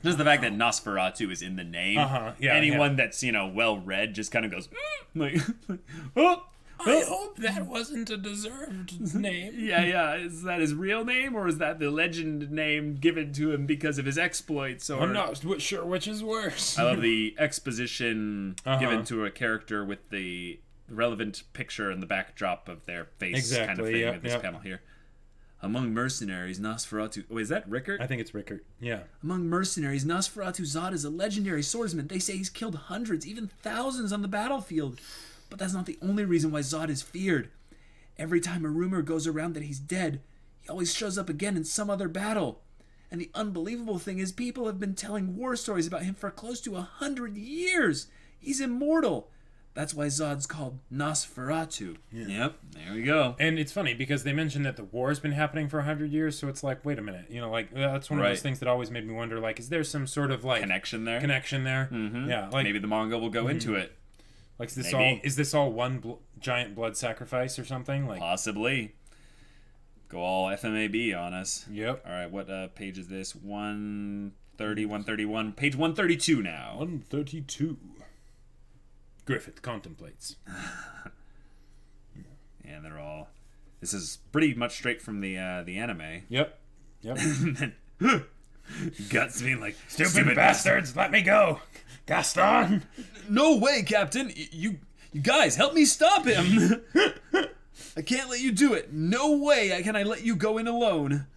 Just the fact that Nosferatu is in the name. Anyone that's, well-read just kind of goes... oh! I hope that wasn't a deserved name. Yeah. Is that his real name, or is that the legend name given to him because of his exploits? Or... I'm not sure which is worse. I love the exposition given to a character with the relevant picture in the backdrop of their face kind of thing in this panel here. Among mercenaries, Nosferatu... Oh, is that Rickert? I think it's Rickert, yeah. Among mercenaries, Nosferatu Zod is a legendary swordsman. They say he's killed hundreds, even thousands on the battlefield. But that's not the only reason why Zod is feared. Every time a rumor goes around that he's dead, He always shows up again in some other battle. And the unbelievable thing is people have been telling war stories about him for close to 100 years. He's immortal. That's why Zod's called Nosferatu. Yeah. Yep, there we go. And it's funny because they mentioned that the war's been happening for 100 years, so it's like, wait a minute. You know, like, that's one of those things that always made me wonder, like, is there some sort of, like... Connection there? Mm-hmm. Yeah. Like, maybe the manga will go into it. Like, is this all one giant blood sacrifice or something? Like, possibly. Go all FMAB on us. Yep. All right, what page is this? 130, 131. Page 132 now. 132. Griffith contemplates. And they're all... This is pretty much straight from the anime. Yep. Guts being like, Stupid bastards, let me go! Gaston! No way, Captain! You guys, help me stop him! I can't let you do it. No way can I let you go in alone.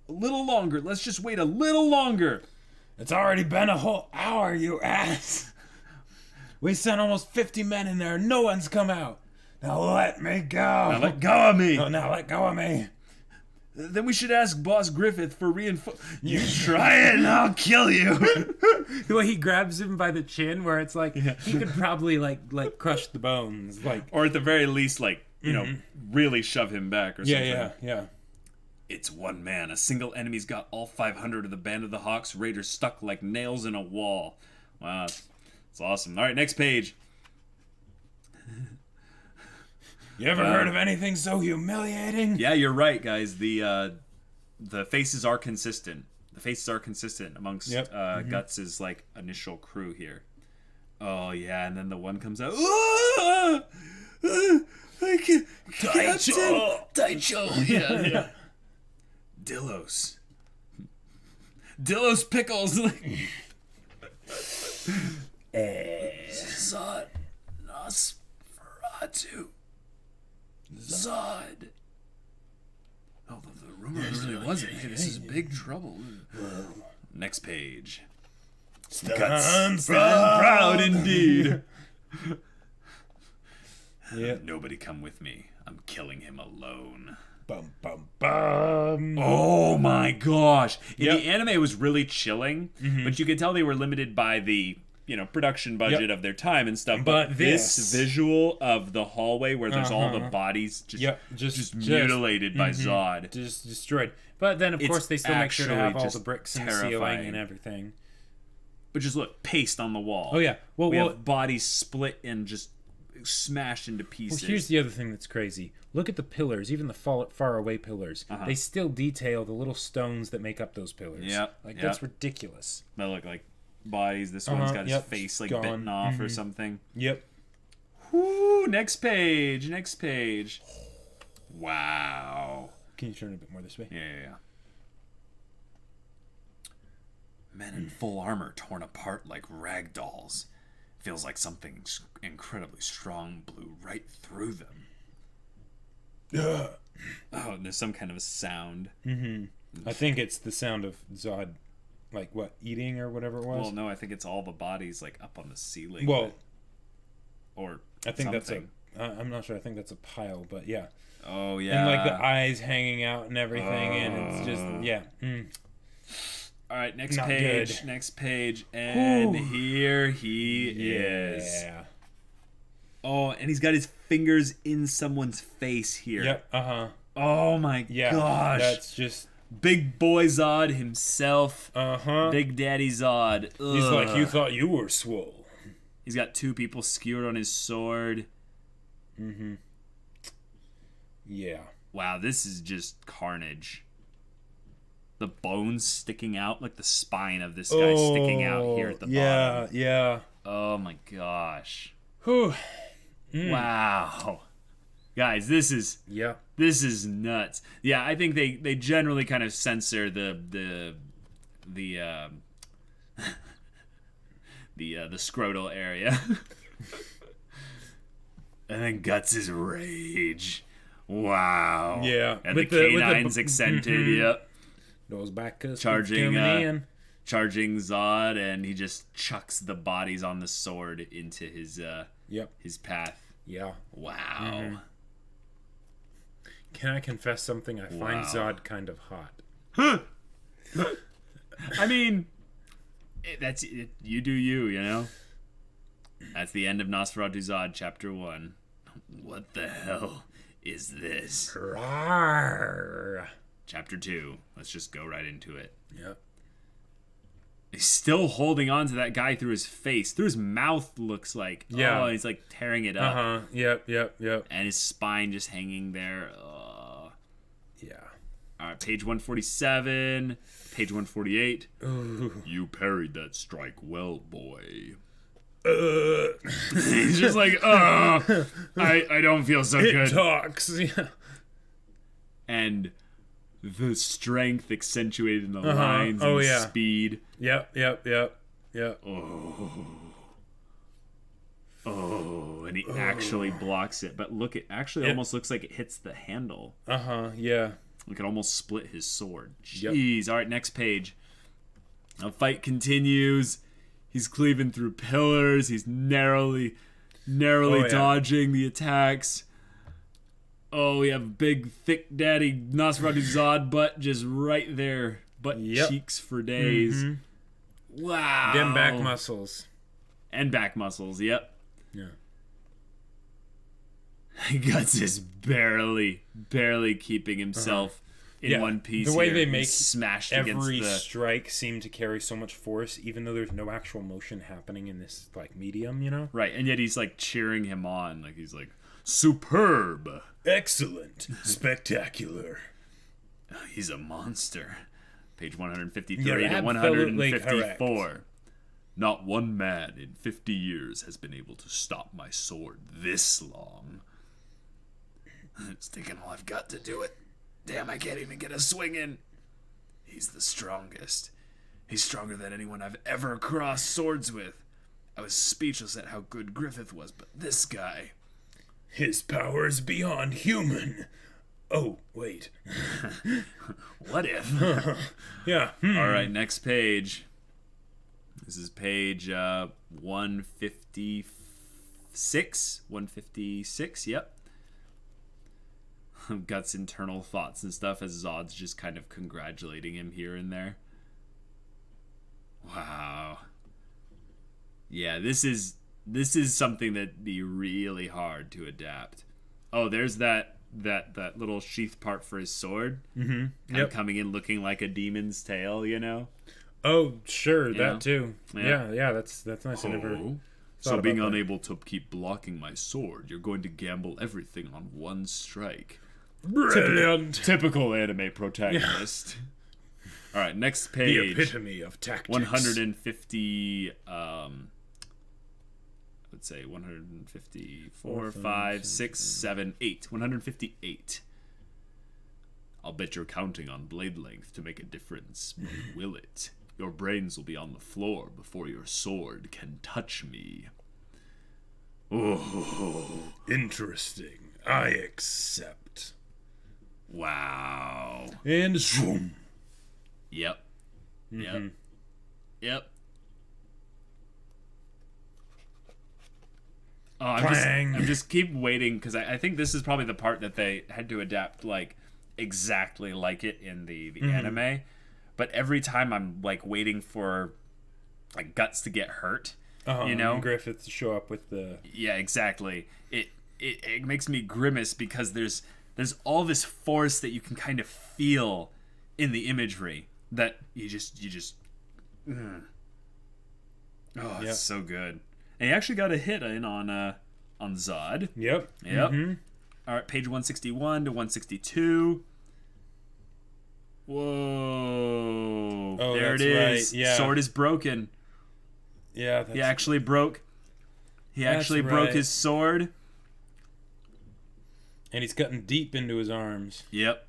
A little longer. Let's just wait a little longer. It's already been a whole hour, you ass. We sent almost 50 men in there. No one's come out. Now let me go. Now let go of me. Oh, now let go of me. Then we should ask Boss Griffith for reinforcements. You try it and I'll kill you. The way he grabs him by the chin, where it's like he could probably like crush the bones, like, or at the very least, like, you know, really shove him back or something. Yeah. It's one man. A single enemy's got all 500 of the Band of the Hawks Raiders stuck like nails in a wall. Wow, it's awesome. All right, next page. You ever heard of anything so humiliating? Yeah, you're right, guys. The faces are consistent. The faces are consistent amongst Guts' like initial crew here. Oh yeah, and then the one comes out. I can't. Daicho. Yeah. Dillos pickles. Zod Nosferatu. Zod. Oh, the rumor really wasn't. Hey, this is big trouble. Next page. Stand proud indeed. Yeah. Nobody come with me. I'm killing him alone. Bum bum bum. Oh my gosh. The anime was really chilling, but you could tell they were limited by the, you know, production budget of their time and stuff. But this visual of the hallway where there's all the bodies just mutilated by Zod. Just destroyed. But then, of course, they still make sure to have all the bricks in the ceiling and everything. But just look, paste on the wall. Oh, yeah. Well, we have bodies split and just smashed into pieces. Well, here's the other thing that's crazy. Look at the pillars, even the far away pillars. They still detail the little stones that make up those pillars. That's ridiculous. They look like bodies. This one's got his face like bitten off or something. Whoo, next page. Wow. Can you turn it a bit more this way? Yeah. Men in full armor torn apart like rag dolls. Feels like something incredibly strong blew right through them. Oh, and there's some kind of a sound. I think it's the sound of Zod, like, what, eating or whatever it was? Well, no, I think it's all the bodies, like, up on the ceiling. Well, or I think something. I'm not sure. I think that's a pile, but yeah. Oh, yeah. And, like, the eyes hanging out and everything, and it's just, All right, next page, and here he is. Yeah. Oh, and he's got his fingers in someone's face here. Yep, Oh my gosh. That's just... Big boy Zod himself. Big Daddy Zod. Ugh. He's like, you thought you were swole. He's got two people skewered on his sword. Yeah. Wow, this is just carnage. The bones sticking out, like the spine of this guy sticking out here at the bottom. Yeah. Oh my gosh. Whew. Wow. Guys, this is nuts. Yeah, I think they generally kind of censor the scrotal area. And then Guts' rage. Wow. Yeah. And the canines accented, yep. Those back charging Zod, and he just chucks the bodies on the sword into his path. Yeah. Wow. Can I confess something? I find Zod kind of hot. I mean, that's it, you do you, you know? That's the end of Nosferatu Zod, Chapter 1. What the hell is this? Rawr. Chapter 2. Let's just go right into it. Yep. He's still holding on to that guy through his face. Through his mouth, looks like. Yeah. Oh, he's like tearing it up. Uh-huh. Yep. And his spine just hanging there. Yeah. All right, page 147. Page 148. Ooh. You parried that strike well, boy. He's just like, I don't feel so good. It talks. Yeah. And the strength accentuated in the lines and the speed. Yep. Oh, and he actually blocks it. But look, it actually almost looks like it hits the handle. Yeah. We could almost split his sword. Jeez. All right, next page. The fight continues. He's cleaving through pillars. He's narrowly dodging the attacks. Oh, we have big, thick daddy Nosferatu Zod butt just right there. Butt cheeks for days. Wow. Them back muscles. And back muscles, yep. Yeah. Guts is barely keeping himself in one piece. The way here. they make He's smashed every against the strike seem to carry so much force, even though there's no actual motion happening in this like medium, you know? Right, and yet he's like cheering him on, like he's like, superb, excellent, spectacular. He's a monster. Page 153 You're to absolutely 154. correct. Not one man in 50 years has been able to stop my sword this long. It's taken all I've got to do it. Damn, I can't even get a swing in. He's the strongest. He's stronger than anyone I've ever crossed swords with. I was speechless at how good Griffith was, but this guy... His power is beyond human. Oh, wait. What if? Yeah. All right, next page. This is page 156. 156, yep. Guts' internal thoughts and stuff as Zod's just kind of congratulating him here and there. Wow. Yeah, this is something that'd be really hard to adapt. Oh, there's that little sheath part for his sword. Mm-hmm. Yep. Coming in looking like a demon's tail, you know? Oh, sure, You that know? too. Yeah. Yeah, that's nice. I never So being about that. unable to keep blocking my sword, you're going to gamble everything on one strike. Brilliant. Typical anime protagonist. All right, next page. The epitome of tactics. 150. Let's say 154, 5, 6, 7, 8. 158. I'll bet you're counting on blade length to make a difference, but will it? Your brains will be on the floor before your sword can touch me. Oh, Interesting. I accept. wow. And zoom. Yep. Yep. Oh, I'm just keep waiting because I think this is probably the part that they had to adapt like exactly like it in the anime. But every time I'm like waiting for like Guts to get hurt, you know, and Griffiths show up with the exactly. It makes me grimace because there's all this force that you can kind of feel in the imagery that you just Oh, it's so good. And he actually got a hit in on Zod. Yep. All right, page 161 to 162. Whoa. Oh, there it that's is. right. Yeah. Sword is broken. Yeah, He actually broke his sword. And he's cutting deep into his arms. Yep.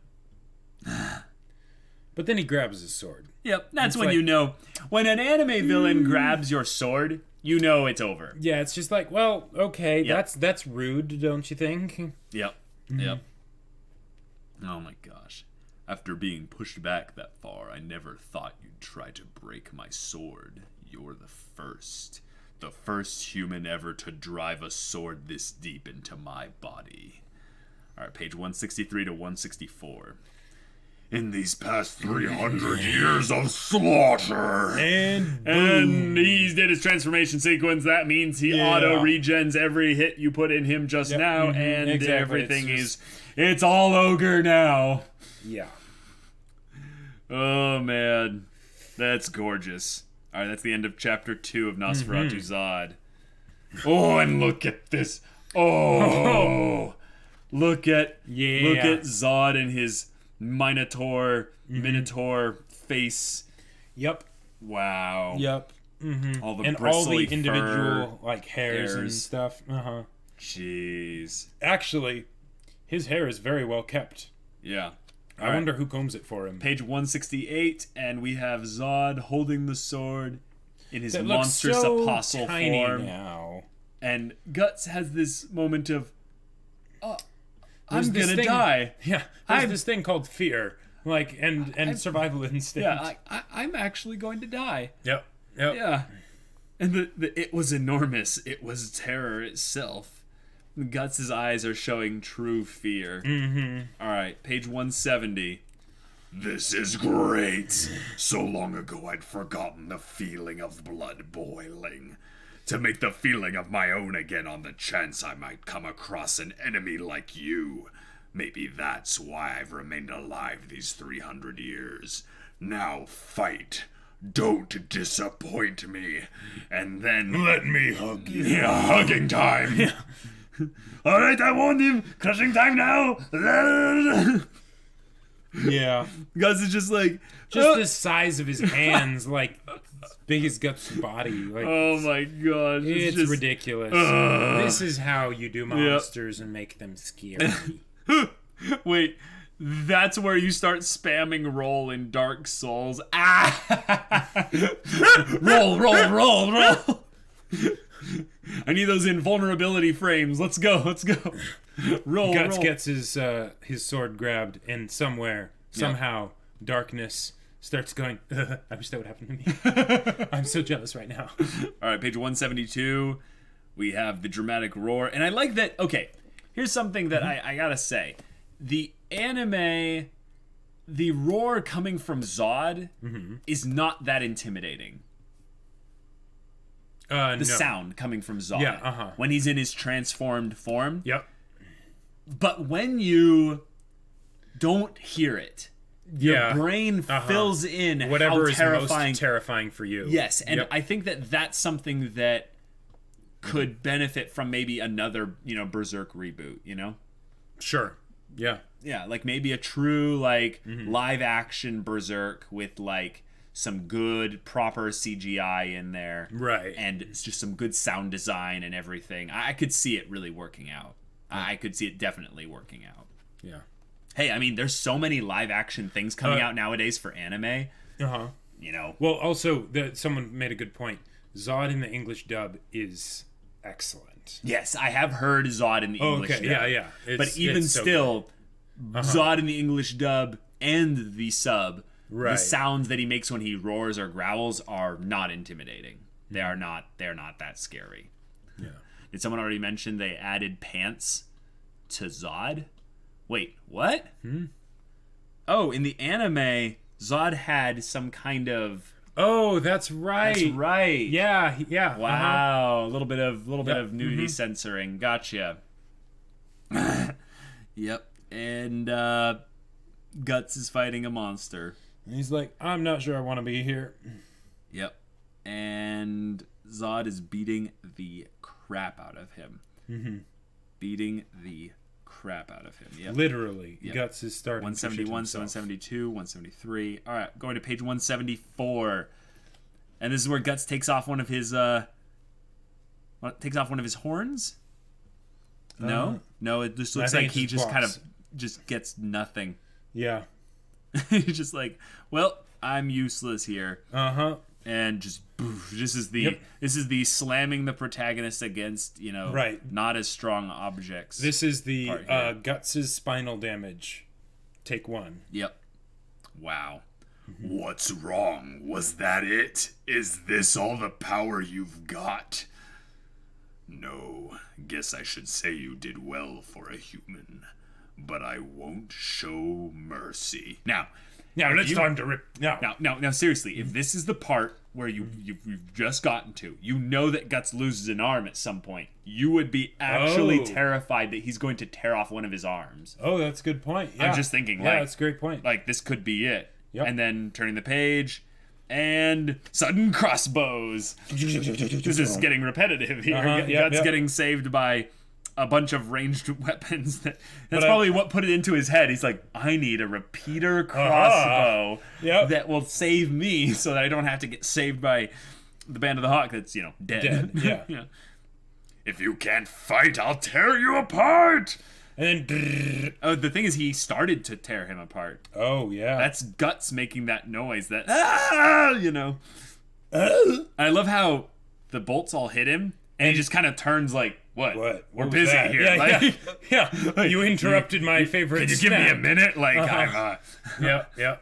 But then he grabs his sword. Yep. That's It's when like- you know. When an anime villain grabs your sword, you know it's over. Yeah, it's just like, well, okay, Yep. that's rude, don't you think? Yep. Yep. Oh my gosh. After being pushed back that far, I never thought you'd try to break my sword. You're the first. The first human ever to drive a sword this deep into my body. All right, page 163 to 164. In these past 300 years of slaughter. And he did his transformation sequence. That means he auto-regens every hit you put in him just now, and everything it's all ogre now. Yeah. Oh, man. That's gorgeous. All right, that's the end of chapter 2 of Nosferatu Zod. Oh, and look at this. Oh. Look at Zod and his Minotaur face. Yep. Wow. Yep. All the and all the individual hairs and stuff. Jeez. Actually, his hair is very well kept. Yeah. I wonder who combs it for him. Page 168, and we have Zod holding the sword in his that monstrous so apostle tiny form. Now. And Guts has this moment of, I'm gonna die. Yeah, there's this thing called fear, and survival instinct. Yeah, I'm actually going to die. Yep. Yeah, and it was enormous. It was terror itself. Guts' eyes are showing true fear. All right, page 170. This is great. So long ago I'd forgotten the feeling of blood boiling. To make the feeling of my own again on the chance I might come across an enemy like you. Maybe that's why I've remained alive these 300 years. Now fight. Don't disappoint me. And then let me hug you. Yeah, hugging time. Yeah. Alright, I warned him. Crushing time now. Yeah. Guts is just like... the size of his hands, big as Guts' body. Oh my god. It's just ridiculous. This is how you do monsters and make them scary. Wait, that's where you start spamming roll in Dark Souls. Roll. I need those invulnerability frames. Let's go. Roll. Guts gets his sword grabbed, and somehow, darkness starts going, I wish that would happen to me. I'm so jealous right now. All right, page 172. We have the dramatic roar. And I like that. Okay, here's something that I gotta say. The anime, the roar coming from Zod is not that intimidating. The sound coming from Zod when he's in his transformed form. Yep. But when you don't hear it, your brain fills in whatever how is most terrifying for you. Yes, and I think that that's something that could benefit from maybe another, Berserk reboot, Sure. Yeah. Yeah, maybe a true live action Berserk with some good proper CGI in there. Right. And it's just some good sound design and everything. I could see it really working out. I could see it definitely working out. Yeah. Hey, I mean, there's so many live action things coming out nowadays for anime. Well, also, someone made a good point. Zod in the English dub is excellent. Yes, I have heard Zod in the English dub. Yeah. But even still, Zod in the English dub and the sub, the sounds that he makes when he roars or growls are not intimidating. They're not that scary. Yeah. Did someone already mention they added pants to Zod? Wait, what? Oh, in the anime, Zod had some kind of... Oh, that's right. That's right. Yeah. Wow, a little bit of nudity censoring. Gotcha. Yep. And Guts is fighting a monster. And he's like, I'm not sure I want to be here. Yep. And Zod is beating the crap out of him. Beating the crap out of him. Yep. Literally. Yep. Guts is starting 171, 172, 173. All right, going to page 174. And this is where Guts takes off one of his horns? No, it just looks like he just kind of just gets nothing. Yeah. He's just like, well, I'm useless here. And just boof, this is the slamming the protagonist against, not as strong objects. This is the Guts' spinal damage. Take 1. Yep. Wow. What's wrong? Was that it? Is this all the power you've got? No, guess I should say you did well for a human. but I won't show mercy. Now it's time to rip. Now, seriously, if this is the part where you've just gotten to, you know that Guts loses an arm at some point, you would be actually terrified that he's going to tear off one of his arms. Oh, that's a good point. Yeah. I'm just thinking, that's a great point. Like, this could be it. Yep. And then turning the page, and sudden crossbows. This is getting repetitive here. Guts getting saved by a bunch of ranged weapons. That's probably what put it into his head. He's like, I need a repeater crossbow that will save me so that I don't have to get saved by the Band of the Hawk that's, dead. Yeah. If you can't fight, I'll tear you apart. And then... the thing is, he started to tear him apart. Oh, yeah. That's Guts making that noise. That, I love how the bolts all hit him, and he just kind of turns like, What? We're busy that? here. Yeah, Like, you interrupted my favorite. Can you give me a minute? Like, Yeah.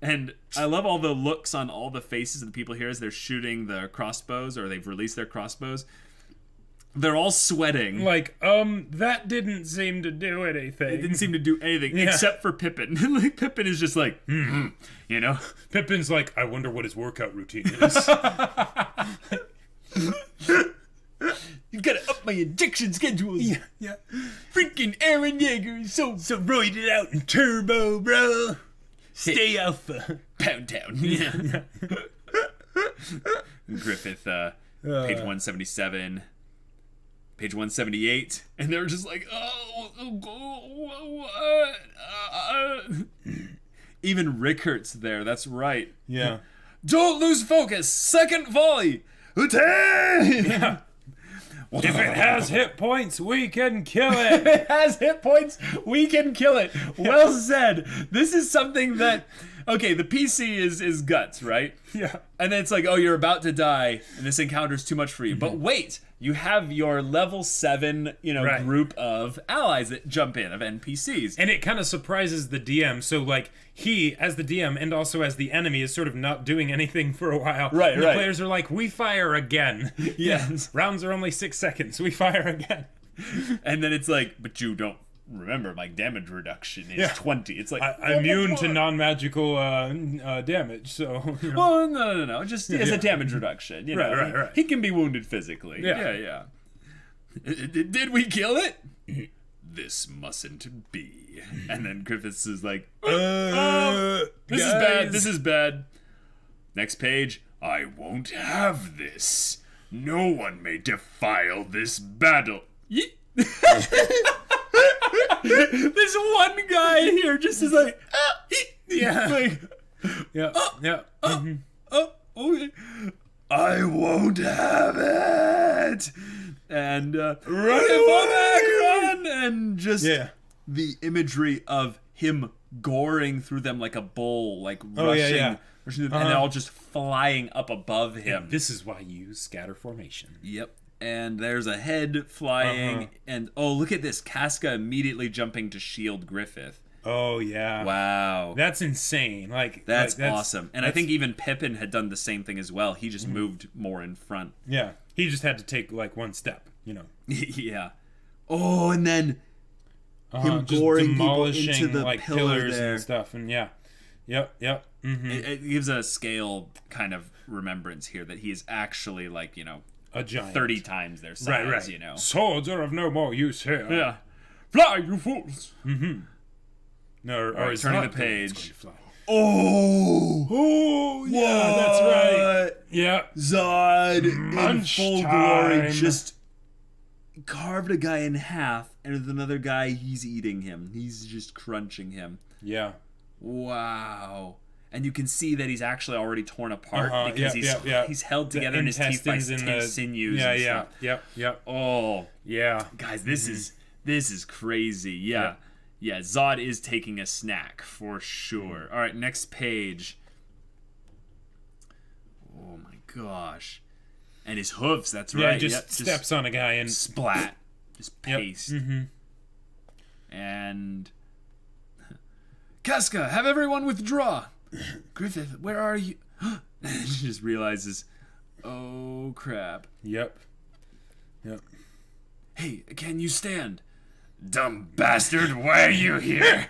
And I love all the looks on all the faces of the people here as they're shooting the crossbows, or they've released their crossbows. They're all sweating. Like, that didn't seem to do anything. It didn't seem to do anything, except for Pippin. Like, Pippin is just like, Pippin's like, I wonder what his workout routine is. You gotta up my injection schedules. Yeah. Freaking Aaron Yeager is so roided out and turbo, bro. Stay alpha. Pound Town. Yeah. Griffith, page 177. Page 178. And they're just like, even Rickart's there, that's right. Yeah. Don't lose focus. Second volley. Yeah. If it has hit points, we can kill it. If it has hit points, we can kill it. Well said. This is something that... Okay, the PC is Guts, right? Yeah. And then it's like, oh, you're about to die, and this encounter's too much for you. But wait, you have your level 7, group of allies that jump in, of NPCs. And it kind of surprises the DM. So, like, he, as the DM, and also as the enemy, is sort of not doing anything for a while. Right, and the players are like, we fire again. Yes. Rounds are only 6 seconds. We fire again. And then it's like, but you don't remember, my damage reduction is 20. It's like, I'm immune to non-magical damage, so... Well, no. Just as a damage reduction. Right. He can be wounded physically. Yeah. Did we kill it? This mustn't be. And then Griffiths is like, this is bad. Next page. I won't have this. No one may defile this battle. This one guy here just is like, okay. I won't have it. And run, and just the imagery of him goring through them like a bull, like rushing, and they're all just flying up above him. And this is why you use scatter formation. Yep. And there's a head flying, and look at this. Casca immediately jumping to shield Griffith. Oh, yeah. Wow. That's insane. That's awesome. And I think even Pippin had done the same thing as well. He just moved more in front. Yeah. He just had to take, one step, Yeah. Oh, and then him just goring demolishing, people into the pillars there. and stuff. And Yep. It gives a scale kind of remembrance here that he is actually, a giant. 30 times their size, Right. Swords are of no more use here. Yeah. Fly, you fools! No, or turning the page. Oh, yeah, that's right. Yeah. Zod in full glory just carved a guy in half, and with another guy, he's eating him. He's just crunching him. Yeah. Wow. And you can see that he's actually already torn apart because he's held together in his teeth by sinews and stuff. Yep. Oh. Yeah. Guys, this is crazy. Yeah. Zod is taking a snack for sure. All right, next page. Oh my gosh. And his hooves, that's right. Just steps on a guy and splat. Just paste. And Casca, have everyone withdraw. Griffith, where are you? She just realizes, oh crap. Yep. Hey, can you stand? Dumb bastard, why are you here?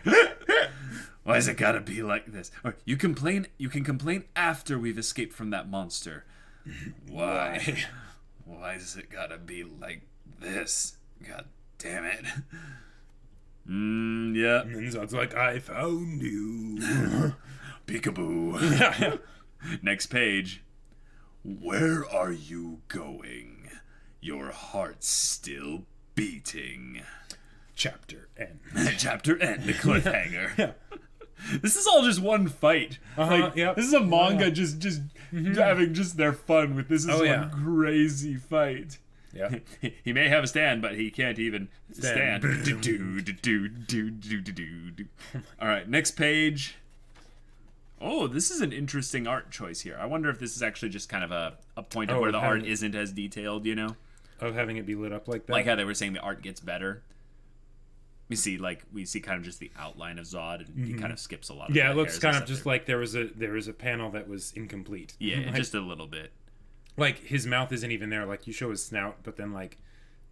Why's it gotta be like this? Or you can complain after we've escaped from that monster. Why? Why does it gotta be like this? God damn it. Yeah. And Zod's like, I found you. Peekaboo. Next page. Where are you going? Your heart's still beating. Chapter end. Chapter end. The cliffhanger. Yeah. This is all just one fight. Like, yep. This is a manga just having just their fun with this is one crazy fight. Yeah. He may have a stand, but he can't even stand. All right, next page. Oh, this is an interesting art choice here. I wonder if this is actually just kind of a point of where the art isn't as detailed, you know? Of having it be lit up like that? Like how they were saying the art gets better. We see kind of just the outline of Zod, and he kind of skips a lot of it looks kind of just like there was a panel that was incomplete. Yeah, like, just a little bit. Like his mouth isn't even there. Like you show his snout, but then like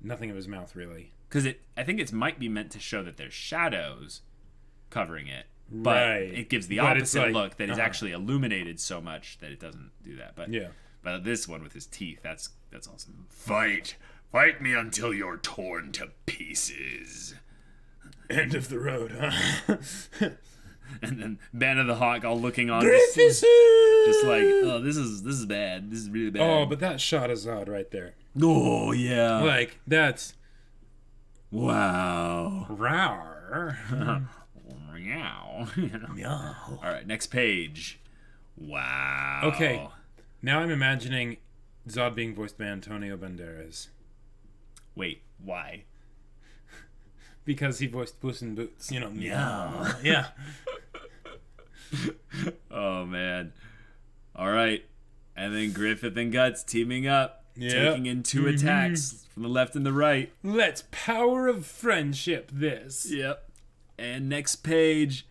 nothing of his mouth really. Because I think it might be meant to show that there's shadows covering it, but it gives the opposite look that is actually illuminated so much that it doesn't do that. But but this one with his teeth, that's awesome. Fight me until you're torn to pieces. End of the road, huh? And then Band of the Hawk all looking on, Griffisu! just like, oh, this is bad. This is really bad. Oh, but that shot of Zod right there. Oh yeah, like that's wow. Rawr. Meow. All right, next page. Wow. Okay, now I'm imagining Zod being voiced by Antonio Banderas. Wait, why? Because he voiced Puss in Boots, you know. Yeah. Yeah. Oh, man. All right. And then Griffith and Guts teaming up, taking in two attacks from the left and the right. Let's power of friendship this. Yep. And next page.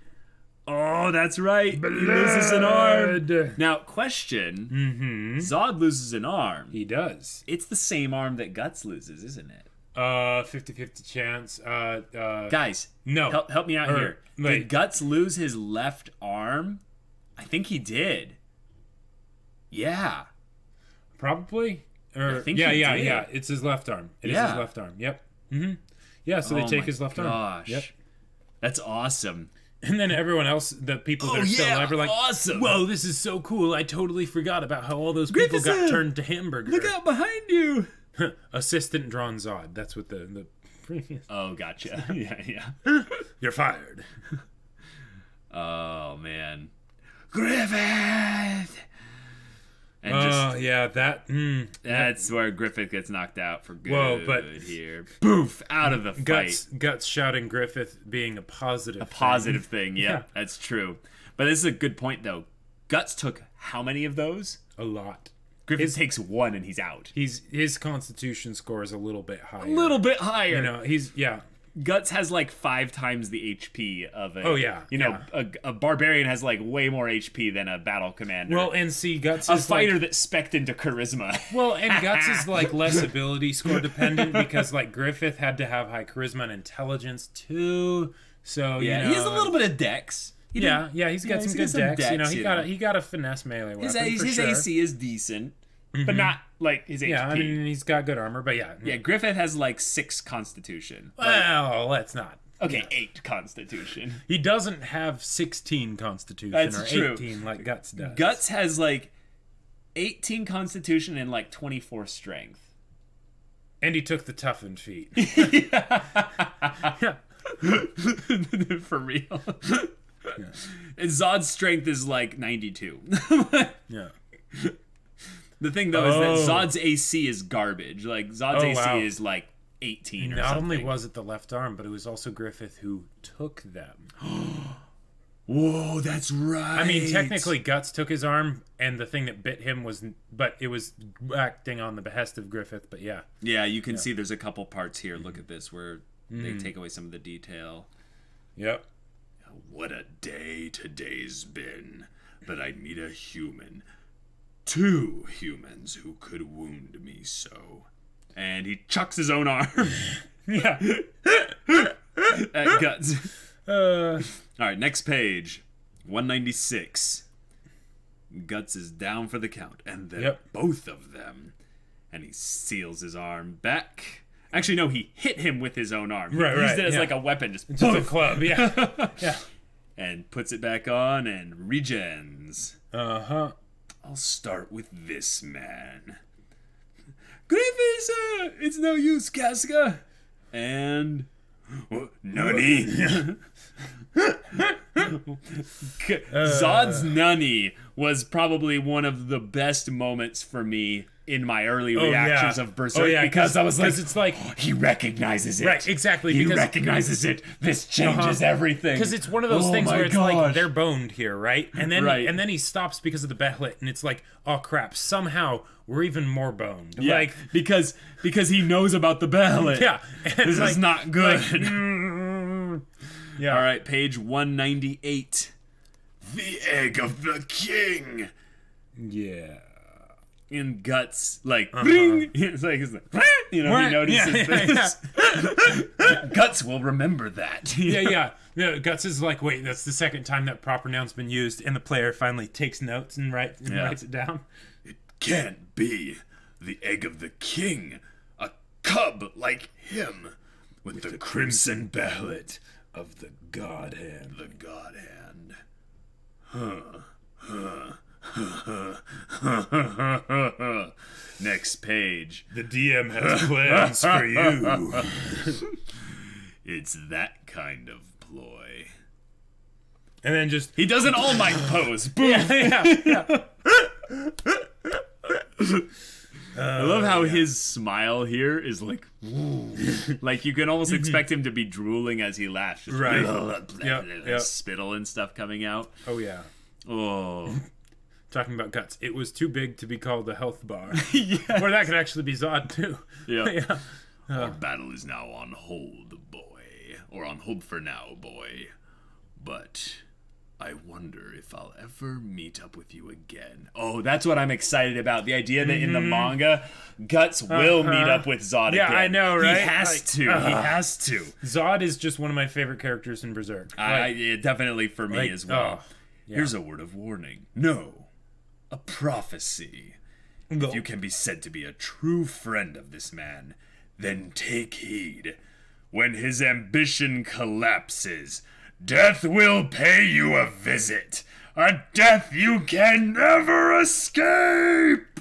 Oh, that's right. Blood. He loses an arm. Now, question. Zod loses an arm. He does. It's the same arm that Guts loses, isn't it? 50-50 chance. Guys, no. Help me out here. Wait. Did Guts lose his left arm? I think he did. Yeah. Probably. I think he did. Yeah. It's his left arm. It is his left arm. Yep. Yeah, so they take his left arm. Yep. That's awesome. And then everyone else, the people that are still alive, are like, awesome. Whoa, this is so cool. I totally forgot about how all those people got turned to hamburger. Look out behind you. Assistant drawn Zod. That's what the previous. Oh, gotcha. Yeah. You're fired. Oh man, Griffith. And that's where Griffith gets knocked out for good. Whoa, but here, poof, out of the fight. Guts shouting Griffith being a positive thing. Yeah, that's true. But this is a good point though. Guts took how many of those? A lot. Griffith takes one and he's out. His constitution score is a little bit higher. A little bit higher. You know, Guts has like 5 times the HP of a. Oh yeah. You know, a barbarian has like way more HP than a battle commander. Well, and see, Guts is a fighter that spec'd into charisma. Well, and Guts is like less ability score dependent because like Griffith had to have high charisma and intelligence too. So yeah, you know, he has a little bit of dex. He's got some good dex. You know, he got a finesse melee weapon. His AC is decent, but not like his HP. Yeah, I mean he's got good armor, but yeah. Griffith has like 6 constitution. Well, let's not. Okay, 8 constitution. He doesn't have 16 constitution or 18 like Guts does. Guts has like 18 constitution and like 24 strength. And he took the toughened feat. For real. Yeah. And Zod's strength is like 92. Yeah. The thing though is that Zod's AC is garbage. Like Zod's AC is like 18 or something. Not only was it the left arm, but it was also Griffith who took them. Whoa, that's right. I mean, technically Guts took his arm, and the thing that bit him but it was acting on the behest of Griffith, but yeah. Yeah, you can see there's a couple parts here. Look at this where they take away some of the detail. Yep. What a day today's been, but I need a human. 2 humans who could wound me so. And he chucks his own arm. Yeah. at Guts. All right, next page. 196. Guts is down for the count, and then both of them. And he seals his arm back. Actually, no, he hit him with his own arm. He used it as like a weapon. Just a club, yeah. And puts it back on and regens. Uh-huh. I'll start with this man. Griffiths, it's no use, Casca. And... Nunny. Zod's Nunny was probably one of the best moments for me in my early reactions of Berserk, because I was like, it's like he recognizes it. Right, exactly. He recognizes it. This changes everything. Because it's one of those things where it's like they're boned here, right? And then he stops because of the Behelit, and it's like, oh crap, somehow we're even more boned. Yeah, like because he knows about the Behelit. Yeah, this is not good. Yeah. All right, page 198. The egg of the king. Yeah. In Guts, like, ring! It's like, you know, he notices this. Guts will remember that. Yeah. Guts is like, wait, that's the second time that proper noun's been used, and the player finally takes notes and writes it down. It can't be the egg of the king, a cub like him, with the crimson Behelit of the God Hand. The God Hand. Next page. The DM has plans for you. It's that kind of ploy. And then just... He does an All Might pose. Boom. Yeah. I love how his smile here is like, like you can almost expect him to be drooling as he laughs. Just right. Spittle and stuff coming out. Oh, yeah. Oh. Talking about Guts. It was too big to be called a health bar. Yes. Or that could actually be Zod, too. Yeah. Our battle is now on hold, boy. Or on hold for now, boy. But... I wonder if I'll ever meet up with you again. Oh, that's what I'm excited about. The idea that in the manga, Guts will meet up with Zod again. Yeah, I know, right? He has to. He has to. Zod is just one of my favorite characters in Berserk. Definitely for me as well. Here's a word of warning. No. A prophecy. If you can be said to be a true friend of this man, then take heed. When his ambition collapses... Death will pay you a visit. A death you can never escape.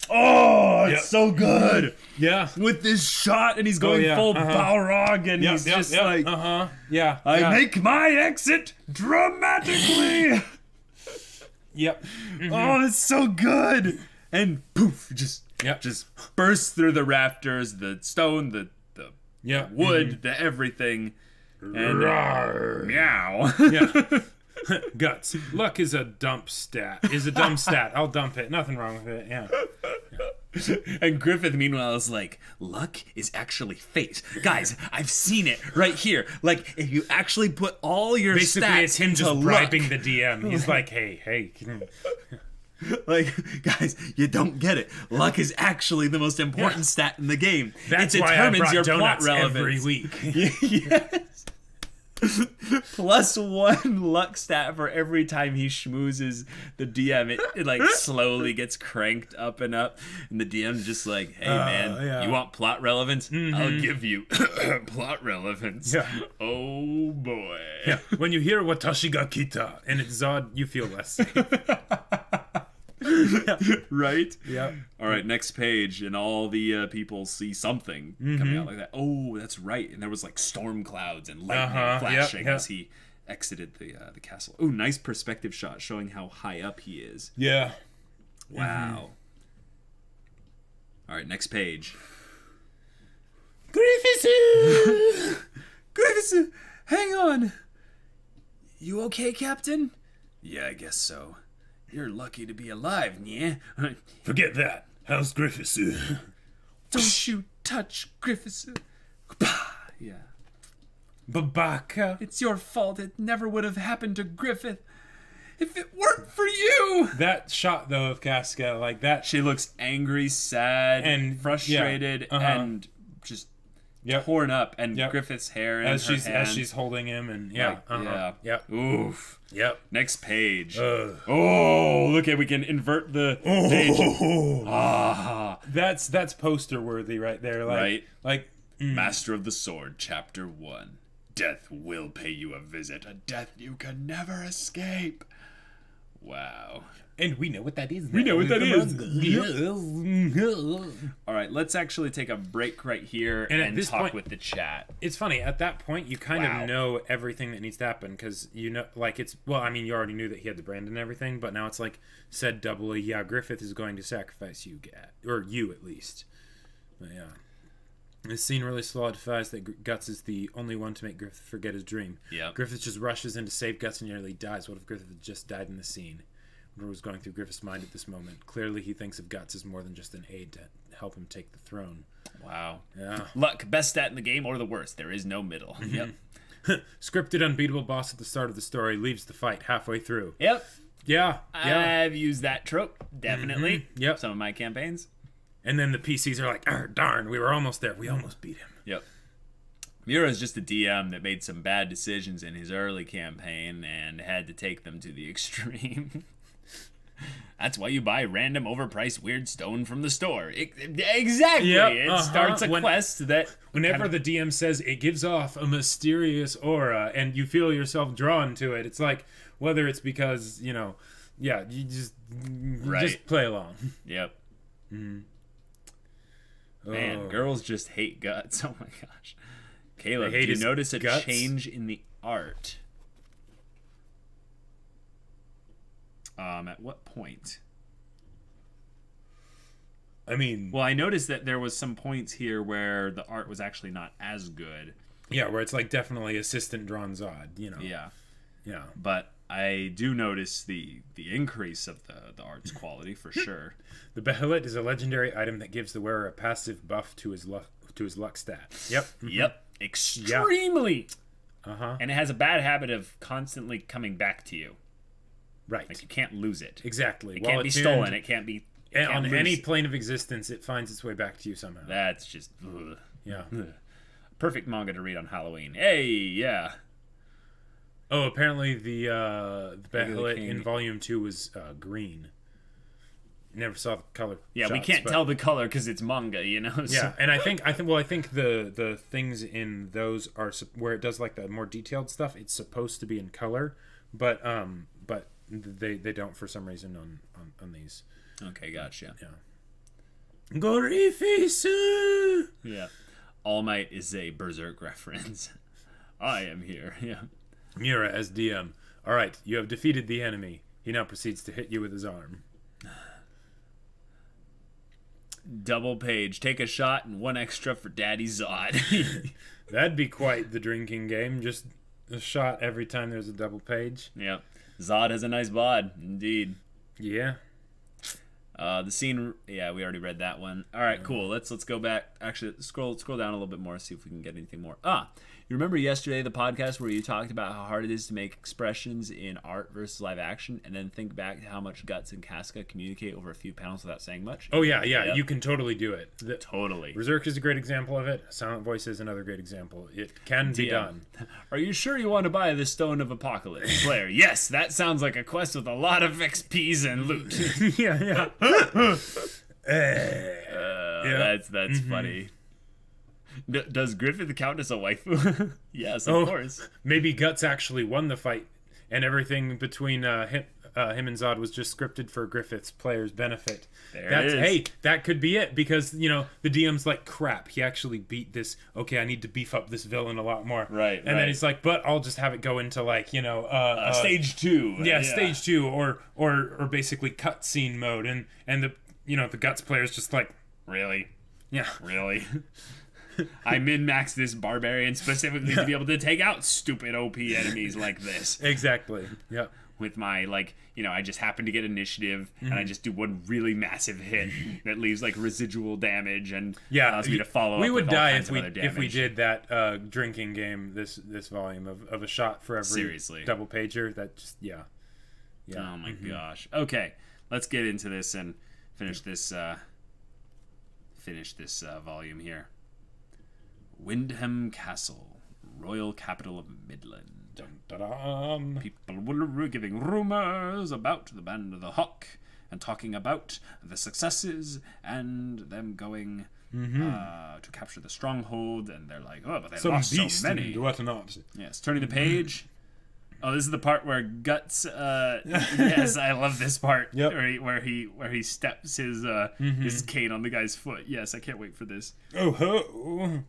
Oh, it's so good. Yeah. With this shot, and he's going full Balrog, and he's just like, I make my exit dramatically. Yep. Oh, it's so good. And poof, just bursts through the rafters, the stone, the wood, the everything. And meow. Yeah. Guts. Luck is a dump stat. I'll dump it. Nothing wrong with it. Yeah. And Griffith, meanwhile, is like, luck is actually fate. Guys, I've seen it right here. Like, if you actually put all your stats it's him just bribing the DM. He's like, hey. Like, guys, you don't get it. Luck is actually the most important stat in the game. That's why I brought your plot relevance every week. Yes. +1 luck stat for every time he schmoozes the DM. It like slowly gets cranked up and up, and the DM's just like, hey man, you want plot relevance? I'll give you plot relevance. Oh boy. When you hear Watashi ga kita and it's Zod, you feel less safe. Right? Yeah. All right, next page, and all the people see something coming out like that. Oh, that's right. And there was like storm clouds and lightning flashing as he exited the castle. Oh, nice perspective shot showing how high up he is. Yeah. Wow. All right, next page. Griffisu! Griffisu, hang on. You okay, Captain? Yeah, I guess so. You're lucky to be alive, yeah? Forget that. How's Griffisu? Don't you touch Griffisu. Yeah. Babaka. It's your fault. It never would have happened to Griffith if it weren't for you. That shot, though, of Casca, like that. She looks angry, sad, and frustrated, and just torn up, and Griffith's hair in her hand. As she's holding him, and Oof. Yep. Next page. Oh, look at, we can invert the page. That's poster worthy right there. Master of the Sword, Chapter 1. Death will pay you a visit, a death you can never escape. Wow. And we know what that is. We know what that is. All right, let's actually take a break right here and talk with the chat. It's funny, at that point, you kind of know everything that needs to happen, because you know, like, it's, well, I mean, you already knew that he had the brand and everything, but now it's like, said doubly, yeah, Griffith is going to sacrifice you, or you at least. But yeah. This scene really solidifies that Guts is the only one to make Griffith forget his dream. Yeah. Griffith just rushes in to save Guts and nearly dies. What if Griffith had just died in the scene? What was going through Griffith's mind at this moment? Clearly, he thinks of Guts as more than just an aid to help him take the throne. Wow. Yeah. Luck, best stat in the game or the worst. There is no middle. Yep. Scripted unbeatable boss at the start of the story leaves the fight halfway through. Yep. Yeah. I've used that trope, definitely. Yep. Some of my campaigns. And then the PCs are like, darn, we were almost there. We almost beat him. Yep. Mura's just a DM that made some bad decisions in his early campaign and had to take them to the extreme. That's why you buy random overpriced weird stone from the store. Exactly. Yep, it starts a quest that... Whenever the DM says it gives off a mysterious aura and you feel yourself drawn to it, it's like, whether it's because, you know, you just play along. Yep. Man, girls just hate Guts. Oh my gosh. Caleb, do you notice a change in the art? At what point? I mean... Well, I noticed that there was some points here where the art was actually not as good. Yeah, where it's like definitely assistant drawn Zod, you know. Yeah. Yeah. But I do notice the increase of the art's quality for sure. The Behelit is a legendary item that gives the wearer a passive buff to his luck stat. Yep. Yep. Extremely. Uh-huh. And it has a bad habit of constantly coming back to you. Right. Like, you can't lose it. Exactly. It can't be stolen. It can't be... on any plane of existence, it finds its way back to you somehow. That's just... Ugh. Yeah. Ugh. Perfect manga to read on Halloween. Hey, yeah. Oh, apparently the Behelit in Volume 2 was green. Never saw the color. Yeah, shots, we can't tell the color because it's manga, you know. So. Yeah, and I think the things in those are where it does like the more detailed stuff. It's supposed to be in color, but they don't for some reason on these. Okay, gotcha. Yeah. Griffisu. Yeah. All Might is a Berserk reference. I am here. Yeah. Mura as DM. All right, you have defeated the enemy. He now proceeds to hit you with his arm. Double page. Take a shot and one extra for Daddy Zod. That'd be quite the drinking game. Just a shot every time there's a double page. Yep. Zod has a nice bod, indeed. Yeah. The scene, yeah, we already read that one. All right, cool. Let's go back. Actually, scroll down a little bit more, see if we can get anything more. You remember yesterday the podcast where you talked about how hard it is to make expressions in art versus live action, and then think back to how much Guts and Casca communicate over a few panels without saying much? Oh yeah, yep. You can totally do it. Totally. Berserk is a great example of it. Silent Voice is another great example. It can be done. Are you sure you want to buy the Stone of Apocalypse? Player, yes, that sounds like a quest with a lot of XPs and loot. yeah. That's funny. Does Griffith count as a waifu? Yes, of course. Maybe Guts actually won the fight, and everything between him and Zod was just scripted for Griffith's players' benefit. Hey, that could be it, because, you know, the DM's like, crap, he actually beat this. Okay, I need to beef up this villain a lot more. Right. And then he's like, but I'll just have it go into, like, you know... stage 2. Yeah, stage 2, or basically cutscene mode, and the, you know, the Guts player's just like... Really? Yeah. Really? I min-maxed this barbarian specifically to be able to take out stupid OP enemies like this. Exactly. Yeah. With my, like, you know, I just happen to get initiative, and I just do one really massive hit that leaves, like, residual damage and allows me to follow up. We would with die if we did that drinking game this volume of a shot for every double pager. That just Oh my gosh. Okay, let's get into this and finish this volume here. Windham Castle, royal capital of Midland. Dun, dun, dun. People were giving rumors about the Band of the Hawk and talking about the successes and them going to capture the stronghold. And they're like, oh, but they lost so many. Whatnot. Yes, turning the page. Oh, this is the part where Guts. Yes, I love this part. Yep. Where he steps his cane on the guy's foot. Yes, I can't wait for this. Oh ho!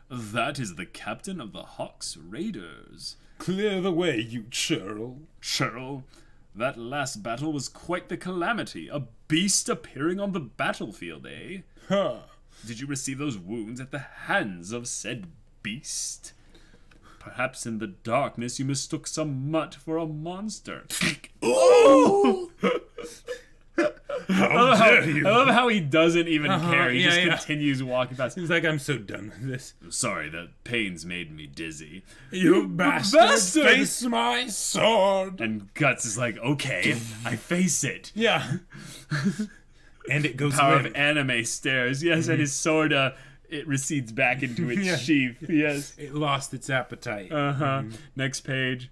That is the captain of the Hawks Raiders. Clear the way, you churl. Churl, that last battle was quite the calamity. A beast appearing on the battlefield, eh? Huh. Did you receive those wounds at the hands of said beast? Perhaps in the darkness you mistook some mutt for a monster. Oh! How dare you? I love how he doesn't even care. He just continues walking past. He's like, I'm so done with this. Sorry, the pains made me dizzy. You bastard! Face my sword! And Guts is like, okay, I face it. Yeah. And it goes Power of anime stares. Yes, and his sword, it recedes back into its sheath. Yes. It lost its appetite. Next page.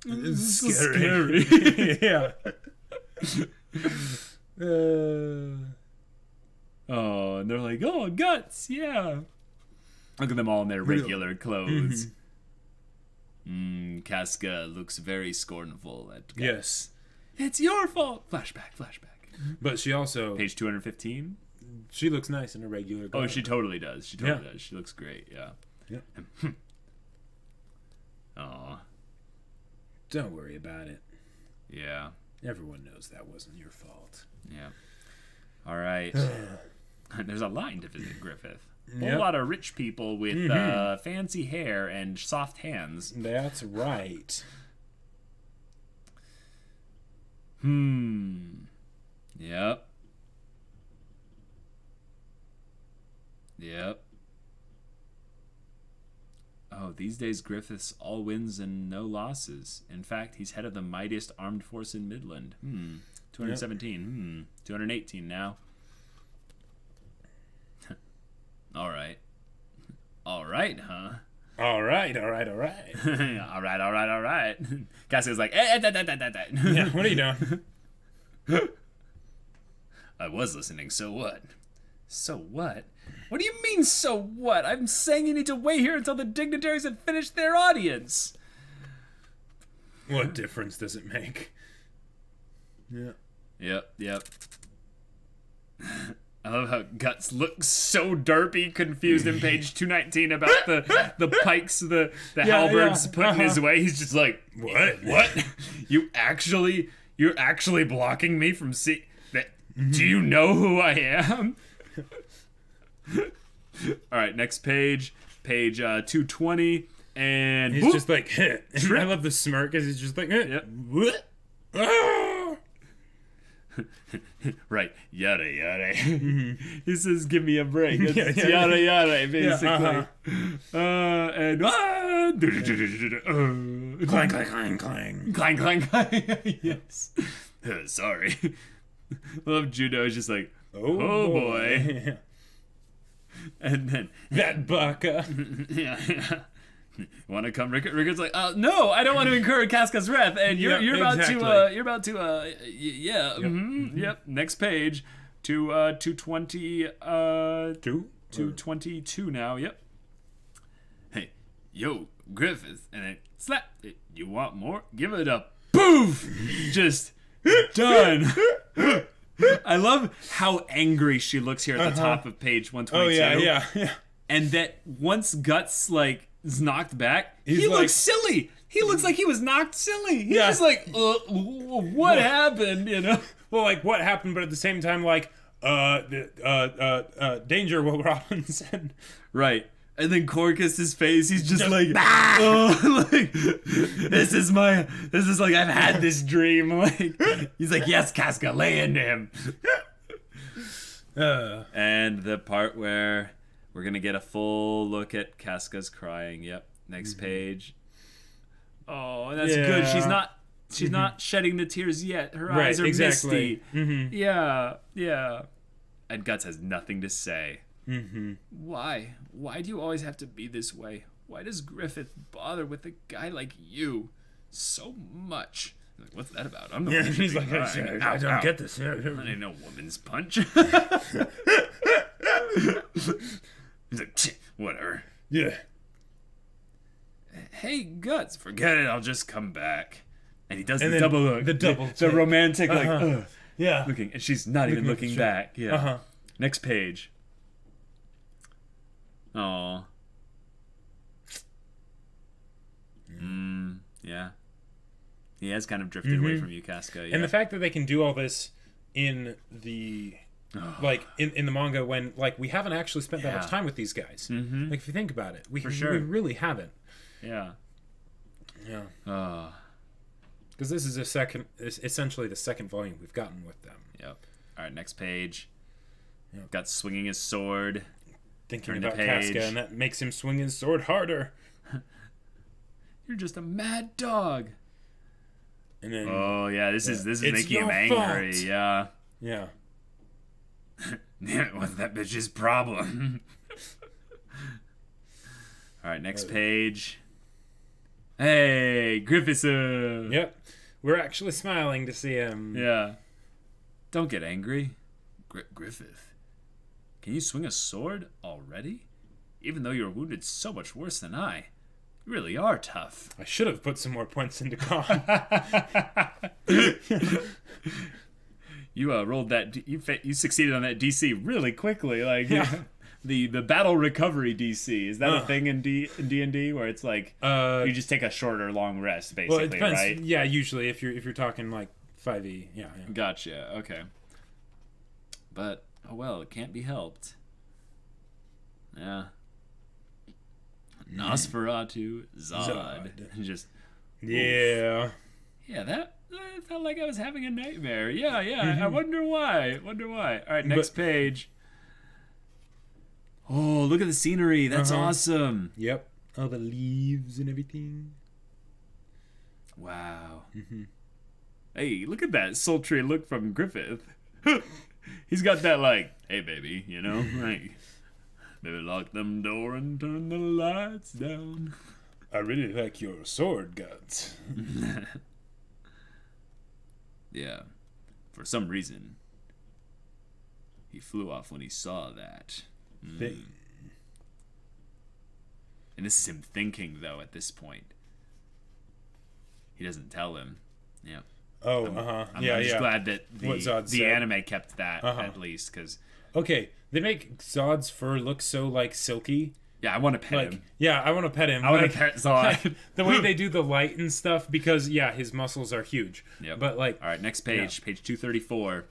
It's Scary. Yeah. Oh, and they're like, oh, Guts, yeah. Look at them all in their regular clothes. Casca looks very scornful at Guts. Yes. It's your fault. Flashback. But she also... Page 215. She looks nice in a regular garb. Oh, she totally does. She totally does. She looks great, yeah. Yep. Aw. Don't worry about it. Yeah. Everyone knows that wasn't your fault. Yeah. All right. There's a line to visit Griffith. A Yep. whole lot of rich people with fancy hair and soft hands. That's right. Yep. Oh, these days Griffiths all wins and no losses. In fact, he's head of the mightiest armed force in Midland. 217. 218 now. All right. All right, huh? All right. all right. Cassie's like, Yeah, what are you doing? I was listening, so what? So what? What do you mean, so what? I'm saying you need to wait here until the dignitaries have finished their audience. What difference does it make? Yeah. Yep. I love how Guts looks so derpy, confused in page 219 about the pikes, the halberds put in his way. He's just like, what? You're actually blocking me from seeing that? Do you know who I am? All right, next page 220, and he's just like, hit. I love the smirk as he's just like, what? Right, yada. He says, "Give me a break." It's yada, basically. And clang. Yes. Sorry. I love Judo is just like, oh boy. And then that baka. Yeah. Want to come, Rickard? Rickard's like, no, I don't want to incur Casca's wrath. And you're about to, Yep. Next page, 220, 222 now. Yep. Hey, yo, Griffith, and then slap. You want more? Give it up. Poof! Just done. I love how angry she looks here at the top of page 122. Oh yeah. And that once Guts is knocked back, he looks silly. He looks like he was knocked silly. He's just like, what happened? You know? Well, like what happened, but at the same time, like, danger, Will Robinson. Right. And then Corcus's face, he's just like, this is like, I've had this dream. Like, he's like, yes, Casca, lay into him. And the part where we're going to get a full look at Casca's crying. Yep. Next page. Oh, that's good. She's not shedding the tears yet. Her eyes are misty. Yeah. And Guts has nothing to say. Why? Why do you always have to be this way? Why does Griffith bother with a guy like you so much? Like, what's that about? I'm not. He's like, I don't get this. I ain't no woman's punch. He's like, whatever. Yeah. Hey, Guts, forget it. I'll just come back. And he does And the then double look. the double The take. romantic, like, Yeah. looking. And she's not even looking back. Yeah. Next page. Aw. Yeah. He has kind of drifted away from you, Casca. Yeah. And the fact that they can do all this in the like in the manga when like we haven't actually spent that much time with these guys. Like if you think about it, we really haven't. Yeah. Yeah. Because this is essentially the second volume we've gotten with them. Yep. All right, next page. Yep. Got swinging his sword. Thinking about Casca, and that makes him swing his sword harder. You're just a mad dog. And then, oh yeah, this is making him angry. Fault. Yeah. Yeah. It was that bitch's problem. All right, next page. Hey, Griffisu. Yep. We're actually smiling to see him. Yeah. Don't get angry. Griffith. Can you swing a sword already? Even though you're wounded so much worse than I. You really are tough. I should have put some more points into calm. You rolled that. You succeeded on that DC really quickly. Like the battle recovery DC, is that a thing in D&D where it's like you just take a short or long rest basically, well, it depends. right? Yeah, usually if you're talking like 5e, yeah. Gotcha. Okay. But oh well, it can't be helped. Yeah. Nosferatu, Zod. Just yeah. Yeah, that I felt like I was having a nightmare. Yeah. I wonder why. All right, next page. Oh, look at the scenery. That's awesome. Yep. All the leaves and everything. Wow. Hey, look at that sultry look from Griffith. He's got that like, hey baby, you know, like, maybe lock them door and turn the lights down. I really like your sword, Guts. Yeah. For some reason, he flew off when he saw that. Thing. And this is him thinking, though, at this point. He doesn't tell him. Yeah. Oh, I'm just glad that the anime kept that, at least, because... Okay, they make Zod's fur look so, like, silky. Yeah, I want to pet him. Yeah, I want to pet him. I want to pet Zod. The way they do the light and stuff, because, yeah, his muscles are huge. Yep. But, like... All right, next page. Page 234.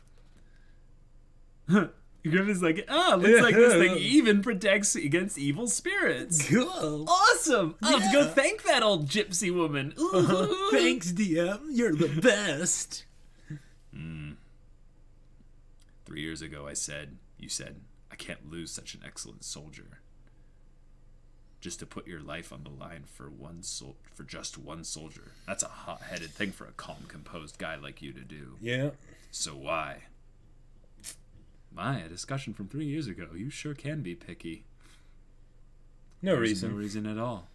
Griffith's like, looks like this thing even protects against evil spirits. Cool. Awesome. I'll have to go thank that old gypsy woman. Thanks, DM. You're the best. 3 years ago, you said, I can't lose such an excellent soldier. Just to put your life on the line for just one soldier. That's a hot-headed thing for a calm, composed guy like you to do. Yeah. So why? A discussion from 3 years ago. You sure can be picky. No reason. No reason at all.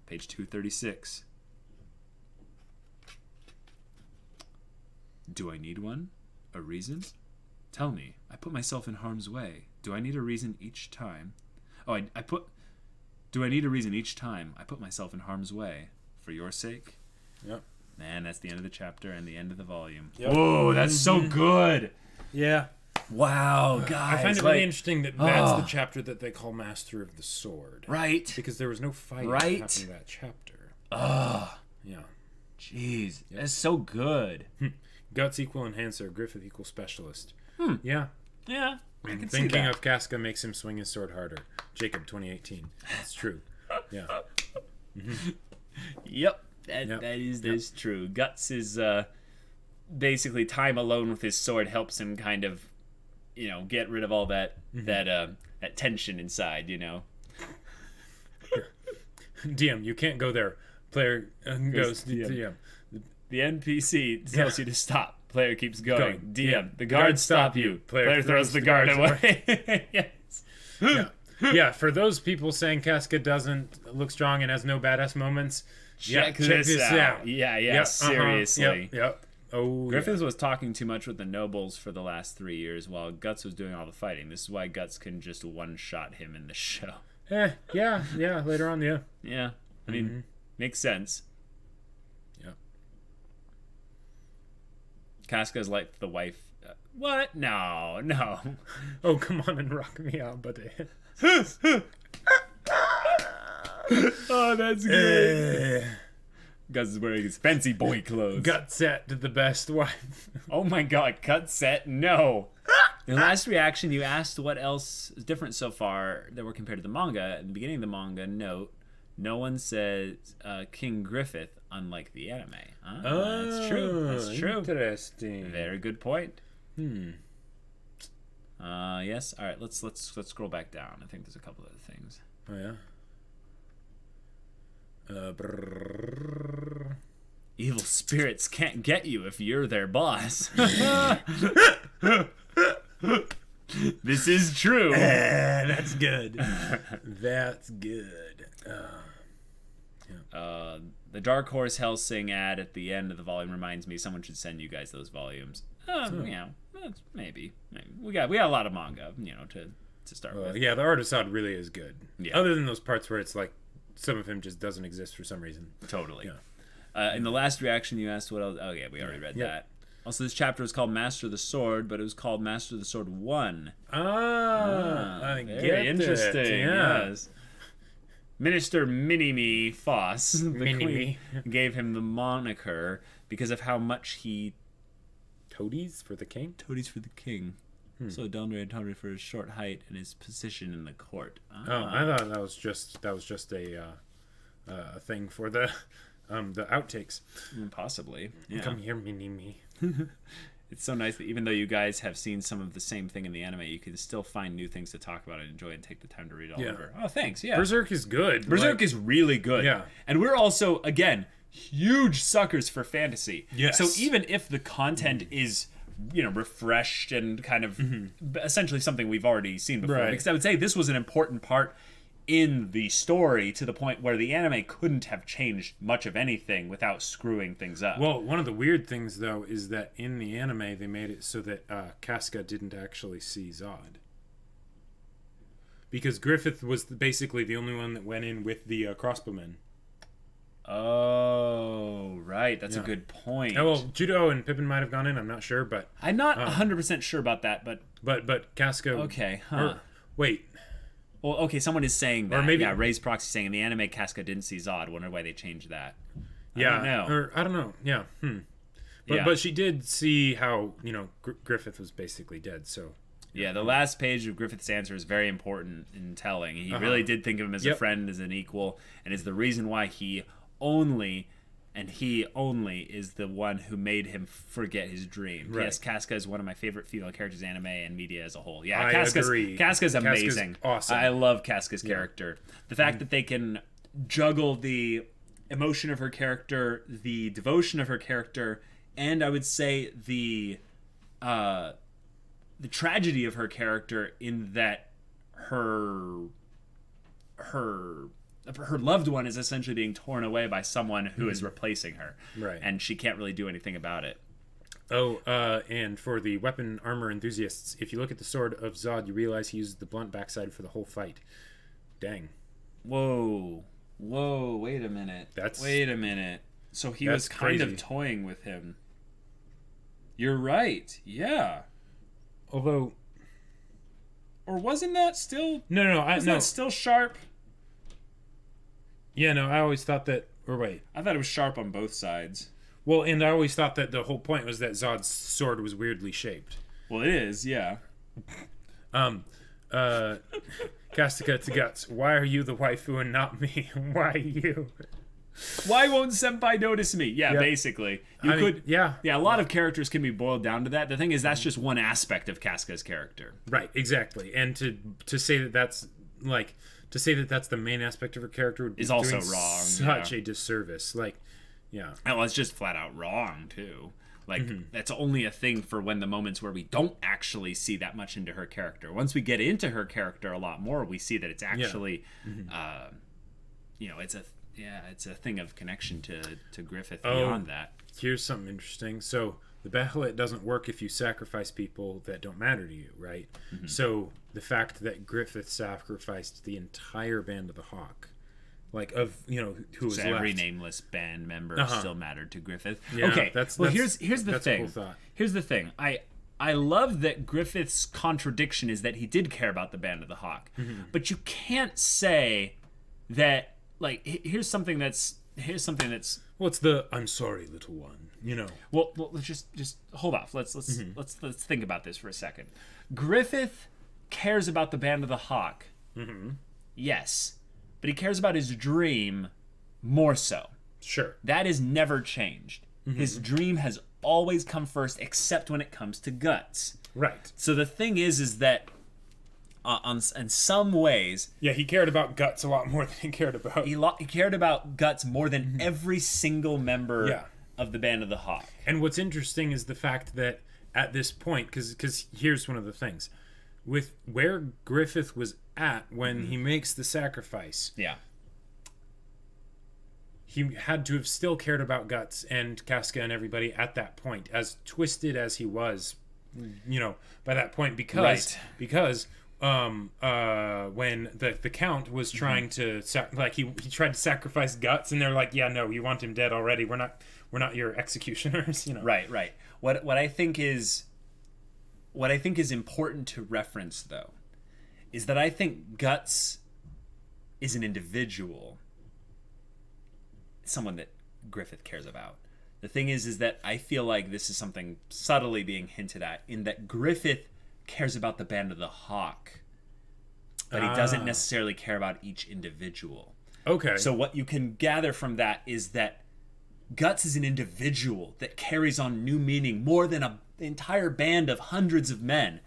Page 236. Do I need one? A reason? Tell me. I put myself in harm's way. Do I need a reason each time? Do I need a reason each time I put myself in harm's way? For your sake? Yep. Man, that's the end of the chapter and the end of the volume. Yep. Whoa, that's so good! Yeah. Wow, guys. I find it really interesting that that's the chapter that they call Master of the Sword. Right. Because there was no fight happening in that chapter. Yeah. Jeez. Yep. That's so good. Guts equal enhancer, Griffith equal specialist. Yeah. Yeah. I can Thinking see that. of Casca makes him swing his sword harder. Jacob 2018. That's true. Yeah. Yep. That's true. Guts is basically time alone with his sword helps him kind of, get rid of all that that tension inside, DM, you can't go there. Player goes DM. The NPC tells you to stop. Player keeps going. DM, the guards guards stop you. Player throws the guard away. Yes. Yeah, for those people saying Casca doesn't look strong and has no badass moments, check this out. Yeah, seriously. Yep. Oh, Griffiths was talking too much with the nobles for the last 3 years while Guts was doing all the fighting. This is why Guts can just one-shot him in the show. Yeah, later on, yeah. Yeah, I mean, makes sense. Yep. Casca's like the wife. What? No. Oh, come on and rock me out, buddy. Oh, that's good. Gus is wearing his fancy boy clothes. Gut set to the best wife. Oh my god, cut set? No. In the last reaction, you asked what else is different so far that were compared to the manga. At the beginning of the manga, note, no one says King Griffith, unlike the anime. That's true. That's true. Interesting. Very good point. Yes. All right. Let's scroll back down. I think there's a couple other things. Oh yeah. Evil spirits can't get you if you're their boss. This is true. That's good. That's good. The Dark Horse Helsing ad at the end of the volume reminds me someone should send you guys those volumes. Maybe. We got a lot of manga, to start with. Yeah, the art of Zod really is good. Yeah. Other than those parts where it's like some of him just doesn't exist for some reason. Totally. Yeah. In the last reaction, you asked what else. Oh yeah, we already read that. Also, this chapter was called Master of the Sword, but it was called Master of the Sword 1. Very interesting. Yeah. Yes. Minister Mini-Me Foss, the Mini-Me, gave him the moniker because of how much he toadies for the king. Toadies for the king. So Delnray toadied for his short height and his position in the court. I thought that was just a thing for the outtakes. Possibly. Yeah. Come here, Mini-Me. It's so nice that even though you guys have seen some of the same thing in the anime, you can still find new things to talk about and enjoy and take the time to read all over. Oh, thanks. Yeah. Berserk is good. Berserk is really good. Yeah. And we're also, again, huge suckers for fantasy. Yes. So even if the content is, refreshed and kind of essentially something we've already seen before, because I would say this was an important part in the story to the point where the anime couldn't have changed much of anything without screwing things up. Well, one of the weird things, though, is that in the anime they made it so that Casca didn't actually see Zod. Because Griffith was basically the only one that went in with the crossbowmen. Oh, right. That's a good point. Oh, well, Judo and Pippin might have gone in. I'm not sure, but... I'm not 100% sure about that, but... But Casca... Okay, huh. Wait... Well, okay, someone is saying that. Or maybe, Ray's Proxy saying in the anime Casca didn't see Zod. Wonder why they changed that. I don't know. I don't know. Yeah. But she did see how Griffith was basically dead. So yeah, the last page of Griffith's answer is very important in telling. He really did think of him as a friend, as an equal, and is the reason why he only is the one who made him forget his dream. Right. Yes, Casca is one of my favorite female characters in anime and media as a whole. Yeah, I agree. Casca's amazing. Casca's awesome. I love Casca's character. The fact that they can juggle the emotion of her character, the devotion of her character, and I would say the tragedy of her character in that her loved one is essentially being torn away by someone who is replacing her. Right. And she can't really do anything about it. Oh, and for the weapon armor enthusiasts, if you look at the sword of Zod, you realize he used the blunt backside for the whole fight. Dang. Whoa, wait a minute. Wait a minute. So he was kind of toying with him. You're right. Yeah. Although... Or wasn't that still... No. Wasn't that still sharp? Yeah, no, I always thought that... Or wait. I thought it was sharp on both sides. Well, and I always thought that the whole point was that Zod's sword was weirdly shaped. Well, it is, yeah. Castica to Guts, why are you the waifu and not me? Why you? Why won't Senpai notice me? Yeah, basically. Yeah, a lot of characters can be boiled down to that. The thing is, that's just one aspect of Casca's character. Right, exactly. And to say that that's, like... To say that that's the main aspect of her character would be is also doing wrong. Such a disservice. Like, yeah. Well, it's just flat out wrong too. Like, that's only a thing for when the moments where we don't actually see that much into her character. Once we get into her character a lot more, we see that it's actually, you know, it's a thing of connection to Griffith beyond that. Here's something interesting. So the Behelit doesn't work if you sacrifice people that don't matter to you, right? So the fact that Griffith sacrificed the entire band of the Hawk, like, of, you know, who was every left. nameless band member still mattered to Griffith. Yeah, okay, here's the that's thing. a cool thought. Here's the thing. I love that Griffith's contradiction is that he did care about the band of the Hawk, but you can't say that. Like, here's something that's. Well, it's the "I'm sorry, little one," you know. Well, let's just hold off. Let's think about this for a second. Griffith cares about the band of the Hawk. Yes, but he cares about his dream more so. Sure. That is never changed. His dream has always come first, except when it comes to Guts. Right. So the thing is that in some ways, yeah, he cared about Guts a lot more than he cared about. He cared about Guts more than every single member of the band of the Hawk. And what's interesting is the fact that at this point, because here's one of the things, with where Griffith was at when he makes the sacrifice. Yeah. He had to have still cared about Guts and Casca and everybody at that point, as twisted as he was, you know, by that point, because when the Count was trying to he tried to sacrifice Guts, and they're like, yeah, no, you want him dead already. We're not your executioners, you know. Right. What I think is important to reference, though, is that I think Guts is an individual, someone that Griffith cares about. The thing is that I feel like this is something subtly being hinted at, in that Griffith cares about the band of the Hawk, but he doesn't necessarily care about each individual. Okay. So what you can gather from that is that Guts is an individual that carries on new meaning more than an entire band of hundreds of men,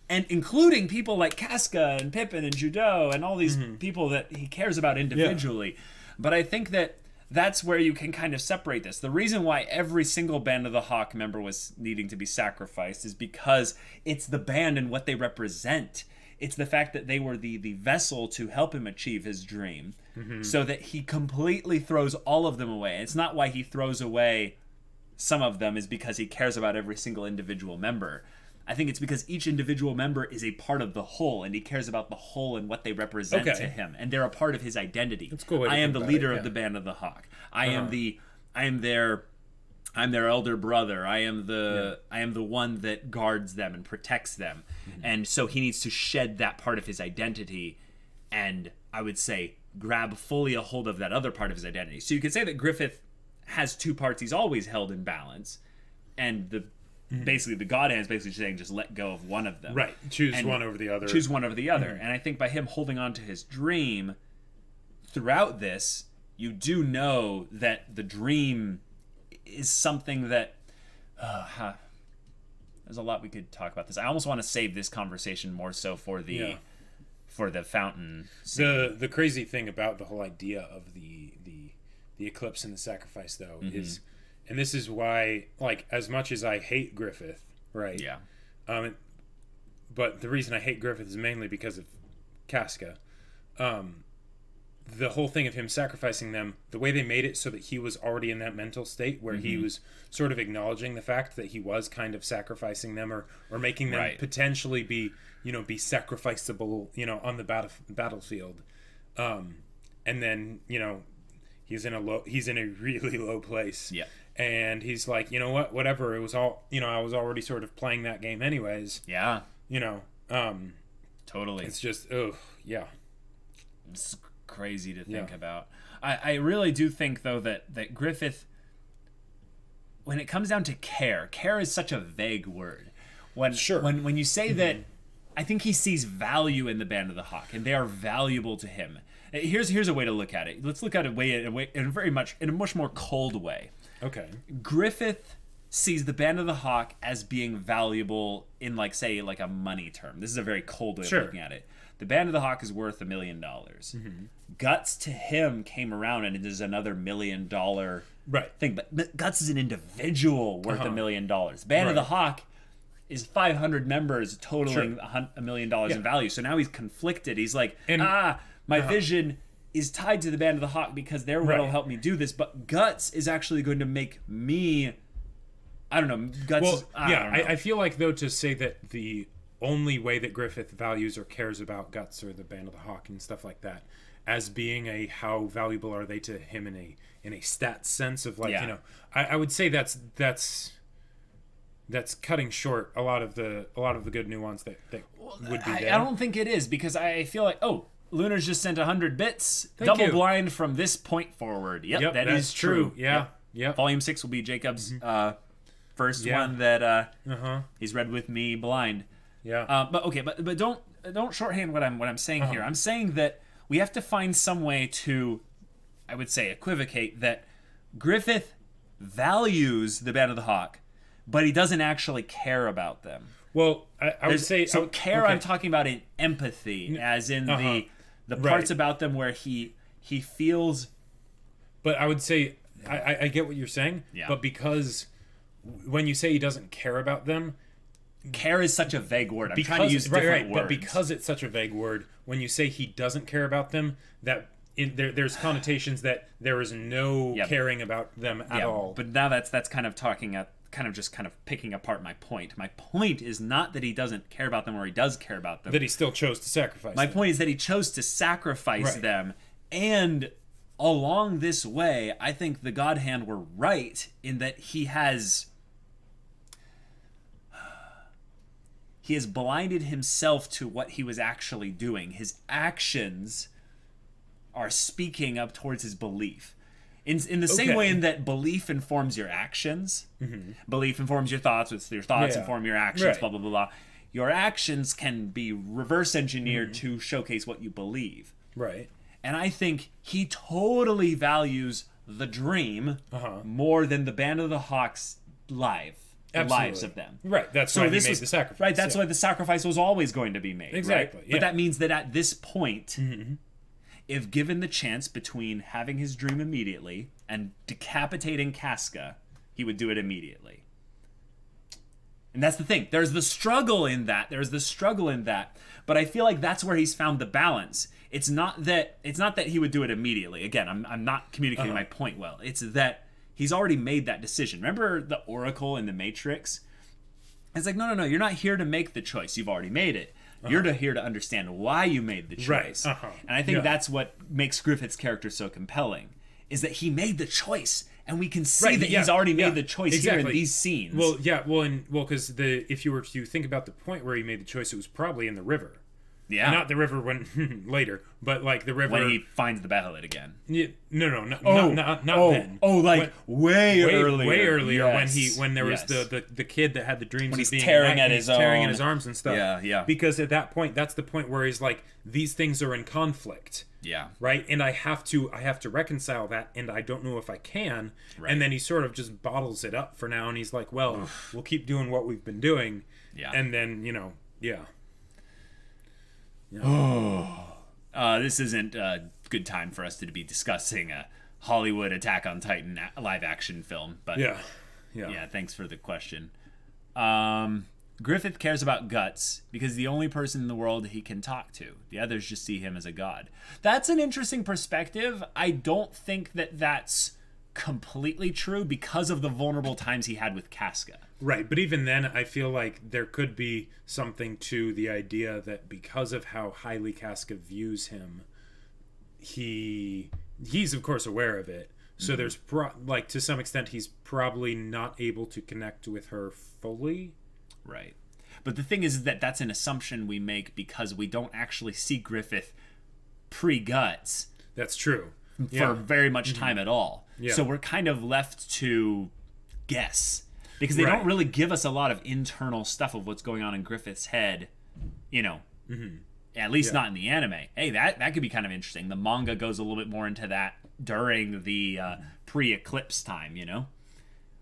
and including people like Casca and Pippin and Judeau and all these people that he cares about individually. Yeah. But I think that that's where you can kind of separate this. The reason why every single band of the Hawk member was needing to be sacrificed is because it's the band and what they represent. It's the fact that they were the vessel to help him achieve his dream, so that he completely throws all of them away. It's not why he throws away some of them is because he cares about every single individual member. I think it's because each individual member is a part of the whole, and he cares about the whole and what they represent to him, and they're a part of his identity. That's a cool way to I am think the about leader it, of the band of the Hawk. I am their elder brother. I am the one that guards them and protects them. And so he needs to shed that part of his identity, and I would say grab fully a hold of that other part of his identity. So you could say that Griffith has two parts he's always held in balance, and basically the God Hand is basically saying just let go of one of them. Right. Choose one over the other. Choose one over the other. And I think by him holding on to his dream throughout this, you do know that the dream is something that there's a lot we could talk about this. I almost want to save this conversation more so for the fountain scene. The crazy thing about the whole idea of the eclipse and the sacrifice, though, is, and this is why, like, as much as I hate Griffith, right? Yeah. But the reason I hate Griffith is mainly because of Casca. The whole thing of him sacrificing them, the way they made it so that he was already in that mental state where he was sort of acknowledging the fact that he was kind of sacrificing them or making them potentially be sacrificable, on the battlefield. And then, he's in a really low place. Yeah. And he's like, you know what, whatever. It was all, I was already sort of playing that game anyways. Yeah. Totally. It's just, yeah. It's crazy to think about. I really do think, though, that Griffith, when it comes down to care is such a vague word. When you say that, I think he sees value in the band of the Hawk, and they are valuable to him. Here's a way to look at it. Let's look at it in a much more cold way. Okay. Griffith sees the band of the Hawk as being valuable in, say, a money term. This is a very cold way of looking at it. the Band of the Hawk is worth $1 million. Guts to him came around and it is another $1 million thing. But Guts is an individual worth $1 million. Band of the Hawk is 500 members totaling $1 million in value. So now he's conflicted. He's like, my vision is tied to the Band of the Hawk because they're what will help me do this. But Guts is actually going to make me... I don't know. Guts I feel like, though, to say that the only way that Griffith values or cares about Guts or the Band of the Hawk and stuff like that as being a how valuable are they to him in a stats sense of like, you know, I would say that's cutting short a lot of the good nuance that would be there. I don't think it is, because I feel like, Lunar's just sent 100 bits. Double blind from this point forward. Yep, that is true. Yeah. Volume 6 will be Jacob's first one that he's read with me blind. Yeah. But don't shorthand what I'm saying here. I'm saying that we have to find some way to, I would say, equivocate that Griffith values the Band of the Hawk, but he doesn't actually care about them. Well, I would say... So care, I'm talking about in empathy, as in the parts about them where he feels... But I would say, I get what you're saying, but because when you say he doesn't care about them... Care is such a vague word. I'm trying to use different words. But because it's such a vague word, when you say he doesn't care about them, there's connotations that there is no caring about them at all. But now that's kind of picking apart my point. My point is not that he doesn't care about them or he does care about them. That he still chose to sacrifice My them. point is that he chose to sacrifice them, and along this way, I think the God Hand were right in that he has blinded himself to what he was actually doing. His actions are speaking up towards his belief. In the same way in that belief informs your actions, belief informs your thoughts, your thoughts inform your actions, blah, blah, blah, blah. Your actions can be reverse engineered to showcase what you believe. Right. And I think he totally values the dream more than the Band of the Hawk's lives of them. Right. That's why he made the sacrifice. Right. That's why the sacrifice was always going to be made. Exactly. Right? But that means that at this point, if given the chance between having his dream immediately and decapitating Casca, he would do it immediately. And that's the thing. There's the struggle in that. But I feel like that's where he's found the balance. It's not that he would do it immediately. Again, I'm not communicating my point well. It's that he's already made that decision. Remember the Oracle in the Matrix? It's like, no, you're not here to make the choice. You've already made it. You're here to understand why you made the choice. Right. And I think that's what makes Griffith's character so compelling, is that he made the choice, and we can see that he's already made the choice here in these scenes. Well, because if you were to think about the point where he made the choice, it was probably in the river. Yeah. Not the river when later, but like the river when he finds the Behelit again. Yeah, not then. Way earlier. Way earlier when there was the kid that had the dreams when of being tearing at his arms and stuff. Yeah. Because at that point, that's the point where he's like, these things are in conflict. Yeah. Right? And I have to reconcile that, and I don't know if I can. Right. And then he sort of just bottles it up for now, and he's like, well, we'll keep doing what we've been doing. Yeah. And then, this isn't a good time for us to be discussing a Hollywood Attack on Titan live action film, but yeah, thanks for the question. Griffith cares about Guts because the only person in the world he can talk to. The others just see him as a god. That's an interesting perspective. I don't think that that's completely true because of the vulnerable times he had with Casca. Right, but even then, I feel like there could be something to the idea that because of how highly Casca views him, he's of course aware of it. So there's to some extent, he's probably not able to connect with her fully. Right, but the thing is that that's an assumption we make because we don't actually see Griffith pre-Guts. That's true. For very much time at all. Yeah. So we're kind of left to guess. Because they don't really give us a lot of internal stuff of what's going on in Griffith's head, at least not in the anime. Hey, that could be kind of interesting. The manga goes a little bit more into that during the pre-eclipse time,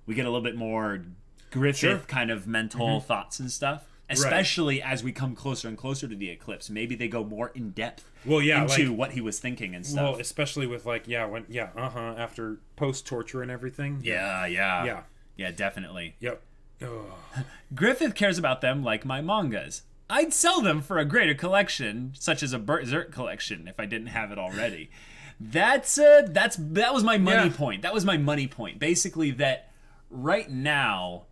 We get a little bit more Griffith kind of mental thoughts and stuff. especially as we come closer and closer to the eclipse. Maybe they go more in depth into like, what he was thinking and stuff. Well, especially with like after post torture and everything. Yeah, definitely. Yep. Griffith cares about them like my mangas. I'd sell them for a greater collection, such as a Berserk collection, if I didn't have it already. That was my money point. That was my money point. Basically, that right now,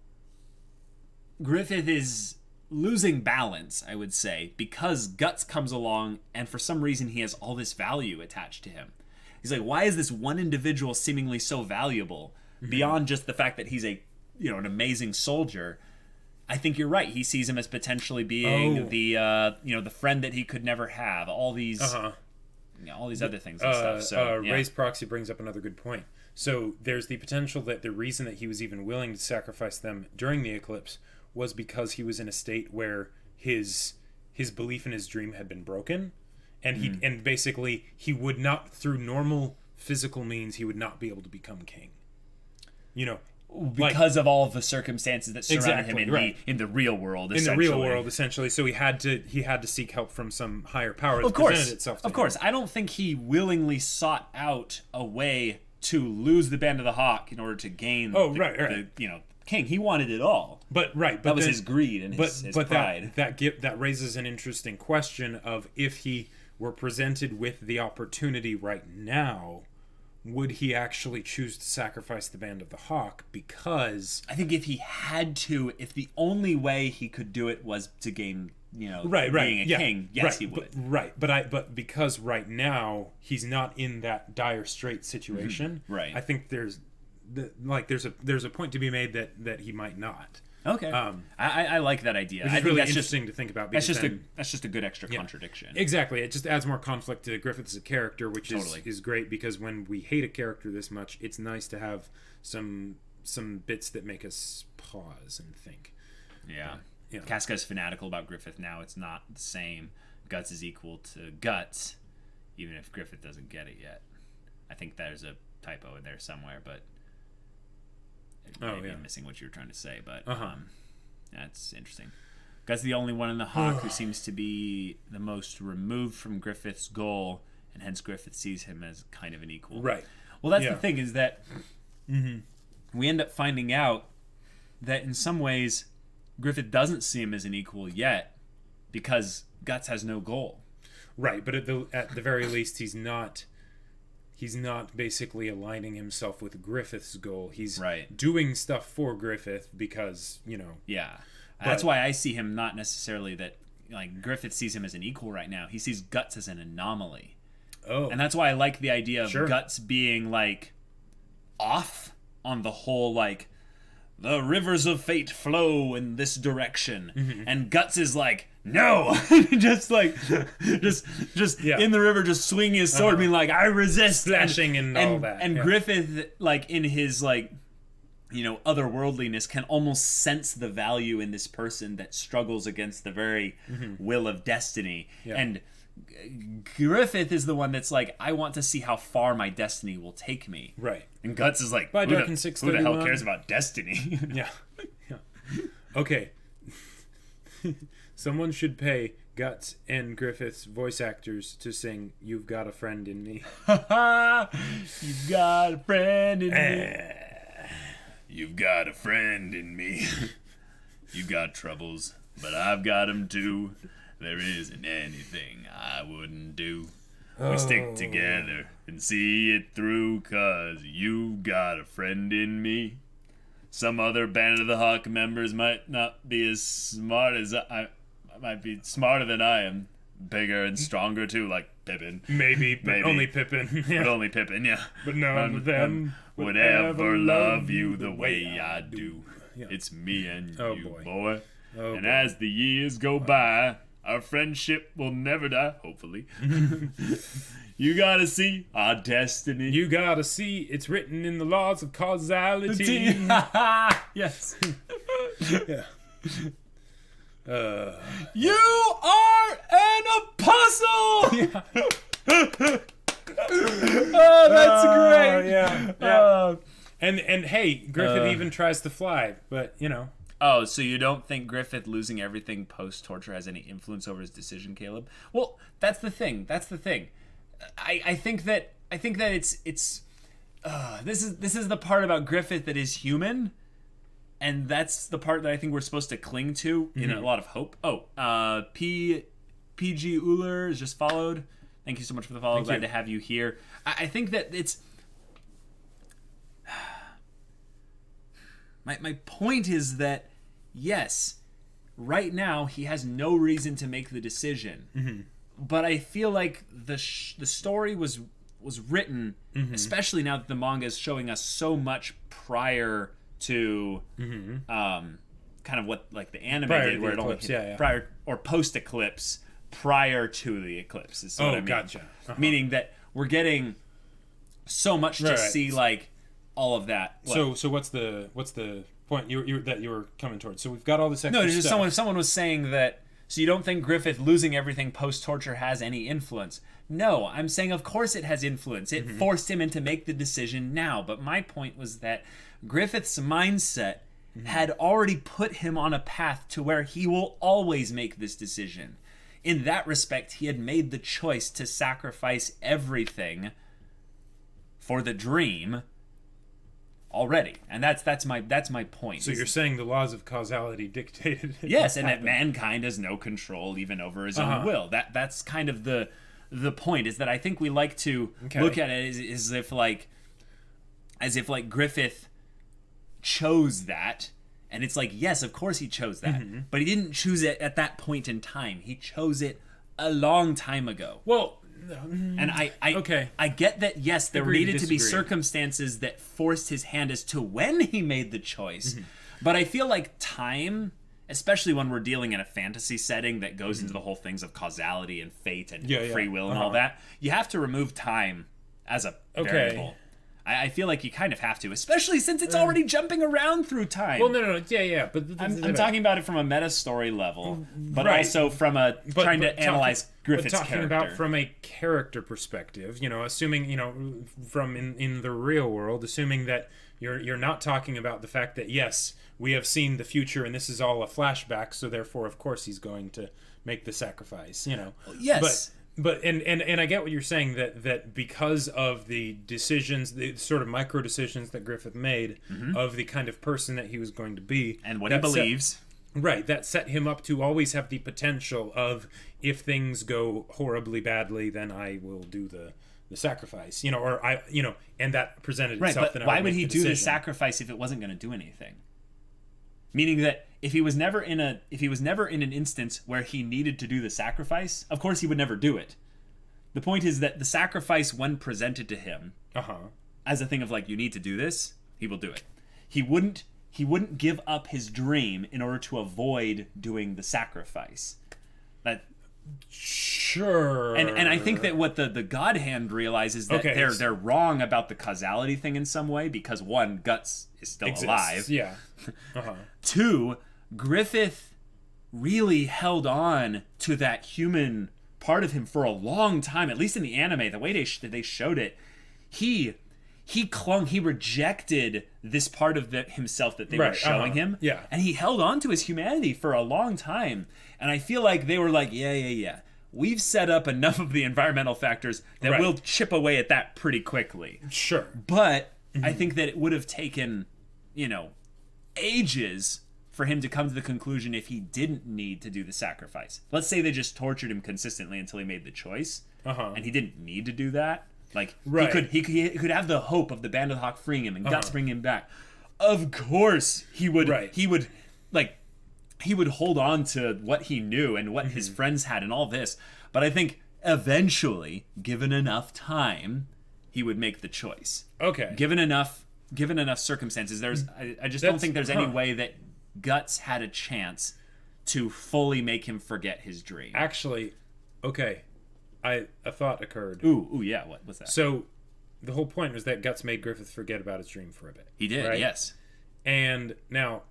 Griffith is losing balance, I would say, because Guts comes along, and for some reason he has all this value attached to him. He's like, why is this one individual seemingly so valuable, beyond just the fact that he's an amazing soldier? I think you're right. He sees him as potentially being the friend that he could never have. All these all these other things and stuff. So Ray's proxy brings up another good point. So there's the potential that the reason that he was even willing to sacrifice them during the eclipse was because he was in a state where his belief in his dream had been broken, and and basically he would not, through normal physical means, he would not be able to become king. Because of all of the circumstances that surrounded him in the real world, essentially. So he had to seek help from some higher power that presented itself to him. Of course. I don't think he willingly sought out a way to lose the Band of the Hawk in order to gain the king. He wanted it all. But that was his greed and his pride. That raises an interesting question of, if he were presented with the opportunity right now, would he actually choose to sacrifice the Band of the Hawk? Because I think if he had to, if the only way he could do it was to gain, being a king, yes, he would. But because right now he's not in that dire strait situation, right? I think there's a point to be made that he might not. Okay, I like that idea. Which is really interesting to think about. That's just a good extra contradiction. Exactly, it just adds more conflict to Griffith as a character, which is great, because when we hate a character this much, it's nice to have some bits that make us pause and think. Yeah. Casca's fanatical about Griffith now. It's not the same. Guts is equal to Guts, even if Griffith doesn't get it yet. I think there's a typo in there somewhere, but I'm missing what you were trying to say, but that's interesting. Guts the only one in the Hawk who seems to be the most removed from Griffith's goal, and hence Griffith sees him as kind of an equal. Right. Well, that's the thing, is that we end up finding out that in some ways Griffith doesn't see him as an equal yet, because Guts has no goal. Right, but at the very least, he's not basically aligning himself with Griffith's goal. He's doing stuff for Griffith because, Yeah. That's why I see him not necessarily that, like, Griffith sees him as an equal right now. He sees Guts as an anomaly. Oh. And that's why I like the idea of Guts being, like, off on the whole, like, the rivers of fate flow in this direction. And Guts is like, no! just in the river, just swinging his sword, being like, I resist! Splashing and all that. And Griffith, like, in his, like, otherworldliness, can almost sense the value in this person that struggles against the very will of destiny. And Griffith is the one that's like, I want to see how far my destiny will take me. Right. And Guts is like, who the hell cares about destiny? Yeah. Okay. Someone should pay Guts and Griffith's voice actors to sing "You've Got a Friend in Me." You've got a friend in me. You've got a friend in me. You got troubles, but I've got them too. There isn't anything I wouldn't do. We stick together and see it through, 'cause you got a friend in me. Some other Band of the Hawk members might not be as smart as I might be smarter than I am. Bigger and stronger too, like Pippin. Maybe. But only Pippin. But only Pippin, yeah. But none of them would ever love you the way I do. It's me and you, boy. And as the years go by, our friendship will never die, hopefully. You gotta see our destiny. You gotta see it's written in the laws of causality. Yes. Yeah. You are an apostle! Yeah. Oh, that's great. Yeah. And hey, Griffith even tries to fly, but Oh, so you don't think Griffith losing everything post-torture has any influence over his decision, Caleb? Well, that's the thing. I think that it's this is the part about Griffith that is human, and that's the part that I think we're supposed to cling to in a lot of hope. Oh, PG Uller is just followed. Thank you so much for the follow. Glad to have you here. I think that it's my point is that yes, right now he has no reason to make the decision, but I feel like the story was written, especially now that the manga is showing us so much prior to kind of what like the anime did, where it only prior or post eclipse, prior to the eclipse. Is what I mean. Gotcha. Meaning that we're getting so much to see, like all of that. What? So what's the point that you were coming towards? So we've got all this extra No, just stuff. someone was saying that. So you don't think Griffith losing everything post-torture has any influence? No, I'm saying of course it has influence. It forced him to make the decision now. But my point was that Griffith's mindset had already put him on a path to where he will always make this decision. In that respect, he had made the choice to sacrifice everything for the dream already, and that's my point. So you're saying the laws of causality dictated it? Yes, and that mankind has no control even over his own will. That's kind of the point, is that I think we like to look at it as if Griffith chose that, and it's like, yes, of course he chose that, but he didn't choose it at that point in time. He chose it a long time ago. Well, and I get that, yes, there needed to be circumstances that forced his hand as to when he made the choice, but I feel like time, especially when we're dealing in a fantasy setting that goes into the whole things of causality and fate and free will and all that, you have to remove time as a variable. I feel like you kind of have to, especially since it's already jumping around through time. Well, no, yeah, but I'm talking about it from a meta story level, but also from trying to analyze Griffith's character. Talking about from a character perspective, assuming, from in the real world, assuming that you're not talking about the fact that yes, we have seen the future and this is all a flashback, so therefore, of course, he's going to make the sacrifice. Yes. But I get what you're saying, that because of the decisions, the sort of micro decisions that Griffith made of the kind of person that he was going to be, and what he believes, that set him up to always have the potential of, if things go horribly badly, then I will do the sacrifice, and that presented itself. But why would he do the sacrifice if it wasn't going to do anything? Meaning that if he was never in an instance where he needed to do the sacrifice, of course he would never do it. The point is that the sacrifice, when presented to him as a thing of like, you need to do this, he will do it. He wouldn't give up his dream in order to avoid doing the sacrifice. Sure. And I think that what the God Hand realizes that they're wrong about the causality thing in some way, because one, Guts is still alive. Yeah. 2, Griffith really held on to that human part of him for a long time, at least in the anime, the way they showed it. He clung, he rejected this part of himself that they were showing him. Yeah. And he held on to his humanity for a long time. And I feel like they were like, yeah. We've set up enough of the environmental factors that we'll chip away at that pretty quickly. Sure. But I think that it would have taken, ages for him to come to the conclusion if he didn't need to do the sacrifice. Let's say they just tortured him consistently until he made the choice, and he didn't need to do that. Like, he could have the hope of the Band of the Hawk freeing him and Guts bringing him back. Of course he would. He would hold on to what he knew and what his friends had and all this. But I think eventually, given enough time, he would make the choice. Okay. Given enough circumstances, I just don't think there's any way that Guts had a chance to fully make him forget his dream. Actually, okay, a thought occurred. Ooh, yeah. What was that? So, the whole point was that Guts made Griffith forget about his dream for a bit. He did, right? Yes. And now,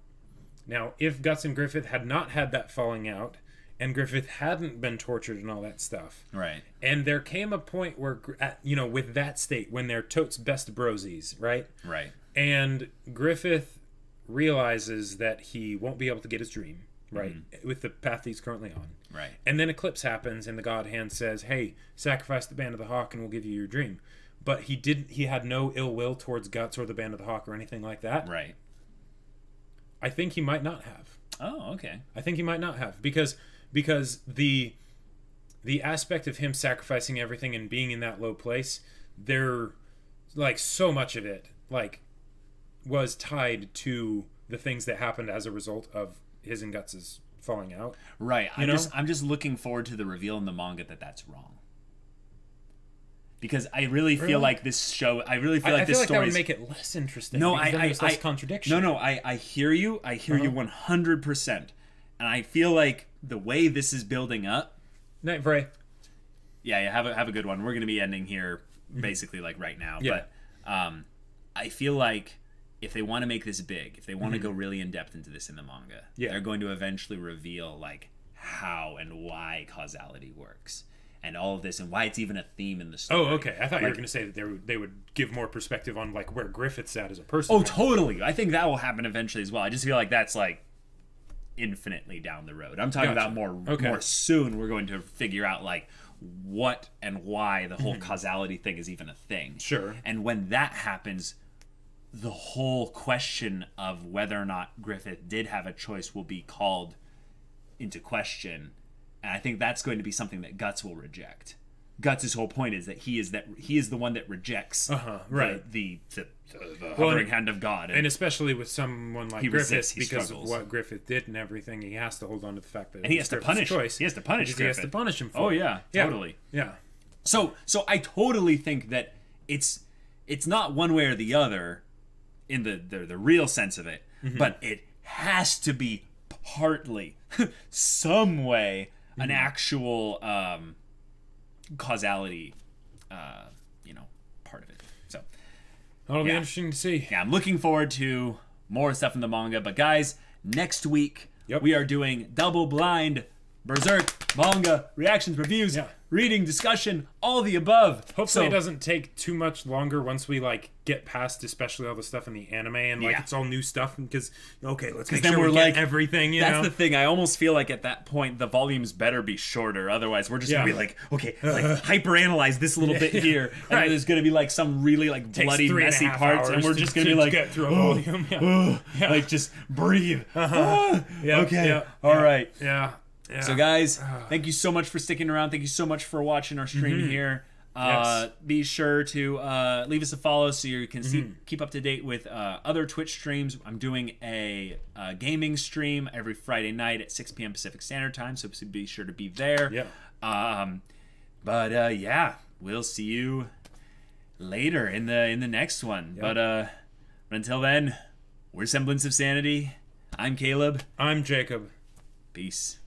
if Guts and Griffith had not had that falling out, and Griffith hadn't been tortured and all that stuff, right? And there came a point where, with that state, when they're totes best brosies, right? Right. And Griffith realizes that he won't be able to get his dream, right, with the path he's currently on. Right. And then Eclipse happens, and the God Hand says, hey, sacrifice the Band of the Hawk and we'll give you your dream. But he had no ill will towards Guts or the Band of the Hawk or anything like that. Right. I think he might not have. Oh, okay. I think he might not have. Because the aspect of him sacrificing everything and being in that low place, like, so much of it, like, was tied to the things that happened as a result of his and Guts' falling out. Right. I'm just looking forward to the reveal in the manga that that's wrong. Because I really feel like this show, I feel like this story that would make it less interesting. No, there's less contradiction. No, I hear you. I hear you 100%. And I feel like the way this is building up. Night, Bray. Yeah, have a good one. We're going to be ending here basically like right now. Yeah. But I feel like if they want to make this big, if they want to go really in depth into this in the manga, they're going to eventually reveal like how and why causality works. And all of this, and why it's even a theme in the story. Oh, okay. I thought you were going to say that they would give more perspective on like where Griffith's at as a person. Oh, totally. I think that will happen eventually as well. I just feel like that's like infinitely down the road. I'm talking about more soon. We're going to figure out like what and why the whole causality thing is even a thing. Sure. And when that happens, the whole question of whether or not Griffith did have a choice will be called into question. And I think that's going to be something that Guts will reject. Guts' whole point is that he is the one that rejects the hovering hand of God. And especially with someone like Griffith, because of what Griffith did and everything, he has to hold on to the fact that he has to punish. He has to punish Griffith. He has to punish him for Oh yeah, totally. Yeah. So I totally think that it's not one way or the other in the real sense of it, but it has to be partly some way an actual causality part of it. So that'll be interesting to see. Yeah, I'm looking forward to more stuff in the manga. But guys, next week we are doing double blind Berserk manga reactions, reviews, reading, discussion, all the above. Hopefully it doesn't take too much longer once we like get past especially all the stuff in the anime and like it's all new stuff, because let's make sure we get everything. That's the thing. I almost feel like at that point the volumes better be shorter, otherwise we're just gonna be like, like hyper analyze this little bit here, and then there's gonna be like some really like bloody messy parts, and we're just gonna be like, get through a volume. Like just breathe. All right. Yeah. So guys, thank you so much for sticking around. Thank you so much for watching our stream here. Be sure to leave us a follow so you can keep up to date with other Twitch streams. I'm doing a gaming stream every Friday night at 6 p.m. Pacific Standard Time, so be sure to be there. But we'll see you later in the next one. But until then, we're Semblance of Sanity. I'm Caleb. I'm Jacob. Peace.